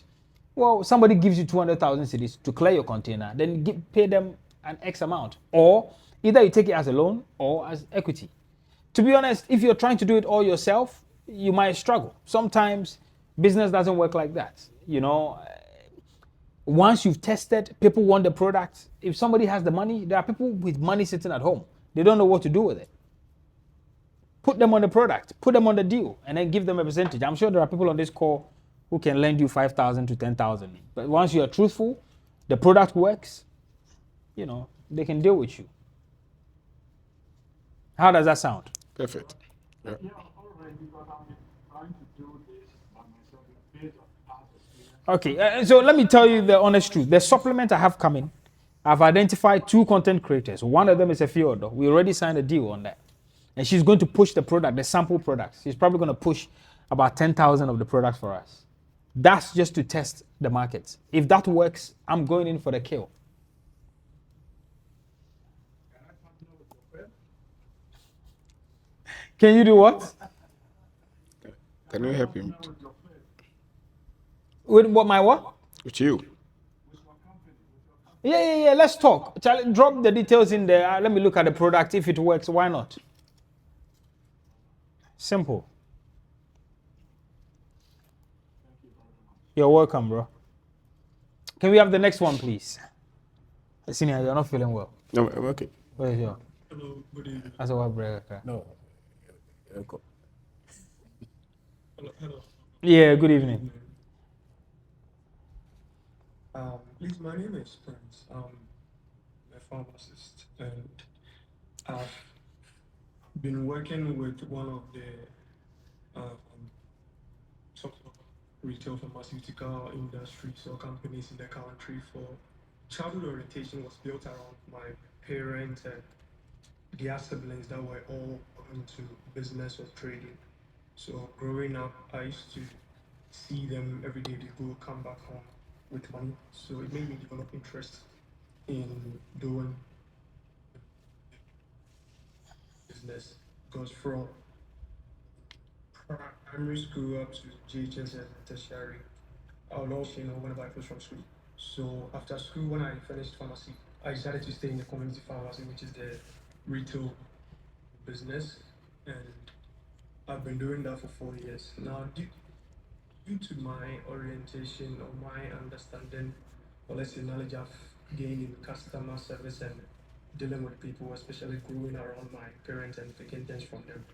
Well, somebody gives you 200,000 cedis to clear your container, then pay them an X amount. Or either you take it as a loan or as equity. To be honest, if you're trying to do it all yourself, you might struggle. Sometimes business doesn't work like that. Once you've tested, people want the product. If somebody has the money, there are people with money sitting at home. They don't know what to do with it. Put them on the product, put them on the deal, and then give them a percentage. I'm sure there are people on this call who can lend you 5,000 to 10,000. But once you are truthful, the product works, they can deal with you. How does that sound? Perfect. Yeah. Okay, so let me tell you the honest truth. The supplement I have coming, I've identified 2 content creators. One of them is a Theodore. We already signed a deal on that. And she's going to push the product, the sample products. She's probably going to push about 10,000 of the products for us. That's just to test the market. If that works, I'm going in for the kill. Can you do what? Can you help him? With what, my what? With you. Yeah. Let's talk. Charlie, drop the details in there. Let me look at the product. If it works, why not? Simple. You're welcome, bro. Can we have the next one, please? Senior, you're not feeling well. No, I'm okay. Where is your? Hello, good evening. That's a what, brother. No. Hello. Yeah, good evening. Please, my name is Prince. I'm a pharmacist, and I've been working with one of the top retail pharmaceutical industries or companies in the country for childhood orientation. Was built around my parents and their siblings that were all into business or trading. So growing up, I used to see them every day. They go come back home with money. So it made me develop interest in doing business. Because from primary school up to GHS and tertiary, I would also, whenever I was from school. So after school, when I finished pharmacy, I decided to stay in the community pharmacy, which is the retail business, and I've been doing that for 4 years. Now, due to my orientation or my understanding, or let's say knowledge I've gained in customer service and dealing with people, especially growing around my parents and taking things from them,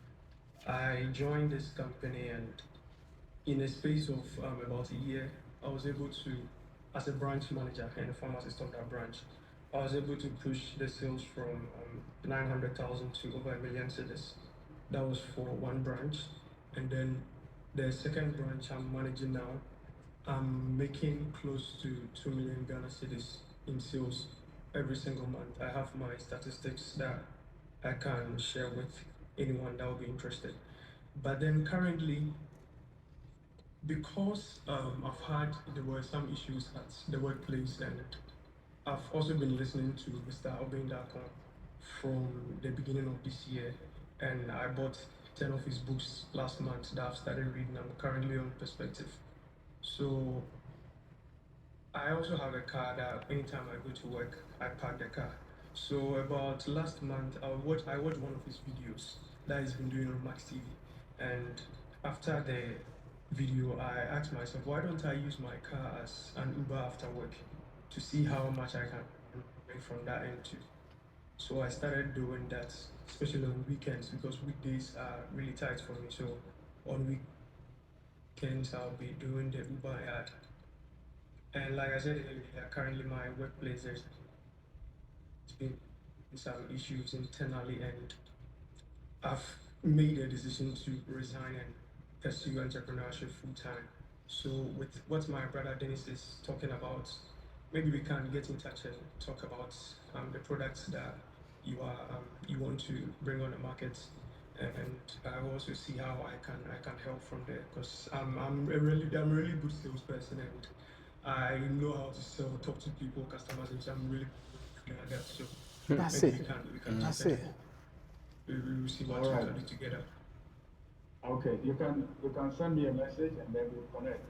I joined this company, and in a space of about a year, I was able to, as a branch manager and a pharmacist of that branch, I was able to push the sales from 900,000 to over 1 million cedis. That was for one branch. And then the second branch I'm managing now, I'm making close to 2 million Ghana cedis in sales every single month. I have my statistics that I can share with anyone that will be interested. But then currently, because there were some issues at the workplace, and I've also been listening to Mr. Obeng Darko from the beginning of this year, and I bought 10 of his books last month that I've started reading. I'm currently on Perspective. So I also have a car that anytime I go to work, I park the car. So about last month, I watched one of his videos that he's been doing on Max TV. And after the video, I asked myself, why don't I use my car as an Uber after work to see how much I can make from that end too. So I started doing that, especially on weekends, because weekdays are really tight for me. So on weekends, I'll be doing the Uber ad. And like I said earlier, currently my workplace, there's been some issues internally, and I've made a decision to resign and pursue entrepreneurship full time. So with what my brother Dennis is talking about, maybe we can get in touch and talk about the products that you want to bring on the market, and I will also see how I can help from there, because I'm a really good salesperson, and I know how to sell, talk to people, customers, and I'm really good at that. So That's maybe it. we can That's just it. we'll see what we can do together. Okay, you can send me a message and then we'll connect.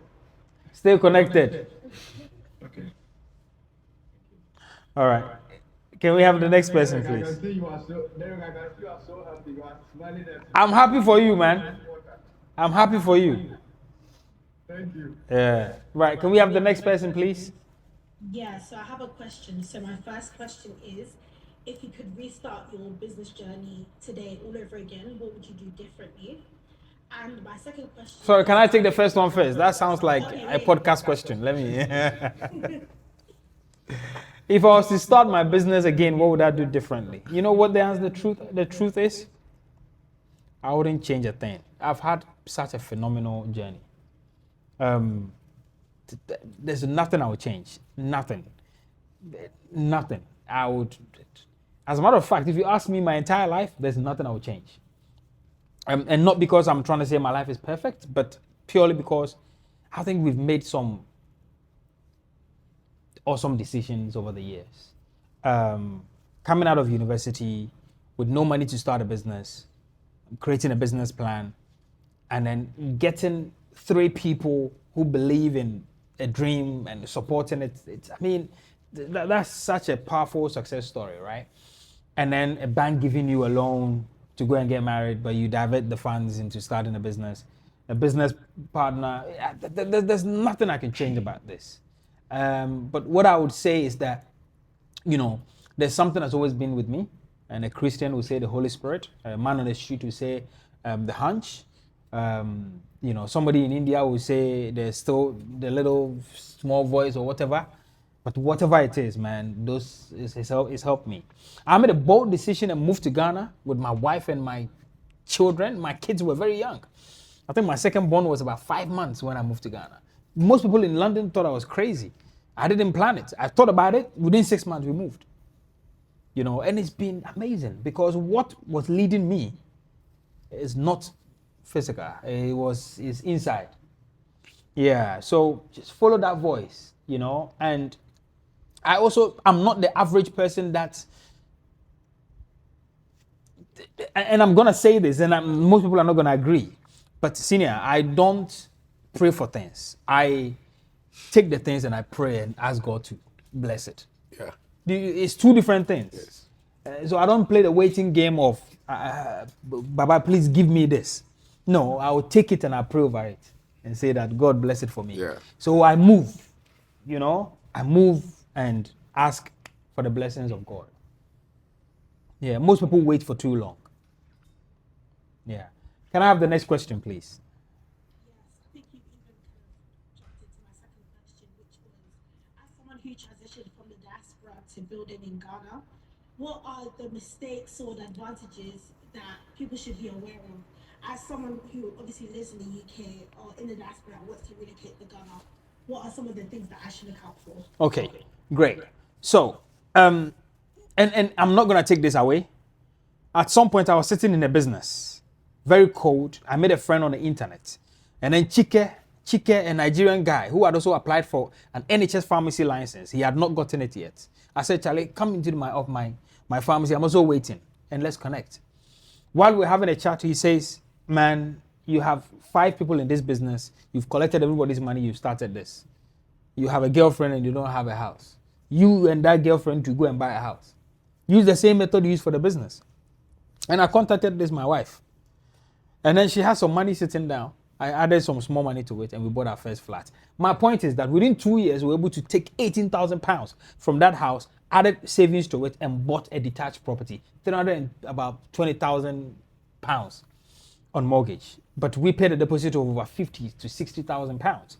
Stay connected. Okay. All right. Can we have the next person, Derrick, please? I can see you are so happy. You are smiling at me. I'm happy for you, man. I'm happy for you. Thank you. Yeah. Right. Can we have the next person, please? Yeah, so I have a question. So my first question is, if you could restart your business journey today all over again, what would you do differently? And my second question Sorry, is, can I take the first one first? That sounds like Okay, a wait. podcast question. Let me. If I was to start my business again, what would I do differently? You know what the answer, the truth is? I wouldn't change a thing. I've had such a phenomenal journey. There's nothing I would change. Nothing. Nothing. I would. As a matter of fact, if you ask me my entire life, there's nothing I would change. And not because I'm trying to say my life is perfect, but purely because I think we've made some awesome decisions over the years. Coming out of university with no money to start a business, creating a business plan, and then getting 3 people who believe in a dream and supporting it. That's such a powerful success story, right? And then a bank giving you a loan to go and get married, but you divert the funds into starting a business. A business partner, there's nothing I can change about this. But what I would say is that, there's something that's always been with me. And a Christian would say the Holy Spirit. A man on the street would say the hunch. Somebody in India would say there's still the little small voice or whatever. But whatever it is, man, it's helped me. I made a bold decision and moved to Ghana with my wife and my children. My kids were very young. I think my second born was about 5 months when I moved to Ghana. Most people in London thought I was crazy. I didn't plan it. I thought about it. Within 6 months, we moved. And it's been amazing because what was leading me is not physical. It's inside. Yeah. So just follow that voice, and I'm not the average person and I'm going to say this, and most people are not going to agree, but senior, I don't pray for things. I take the things and I pray and ask God to bless it. Yeah. It's 2 different things. Yes. So I don't play the waiting game of, Baba, please give me this. No, I will take it and I pray over it and say that God bless it for me. Yeah. So I move, I move and ask for the blessings of God. Yeah, most people wait for too long. Yeah. Can I have the next question, please? Yes, I think you even kind of jumped into my second question, which was, as someone who transitioned from the diaspora to building in Ghana, what are the mistakes or the advantages that people should be aware of? As someone who obviously lives in the UK or in the diaspora and wants to relocate to Ghana, what are some of the things that I should look out for? Okay, great. So, and I'm not going to take this away. At some point, I was sitting in a business, very cold. I made a friend on the internet. And then Chike, a Nigerian guy who had also applied for an NHS pharmacy license. He had not gotten it yet. I said, Charlie, come into my pharmacy. I'm also waiting, and let's connect. While we're having a chat, he says, man, you have 5 people in this business. You've collected everybody's money. You've started this. You have a girlfriend and you don't have a house. You and that girlfriend to go and buy a house. Use the same method you use for the business. And I contacted my wife. And then she has some money sitting down. I added some small money to it and we bought our first flat. My point is that within 2 years, we were able to take £18,000 from that house, added savings to it, and bought a detached property, about £20,000 on mortgage. But we paid a deposit of over £50,000 to £60,000.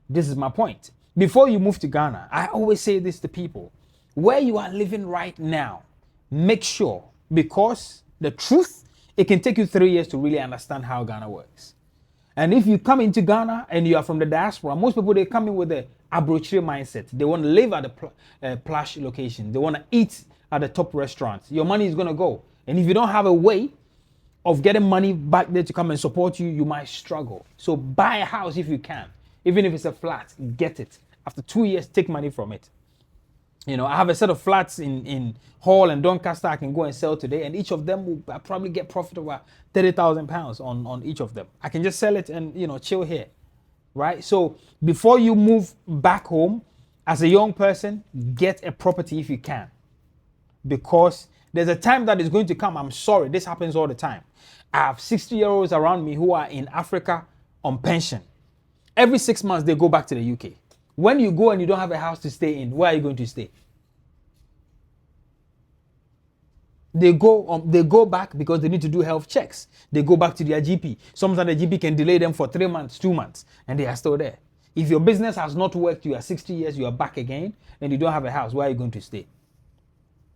This is my point. Before you move to Ghana, I always say this to people. Where you are living right now, make sure, because the truth, it can take you 3 years to really understand how Ghana works. And if you come into Ghana and you are from the diaspora, most people, they come in with the abrochire mindset. They want to live at a plush location. They want to eat at the top restaurants. Your money is going to go. And if you don't have a way of getting money back there to come and support you, you might struggle. So buy a house if you can. Even if it's a flat, get it. After 2 years, take money from it. I have a set of flats in Hall and Doncaster I can go and sell today, and each of them will probably get profit over £30,000 on each of them. I can just sell it and chill here, right? So before you move back home, as a young person, get a property if you can, because there's a time that is going to come. I'm sorry, this happens all the time. I have 60-year-olds around me who are in Africa on pension. Every 6 months they go back to the UK. When you go and you don't have a house to stay in, where are you going to stay? They go back because they need to do health checks. They go back to their GP. Sometimes the GP can delay them for 3 months, 2 months, and they are still there. If your business has not worked, you are 60 years, you are back again, and you don't have a house, where are you going to stay?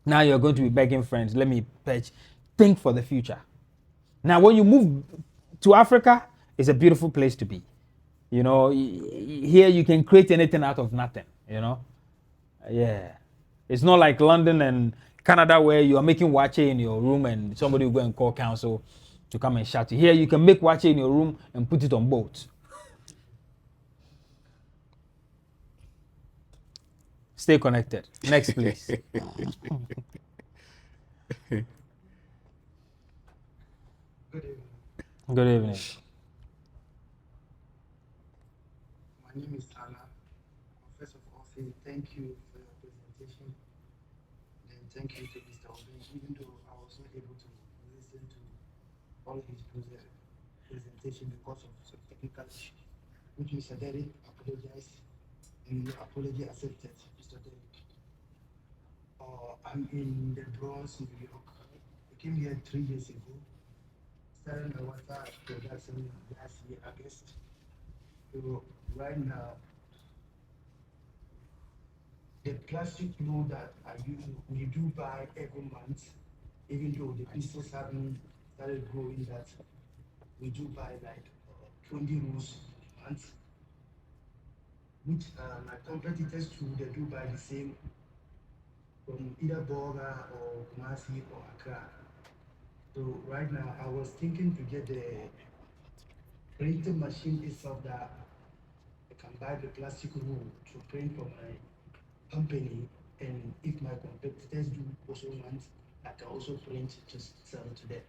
Now you're going to be begging friends, let me pledge. Think for the future. Now, when you move to Africa, it's a beautiful place to be. You know, here you can create anything out of nothing, you know. Yeah. It's not like London and Canada where you are making wache in your room and somebody will go and call council to come and shout you. Here you can make wache in your room and put it on boat. Stay connected. Next, please. Good evening. Good evening. My name is Anna. First of all, say thank you for your presentation. And thank you to Mr. Obeng, even though I was not able to listen to all his presentation because of some technical issues, which Mr. Derrick apologized and your apology accepted, Mr. Derrick. I'm in the Bronx, New York. I came here 3 years ago. Started my water production last year, August. So right now, the plastic load that we do buy every month, even though the business haven't started growing, that we do buy like 20 rolls a month, which my competitors too, they do buy the same from either Boga or Kumasi or Accra. So right now, I was thinking to get the printing machine itself that I can buy the plastic roll to print for my company, and if my competitors do also want, I can also print to sell to them.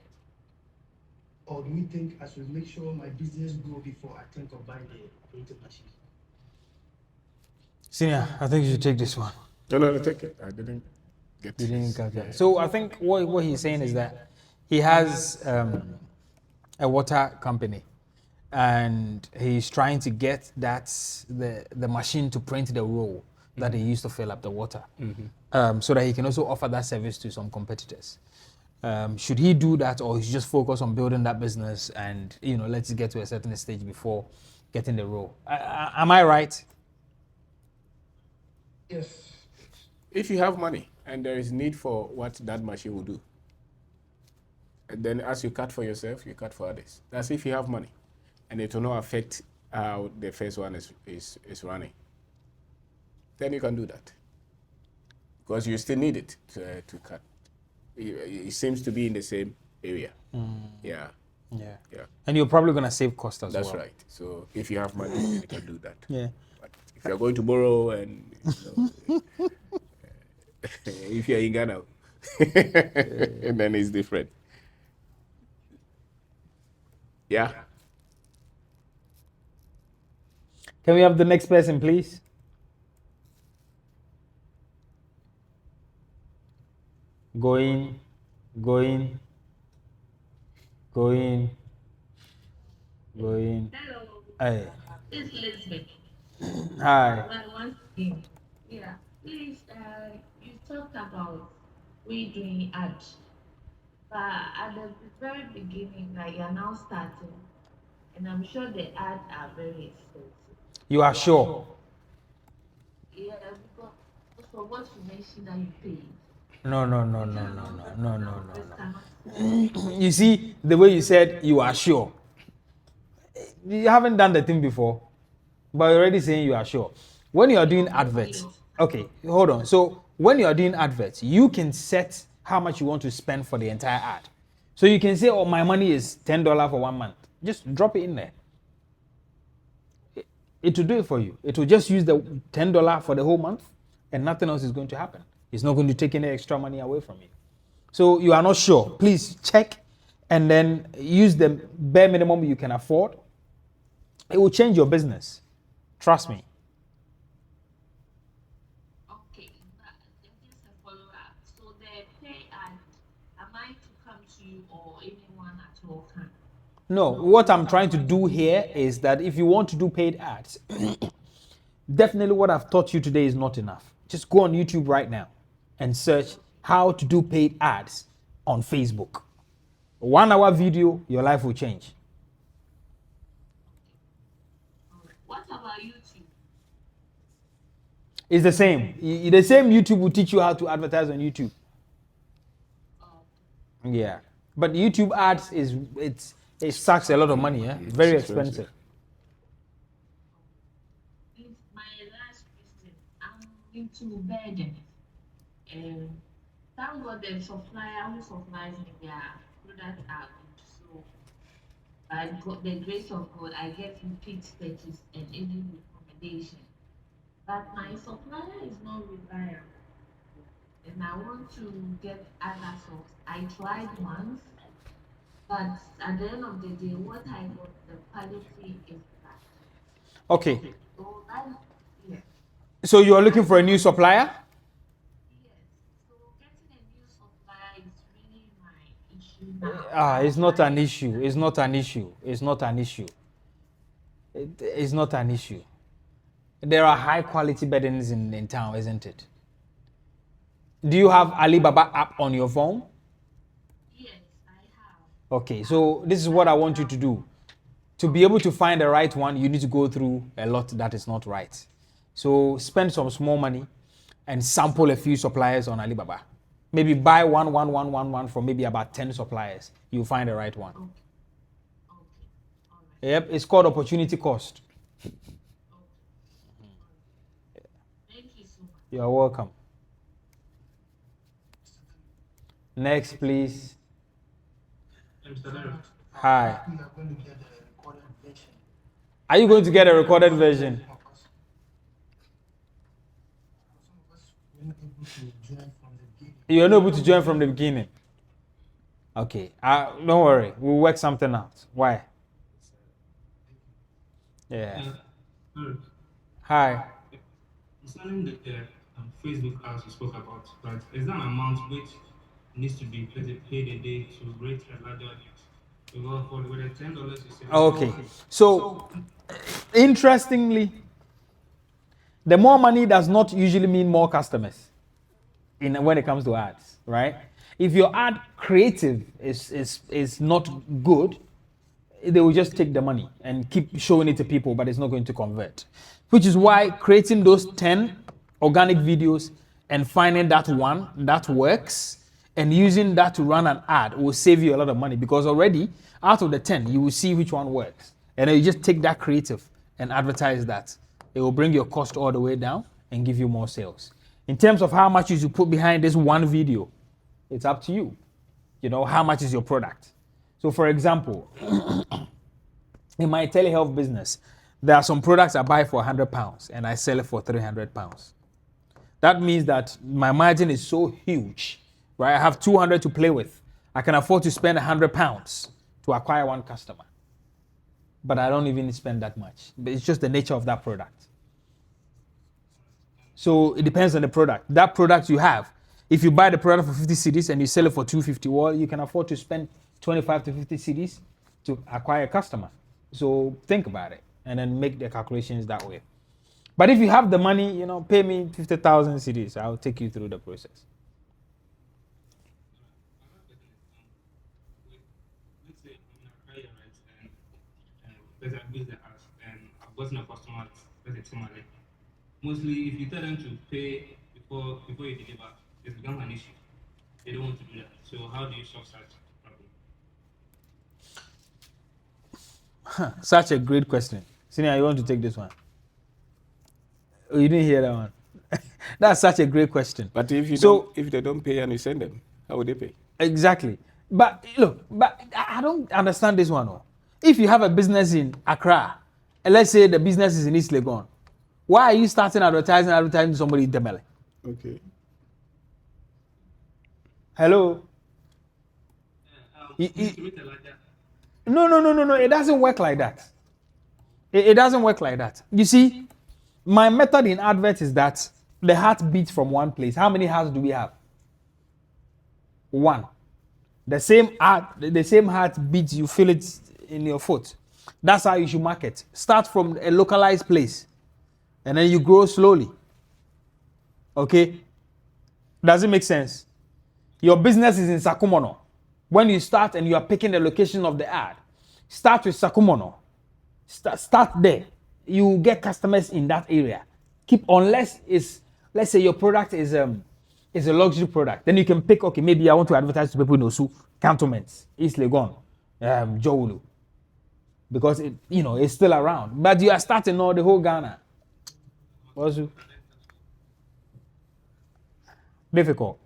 Or do you think I should make sure my business grow before I think of buying the printing machine? Senior, I think you should take this one. No, take it. I didn't get You didn't this. catch that. So I think what he's saying is that he has a water company, and he's trying to get the machine to print the roll that he used to fill up the water, so that he can also offer that service to some competitors. Should he do that, or he just focus on building that business and let's get to a certain stage before getting the roll? Am I right? Yes. If you have money and there is need for what that machine will do, and then as you cut for yourself, you cut for others. That's if you have money, and it will not affect how the first one is running. Then you can do that, because you still need it to cut. It seems to be in the same area. Yeah. And you're probably going to save cost as well. That's right. So if you have money, you can do that. Yeah. But if you're going to borrow and if you're in Ghana, then it's different. Yeah. Can we have the next person, please? Going. Hello. Hey. It's Elizabeth. Hi. Once again. Yeah. Please, you talked about we doing ads, but at the very beginning, like you're now starting, and I'm sure the ads are very expensive. You are sure? Yeah, because for what you mentioned that you paid. No. You see, the way you said you are sure. You haven't done the thing before, but you're already saying you are sure. When you are doing adverts, okay, hold on. So when you are doing adverts, you can set how much you want to spend for the entire ad. So you can say, oh, my money is $10 for 1 month. Just drop it in there. It will do it for you. It will just use the $10 for the whole month, and nothing else is going to happen. It's not going to take any extra money away from you. So you are not sure. Please check and then use the bare minimum you can afford. It will change your business. Trust me. Okay, just a follow-up. So the pay ad, am I to come to you or anyone at all can? No, what I'm trying to do here is that if you want to do paid ads, definitely what I've taught you today is not enough. Just go on YouTube right now and search how to do paid ads on Facebook. 1 hour video, your life will change. What about YouTube? It's the same. The same YouTube will teach you how to advertise on YouTube. Yeah. But YouTube ads it sucks a lot of money, yeah? Very expensive. My last question. I'm into bedding. Thank God the supplier who supplies me their products are good. So by the grace of God, I get repeat purchase and even recommendation. But my supplier is not reliable. And I want to get other source. I tried once, but at the end of the day, what I got, the quality is bad. Okay. So that, yeah. So you are looking for a new supplier? It's not an issue. It's not an issue. It's not an issue. It's not an issue. There are high quality beddings in town, isn't it? Do you have Alibaba app on your phone? Yes, I have. Okay, so this is what I want you to do. To be able to find the right one, you need to go through a lot that is not right. So spend some small money and sample a few suppliers on Alibaba. Maybe buy one from maybe about 10 suppliers. You'll find the right one. Okay. Yep, it's called opportunity cost. Thank you so much. You're welcome. Next, please. Hi. Are you going to get a recorded version? You're not able to join from the beginning. Okay. Don't worry. We'll work something out. Why? Yeah. Hi. Concerning the Facebook ads you spoke about, right? Is there an amount which needs to be paid a day to rate a larger audience? Well, for the $10 you say. Okay. So, interestingly, the more money does not usually mean more customers when it comes to ads, right? If your ad creative is not good, they will just take the money and keep showing it to people, but it's not going to convert. Which is why creating those 10 organic videos and finding that one that works and using that to run an ad will save you a lot of money, because already out of the 10, you will see which one works. And then you just take that creative and advertise that. It will bring your cost all the way down and give you more sales. In terms of how much you should put behind this one video, it's up to you. You know, how much is your product? So for example, in my telehealth business, there are some products I buy for £100 and I sell it for £300. That means that my margin is so huge, right? I have 200 to play with. I can afford to spend £100 to acquire one customer. But I don't even spend that much. But it's just the nature of that product. So it depends on the product. That product you have, if you buy the product for 50 cedis and you sell it for 250, well, you can afford to spend 25 to 50 cedis to acquire a customer. So think about it and then make the calculations that way. But if you have the money, you know, pay me 50,000 cedis. I'll take you through the process. Let's say I'm in Accra, right, and there's a business house, and I've gotten a customer, let's say, money. Mostly, if you tell them to pay before you deliver, it becomes an issue. They don't want to do that. So how do you solve such problem? Such a great question. Senior, you want to take this one? Oh, you didn't hear that one. That's such a great question. But if they don't pay and you send them, how would they pay? Exactly. But look, I don't understand this one. If you have a business in Accra, and let's say the business is in East Legon, why are you starting advertising somebody in Temele? Okay. Hello? No. It doesn't work like that. It doesn't work like that. You see, my method in adverts is that the heart beats from one place. How many hearts do we have? One. The same heart beats, you feel it in your foot. That's how you should market. Start from a localized place. and then you grow slowly. Okay? Does it make sense? Your business is in Sakumono. When you start and you are picking the location of the ad, start with Sakumono. Start there. You get customers in that area. Unless it's, let's say your product is a luxury product, then you can pick, okay, maybe I want to advertise to people in Osu, Cantonments, East Legon, Jowulu, because it's still around. But you are starting all the whole Ghana. Osu. Difficult.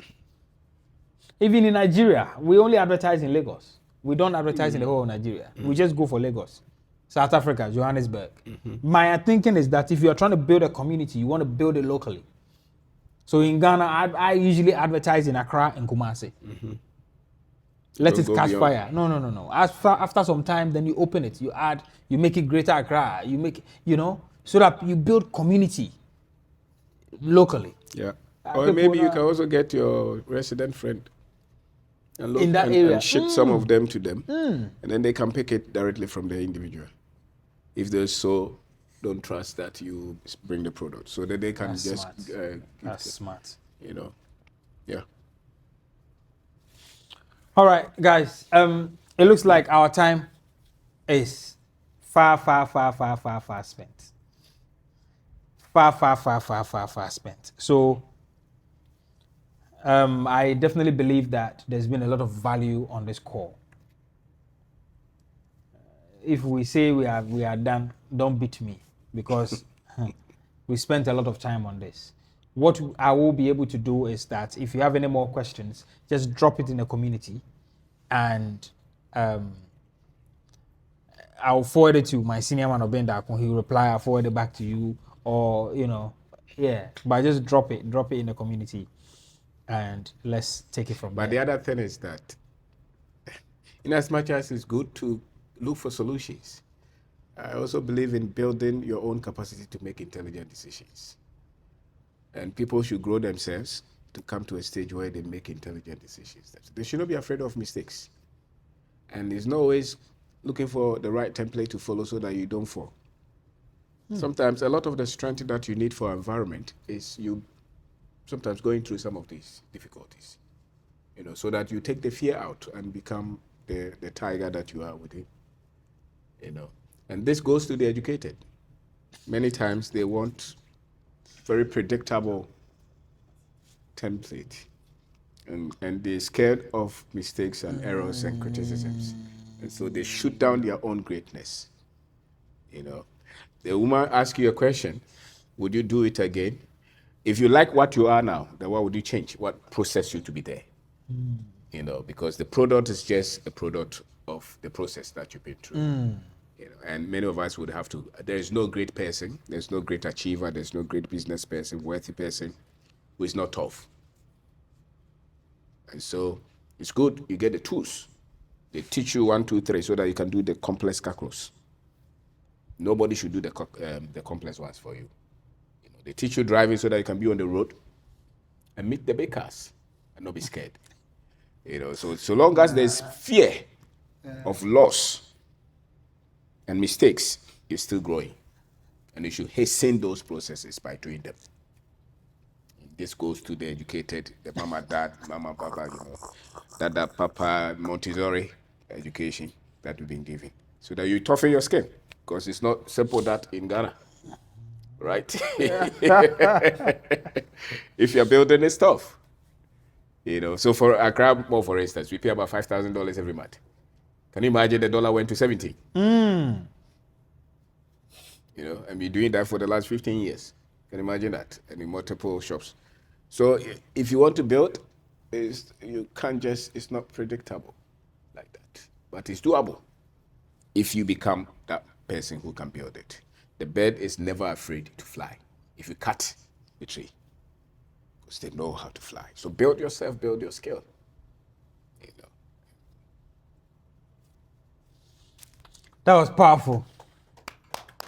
Even in Nigeria, we only advertise in Lagos. We don't advertise in the whole of Nigeria. We just go for Lagos. South Africa, Johannesburg. My thinking is that if you are trying to build a community, you want to build it locally. So in Ghana, I usually advertise in Accra and Kumasi. Let it catch fire. No. After some time, then you open it. You add, you make it Greater Accra. You make, so that you build community locally. Yeah. Or maybe you can also get your resident friend and in that area and ship some of them to them, and then they can pick it directly from the individual. If they so don't trust that you bring the product, so that they can That's smart. Yeah. All right, guys. It looks like our time is far spent. Far spent. So I definitely believe that there's been a lot of value on this call. If we say we are done, don't beat me, because we spent a lot of time on this. What I will be able to do is that if you have any more questions, just drop it in the community, and I'll forward it to my senior man Obeng Darko. He'll reply, I'll forward it back to you, or but just drop it in the community, and let's take it from there. But the other thing is that, in as much as it's good to look for solutions, I also believe in building your own capacity to make intelligent decisions. And people should grow themselves to come to a stage where they make intelligent decisions. They should not be afraid of mistakes. And it's not always looking for the right template to follow so that you don't fall. Sometimes a lot of the strength that you need for environment is you sometimes going through some of these difficulties, so that you take the fear out and become the tiger that you are within. And this goes to the educated. Many times they want very predictable template, and they're scared of mistakes and errors and criticisms, and so they shoot down their own greatness. The woman asks you a question, would you do it again? If you like what you are now, then what would you change? What process you to be there? Because the product is just a product of the process that you've been through. And many of us would have to. There is no great person, there's no great achiever, there's no great business person, worthy person who is not tough. And so it's good you get the tools. They teach you 1, 2, 3 so that you can do the complex calculus. Nobody should do the complex ones for you. They teach you driving so that you can be on the road and meet the bakers and not be scared. So long as there's fear of loss and mistakes, you're still growing. And you should hasten those processes by doing them. This goes to the educated, the mama, dad, mama, papa, dada, papa, Montessori education that we've been giving. So that you toughen your skin. Because it's not simple that in Ghana. Right? If you're building this stuff. So for Accra, for instance, we pay about $5,000 every month. Can you imagine the dollar went to 70? And we're doing that for the last 15 years. Can you imagine that? And in multiple shops. So if you want to build, you can't just, it's not predictable like that. But it's doable if you become that person who can build it. The bird is never afraid to fly if you cut the tree, because they know how to fly. So build yourself, build your skill. That was powerful.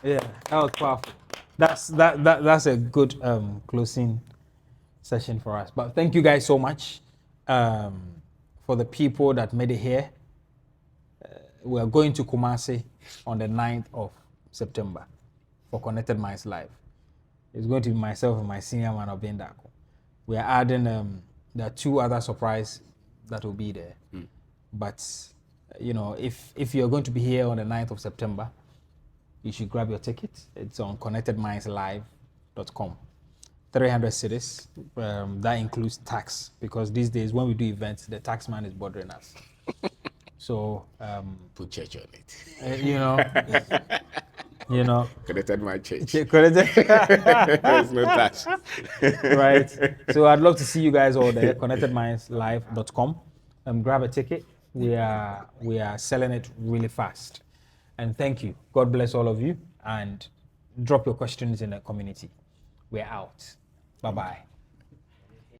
Yeah, that was powerful. That's a good closing session for us. But thank you guys so much for the people that made it here. We are going to Kumasi on the 9th of September for Konnected Minds Live. It's going to be myself and my senior man, Obeng Darko. We are adding, there are 2 other surprises that will be there. But, you know, if you're going to be here on the 9th of September, you should grab your ticket. It's on connectedmindslive.com. 300 cities. That includes tax, because these days when we do events, the tax man is bothering us. So put church on it. You know, Connected my church. There's no tax. Right. So I'd love to see you guys all there. Connectedmindslive.com. Grab a ticket. We are selling it really fast. And thank you. God bless all of you. And drop your questions in the community. We're out. Bye-bye.